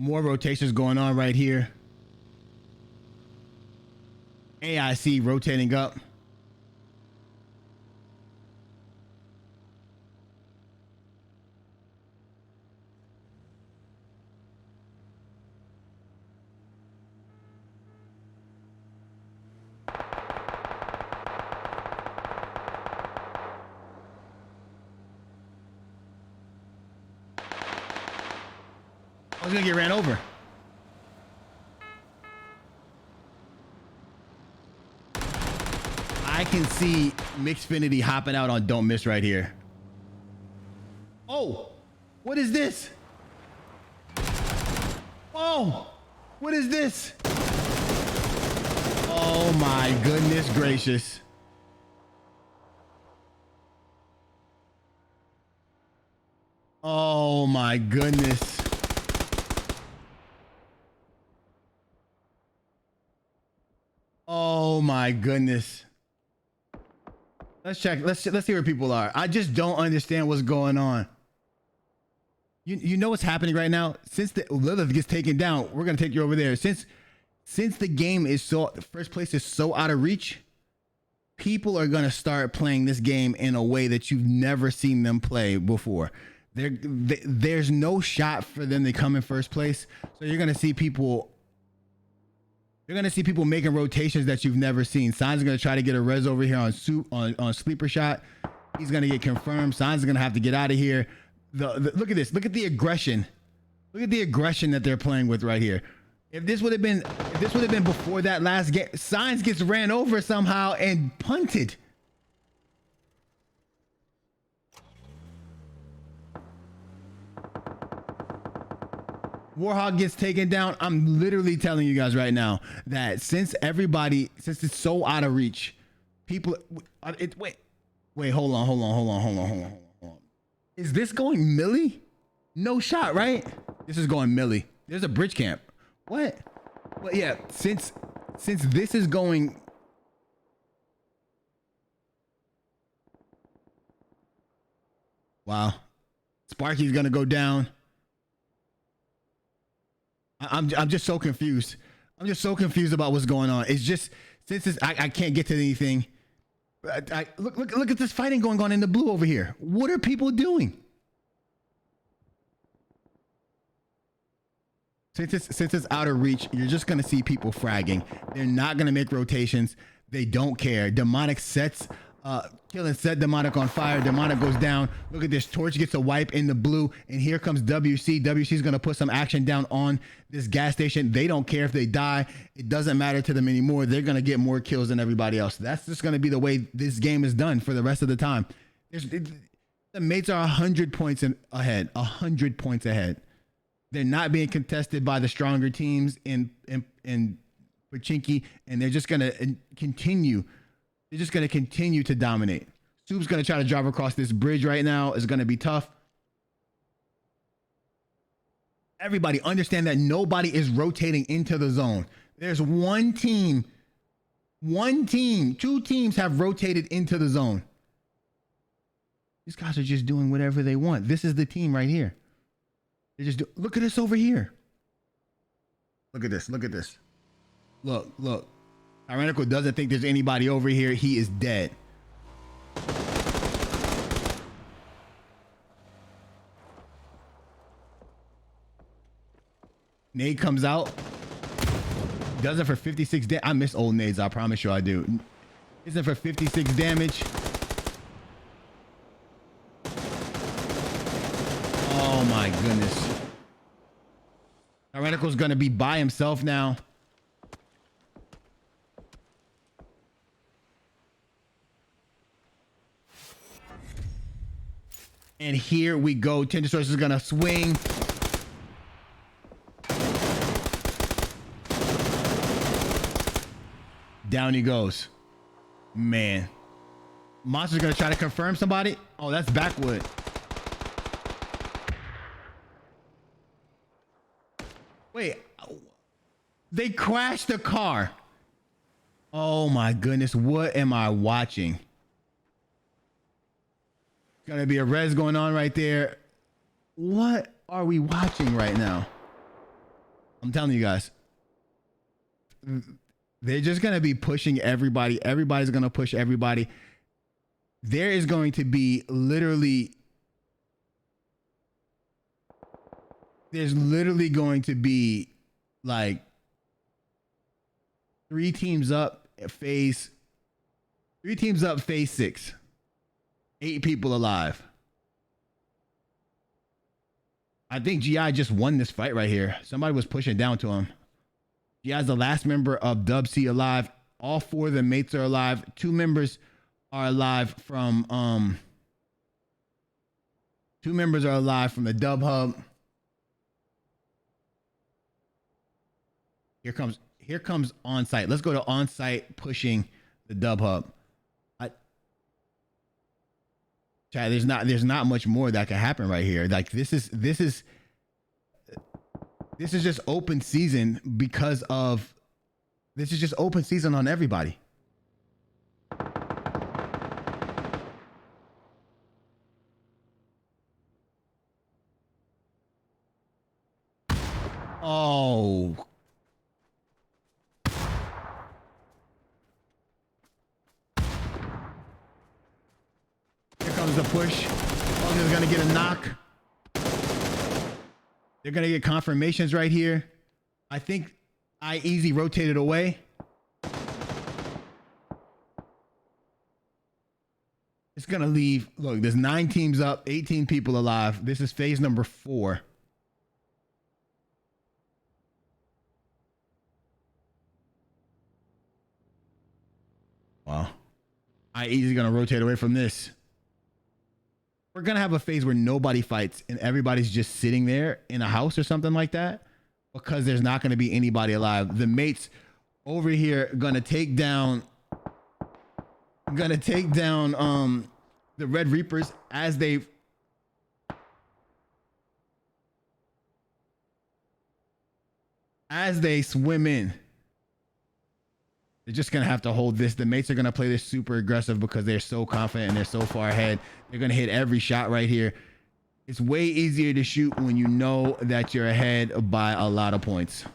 More rotations going on right here. AIC rotating up. I was gonna get ran over. I can see Mixfinity hopping out on Don't Miss right here. Oh, what is this? Oh, what is this? Oh my goodness gracious. Oh my goodness. Oh my goodness. Let's check. Let's see where people are. I just don't understand what's going on. You know what's happening right now? Since the Lilith gets taken down, we're gonna take you over there. Since the game is so, the first place is so out of reach, people are gonna start playing this game in a way that you've never seen them play before. There's no shot for them to come in first place, so you're gonna see people. You're gonna see people making rotations that you've never seen. Sign's gonna try to get a res over here on sleeper shot. He's gonna get confirmed. Sign's gonna have to get out of here. Look at this. Look at the aggression. Look at the aggression that they're playing with right here. If this would have been before that last game, Signs gets ran over somehow and punted. Warhawk gets taken down. I'm literally telling you guys right now that since it's so out of reach, people, wait, hold on. Is this going Millie? No shot, right? This is going Millie. There's a bridge camp. What? Well, yeah, since this is going. Wow. Sparky's gonna go down. I'm just so confused. I'm just so confused about what's going on. It's just I can't get to anything. Look at this fighting going on in the blue over here. What are people doing? Since it's out of reach, you're just gonna see people fragging. They're not gonna make rotations. They don't care. Demonic sets killing, set Demonic on fire. Demonic goes down. Look at this. Torch gets a wipe in the blue, and here comes WC. WC's gonna put some action down on this gas station. They don't care if they die. It doesn't matter to them anymore. They're gonna get more kills than everybody else. That's just gonna be the way this game is done for the rest of the time. The mates are 100 points ahead. 100 points ahead. They're not being contested by the stronger teams in Pachinki, and they're just gonna continue. They're just gonna continue to dominate. Soup's gonna try to drive across this bridge right now. It's gonna be tough. Everybody understand that nobody is rotating into the zone. There's one team, two teams have rotated into the zone. These guys are just doing whatever they want. This is the team right here. They just look at this over here. Look at this. Look at this. Look. Tyrannical doesn't think there's anybody over here. He is dead. Nade comes out. Does it for 56 damage. I miss old nades. I promise you I do. Is it for 56 damage? Oh my goodness. Tyrannical's gonna be by himself now. And here we go. Tender Source is gonna swing. Down he goes. Man. Monster's gonna try to confirm somebody. Oh, that's backwood. Wait. They crashed the car. Oh my goodness. What am I watching? Gonna be a res going on right there. What are we watching right now? I'm telling you guys, they're just going to be pushing everybody. Everybody's going to push everybody. There is going to be there's literally going to be like 3 teams up phase 6, 8 people alive. I think GI just won this fight right here. Somebody was pushing down to him. GI's the last member of Dub C alive. All 4 of the mates are alive. 2 members are alive from the Dub Hub. Here comes on site. Let's go to on site pushing the Dub Hub. Chad, there's not much more that can happen right here. Like this is just open season because of this is just open season on everybody. Oh. Here comes the push. Oh, they're gonna get a knock. They're gonna get confirmations right here. I think Easy rotated away. It's gonna leave. Look, there's 9 teams up, 18 people alive. This is phase number 4. Wow. Easy gonna rotate away from this. We're gonna have a phase where nobody fights and everybody's just sitting there in a house or something like that because there's not gonna be anybody alive. The mates over here gonna take down the Red Reapers as they swim in. They're just gonna have to hold this. The mates are gonna play this super aggressive because they're so confident and they're so far ahead. They're gonna hit every shot right here. It's way easier to shoot when you know that you're ahead by a lot of points.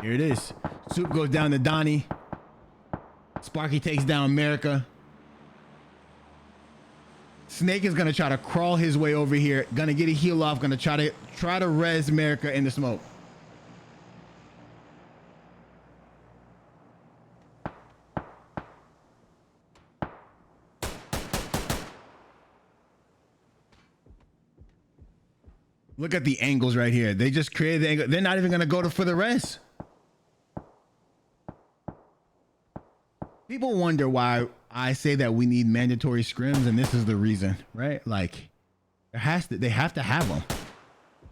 Here it is. Soup goes down to Donnie. Sparky takes down America. Snake is gonna try to crawl his way over here. Gonna get a heal off. Gonna try to res America in the smoke. Look at the angles right here. They just created the angle. They're not even going to go for the res. People wonder why I say that we need mandatory scrims, and this is the reason, right? Like, they have to have them.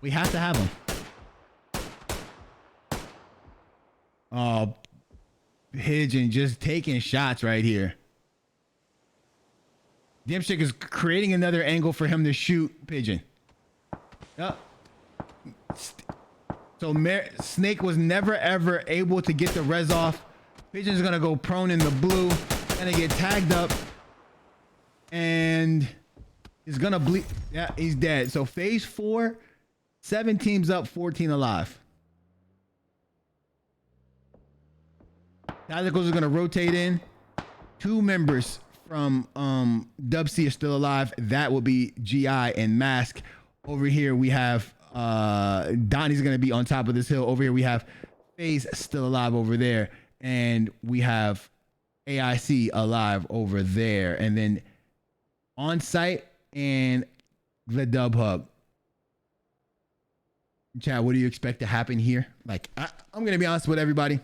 We have to have them. Oh, Pigeon just taking shots right here. Dipstick is creating another angle for him to shoot Pigeon. Yep. So Snake was never ever able to get the res off. Pigeon's gonna go prone in the blue, gonna get tagged up, and he's gonna bleed. Yeah, he's dead. So phase 4, 7 teams up, 14 alive. Tacticals is gonna rotate in. 2 members from Dub C are still alive. That will be GI and Mask. Over here we have Donnie's gonna be on top of this hill. Over here we have FaZe still alive over there, and we have AIC alive over there, and then on site and the Dub Hub. Chad, what do you expect to happen here? Like, I'm gonna be honest with everybody.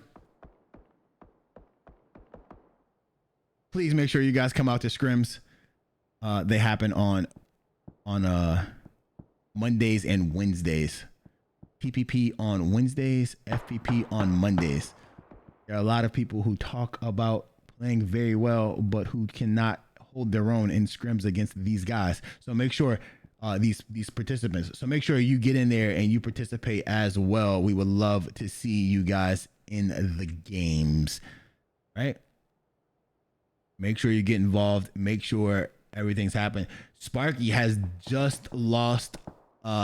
Please make sure you guys come out to scrims. They happen on Mondays and Wednesdays. TPP on Wednesdays, FPP on Mondays. There are a lot of people who talk about playing very well, but who cannot hold their own in scrims against these guys. So make sure these participants. So make sure you get in there and you participate as well. We would love to see you guys in the games, right? Make sure you get involved. Make sure everything's happening. Sparky has just lost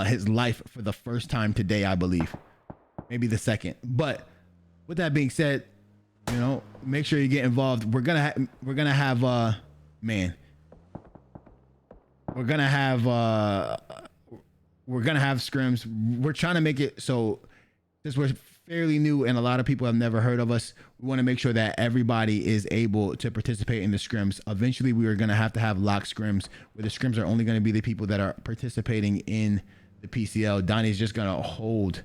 his life for the first time today, I believe. Maybe the second. But with that being said, you know, make sure you get involved. We're gonna have we're gonna have scrims. We're trying to make it so, since we're fairly new and a lot of people have never heard of us, we want to make sure that everybody is able to participate in the scrims. Eventually we are going to have lock scrims, where the scrims are only going to be the people that are participating in the PCL. Donnie's just going to hold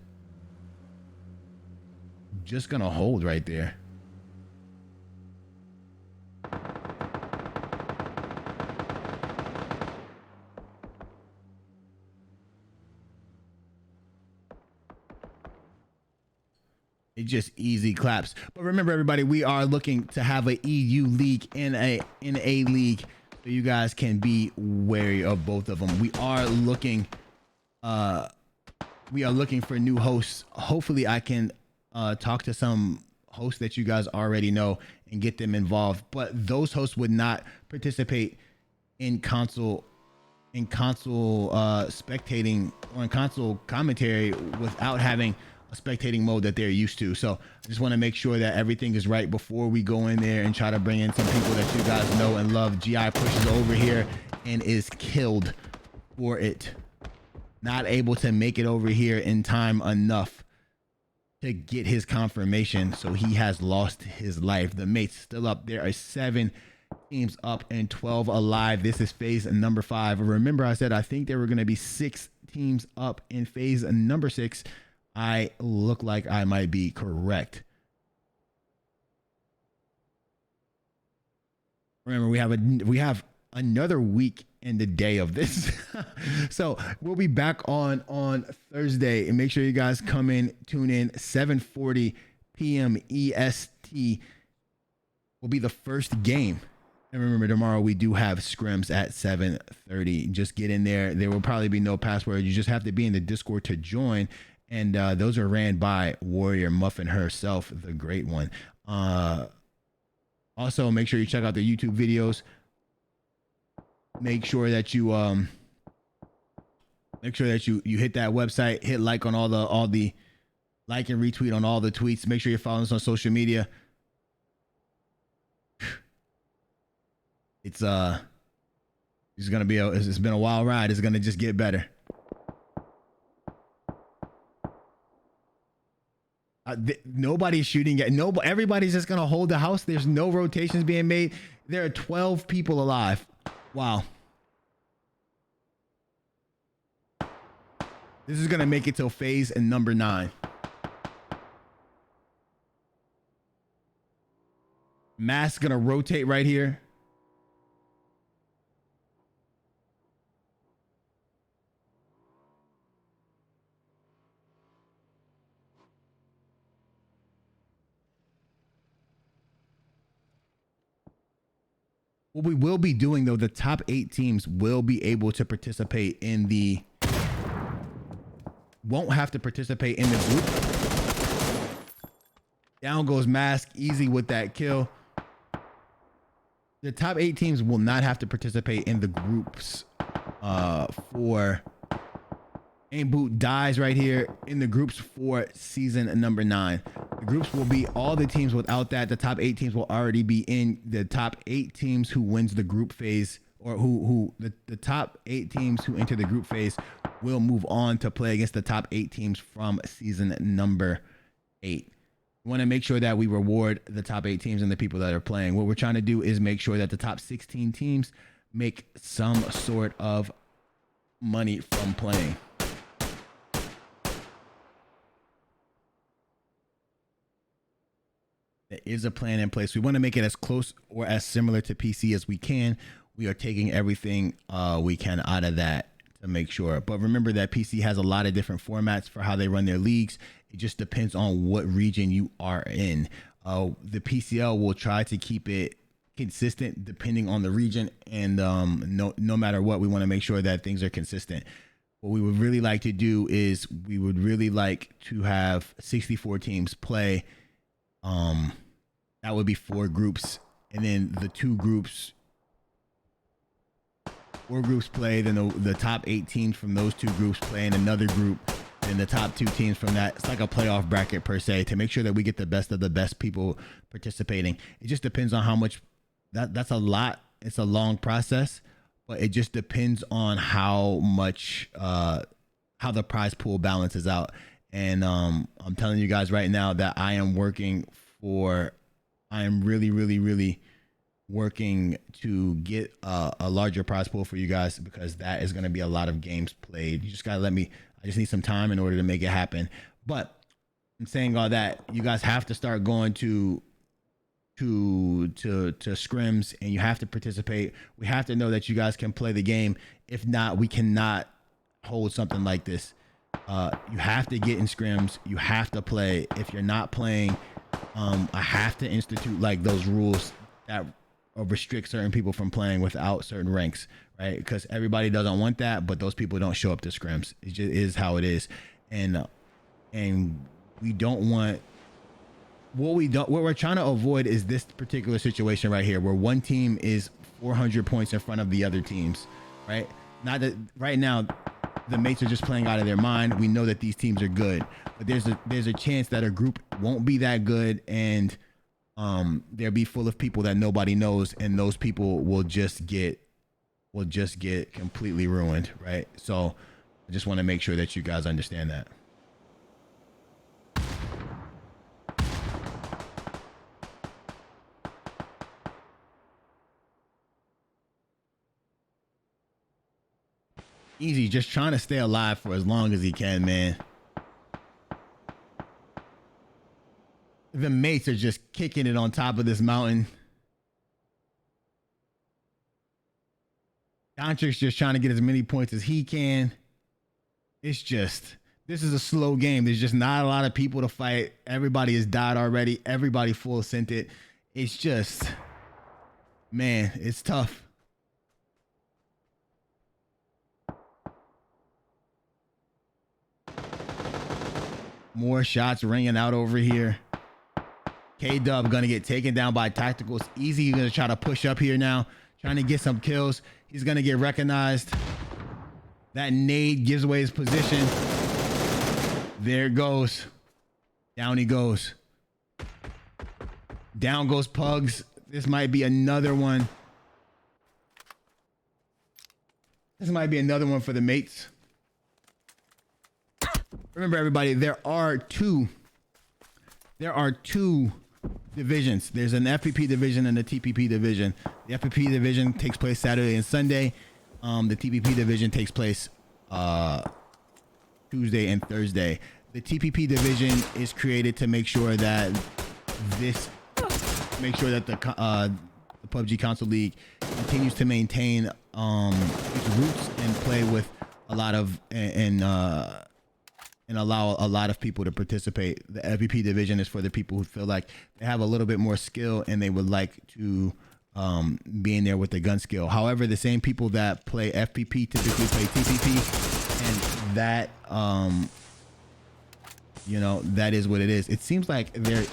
right there. It just easy claps. But remember, everybody, we are looking to have a EU league and a NA league, so you guys can be wary of both of them. We are looking for new hosts. Hopefully I can talk to some hosts that you guys already know and get them involved. But those hosts would not participate in console spectating or in console commentary without having spectating mode that they're used to. So I just want to make sure that everything is right before we go in there and try to bring in some people that you guys know and love. GI pushes over here and is killed for it. Not able to make it over here in time enough to get his confirmation, so he has lost his life. The mate's still up. There are 7 teams up and 12 alive. This is phase number 5. Remember, I said I think there were going to be 6 teams up in phase number 6. I look like I might be correct. Remember, we have another week in the day of this. So we'll be back on Thursday, and make sure you guys come in, tune in. 7:40 p.m. EST will be the first game. And remember, tomorrow we do have scrims at 7:30. Just get in there. There will probably be no password. You just have to be in the Discord to join. And those are ran by Warrior Muffin herself, the great one. Also, make sure you check out the YouTube videos. Make sure that you you hit that website, hit like on all the like and retweet on all the tweets. Make sure you're following us on social media. It's been a wild ride. It's gonna just get better. Nobody's shooting at everybody's just gonna hold the house. There's no rotations being made. There are 12 people alive. Wow. This is gonna make it till phase number 9. Mask gonna rotate right here. What we will be doing, though, the top 8 teams will be able to participate in the... Won't have to participate in the group. Down goes Mask, easy with that kill. The top 8 teams will not have to participate in the groups for... Aim Boot dies right here in the groups for season number 9. The groups will be all the teams without that. The top 8 teams will already be in. The top 8 teams who wins the group phase, or the top 8 teams who enter the group phase will move on to play against the top 8 teams from season number 8. We want to make sure that we reward the top 8 teams and the people that are playing. What we're trying to do is make sure that the top 16 teams make some sort of money from playing. There is a plan in place. We want to make it as close or as similar to PC as we can. We are taking everything we can out of that to make sure. But remember that PC has a lot of different formats for how they run their leagues. It just depends on what region you are in. The PCL will try to keep it consistent depending on the region. And no matter what, we want to make sure that things are consistent. What we would really like to do is we would really like to have 64 teams play. That would be 4 groups, and then the 2 groups 4 groups play, then the top 8 teams from those 2 groups play in another group, and the top 2 teams from that. It's like a playoff bracket per se, to make sure that we get the best of the best people participating. It just depends on how much. That's a lot. It's a long process, but it just depends on how much how the prize pool balances out. And I'm telling you guys right now that I am really working to get a larger prize pool for you guys, because that is going to be a lot of games played. You just gotta let me. I just need some time in order to make it happen. But I'm saying all that, you guys have to start going to scrims, and you have to participate. We have to know that you guys can play the game. If not, we cannot hold something like this. You have to get in scrims. You have to play. If you're not playing, I have to institute like those rules that restrict certain people from playing without certain ranks, right? Because everybody doesn't want that, but those people don't show up to scrims. It just is how it is. And we don't want, what we're trying to avoid is this particular situation right here, where one team is 400 points in front of the other teams, right? Not that right now the mates are just playing out of their mind. We know that these teams are good, but there's a chance that a group won't be that good, and they'll be full of people that nobody knows, and those people will just get completely ruined, right? So I just want to make sure that you guys understand that. Easy, just trying to stay alive for as long as he can, man. The mates are just kicking it on top of this mountain. Dontrik's just trying to get as many points as he can. It's just, this is a slow game. There's just not a lot of people to fight. Everybody has died already. Everybody full sent it. It's just, man, it's tough. More shots ringing out over here. K-Dub gonna get taken down by Tacticals. Easy gonna try to push up here now, trying to get some kills. He's gonna get recognized. That nade gives away his position. There it goes. Down he goes. Down goes Pugs. This might be another one. This might be another one for the mates. Remember, everybody, there are two divisions. There's an FPP division and a TPP division. The FPP division takes place Saturday and Sunday. The TPP division takes place Tuesday and Thursday. The TPP division is created to make sure that the PUBG Console League continues to maintain its roots and play with a lot of and allow a lot of people to participate. The FPP division is for the people who feel like they have a little bit more skill and they would like to be in there with the gun skill. However, the same people that play FPP typically play TPP, and that that is what it is. It seems like the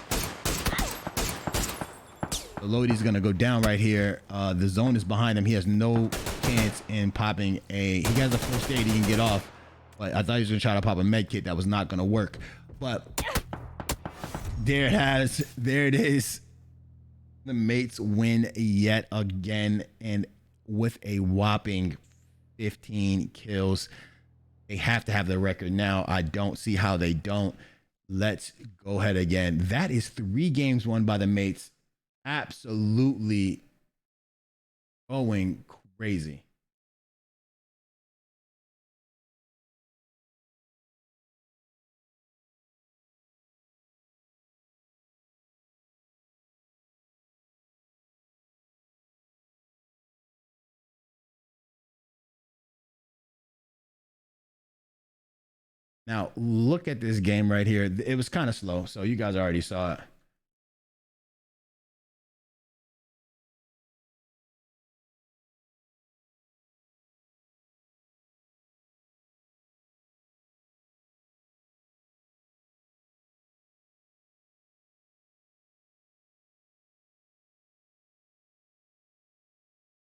Lodi's gonna go down right here. The zone is behind him. He has no chance in popping he has a first aid he can get off. But I thought he was gonna try to pop a med kit. That was not gonna work. But there it is. The mates win yet again, and with a whopping 15 kills. They have to have the record now. I don't see how they don't. Let's go ahead again. That is 3 games won by the mates. Absolutely going crazy. Now, look at this game right here. It was kind of slow, so you guys already saw it.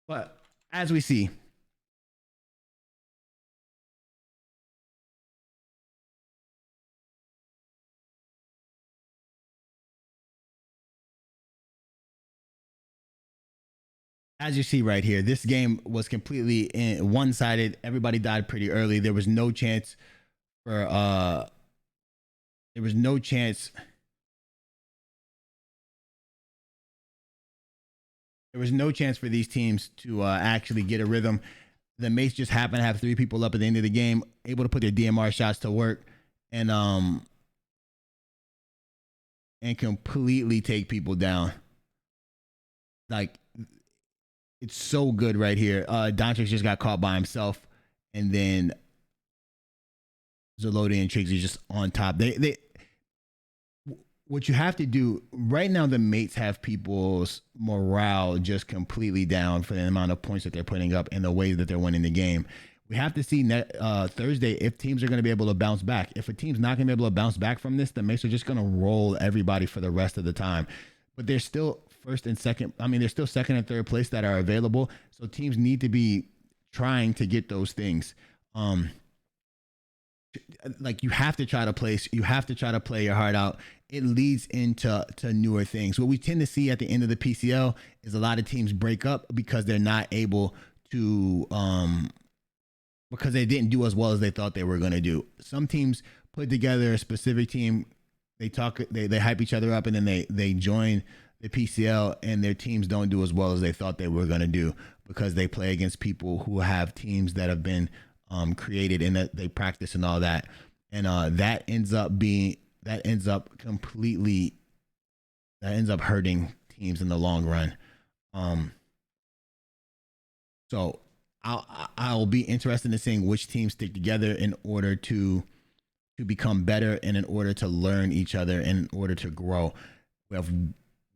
But as we see, as you see right here, this game was completely one-sided. Everybody died pretty early. There was no chance for there was no chance. There was no chance for these teams to actually get a rhythm. The mates just happened to have 3 people up at the end of the game, able to put their DMR shots to work, and completely take people down. Like, it's so good right here. Doncic just got caught by himself, and then Zalodi and Triggsy just on top. They what you have to do right now, the mates have people's morale just completely down for the amount of points that they're putting up and the way that they're winning the game. We have to see Thursday if teams are going to be able to bounce back. If a team's not going to be able to bounce back from this, the mates are just going to roll everybody for the rest of the time. But they're still first and second. I mean, there's still second and third place that are available. So teams need to be trying to get those things. Like, you have to try to place, you have to try to play your heart out. It leads into newer things. What we tend to see at the end of the PCL is a lot of teams break up because they're not able to, because they didn't do as well as they thought they were going to do. Some teams put together a specific team, they hype each other up, and then they join the PCL, and their teams don't do as well as they thought they were going to do because they play against people who have teams that have been created and that they practice and all that, and that ends up hurting teams in the long run. So I'll be interested in seeing which teams stick together in order to become better and in order to learn each other and in order to grow.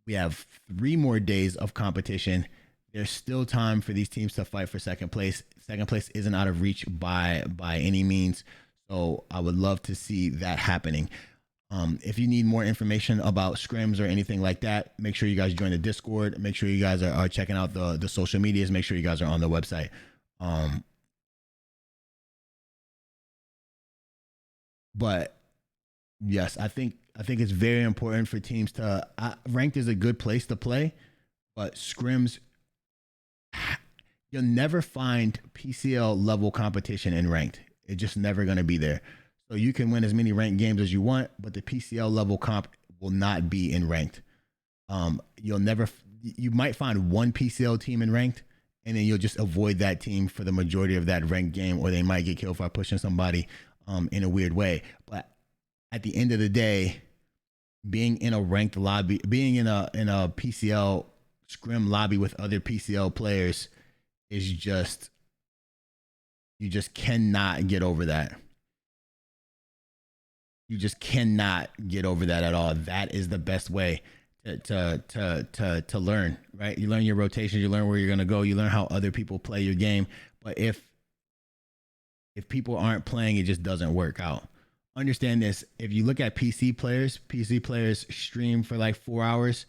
We have 3 more days of competition. There's still time for these teams to fight for second place. Second place isn't out of reach by any means. So I would love to see that happening. If you need more information about scrims or anything like that, make sure you guys join the Discord. Make sure you guys are checking out the social medias. Make sure you guys are on the website. But yes, I think it's very important for teams to ranked is a good place to play, but scrims, you'll never find PCL level competition in ranked. It's just never going to be there. So you can win as many ranked games as you want, but the PCL level comp will not be in ranked. You might find one PCL team in ranked, and then you'll just avoid that team for the majority of that ranked game, or they might get killed by pushing somebody in a weird way. But at the end of the day, being in a ranked lobby, being in a PCL scrim lobby with other PCL players is just, you just cannot get over that. You just cannot get over that at all. That is the best way to learn, right? You learn your rotations, you learn where you're going to go, you learn how other people play your game. But if people aren't playing, it just doesn't work out. Understand this. If you look at PC players stream for like 4 hours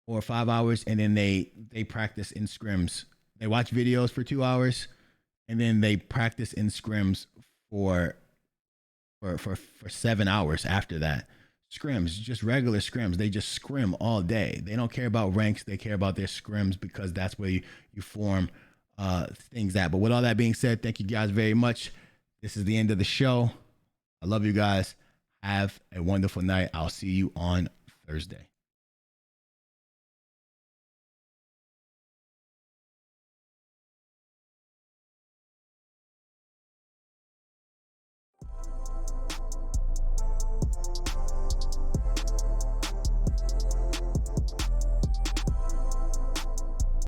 or 5 hours, and then they practice in scrims. They watch videos for 2 hours, and then they practice in scrims for 7 hours after that. Scrims, just regular scrims. They just scrim all day. They don't care about ranks. They care about their scrims because that's where you form things at. But with all that being said, thank you guys very much. This is the end of the show. I love you guys. Have a wonderful night. I'll see you on Thursday.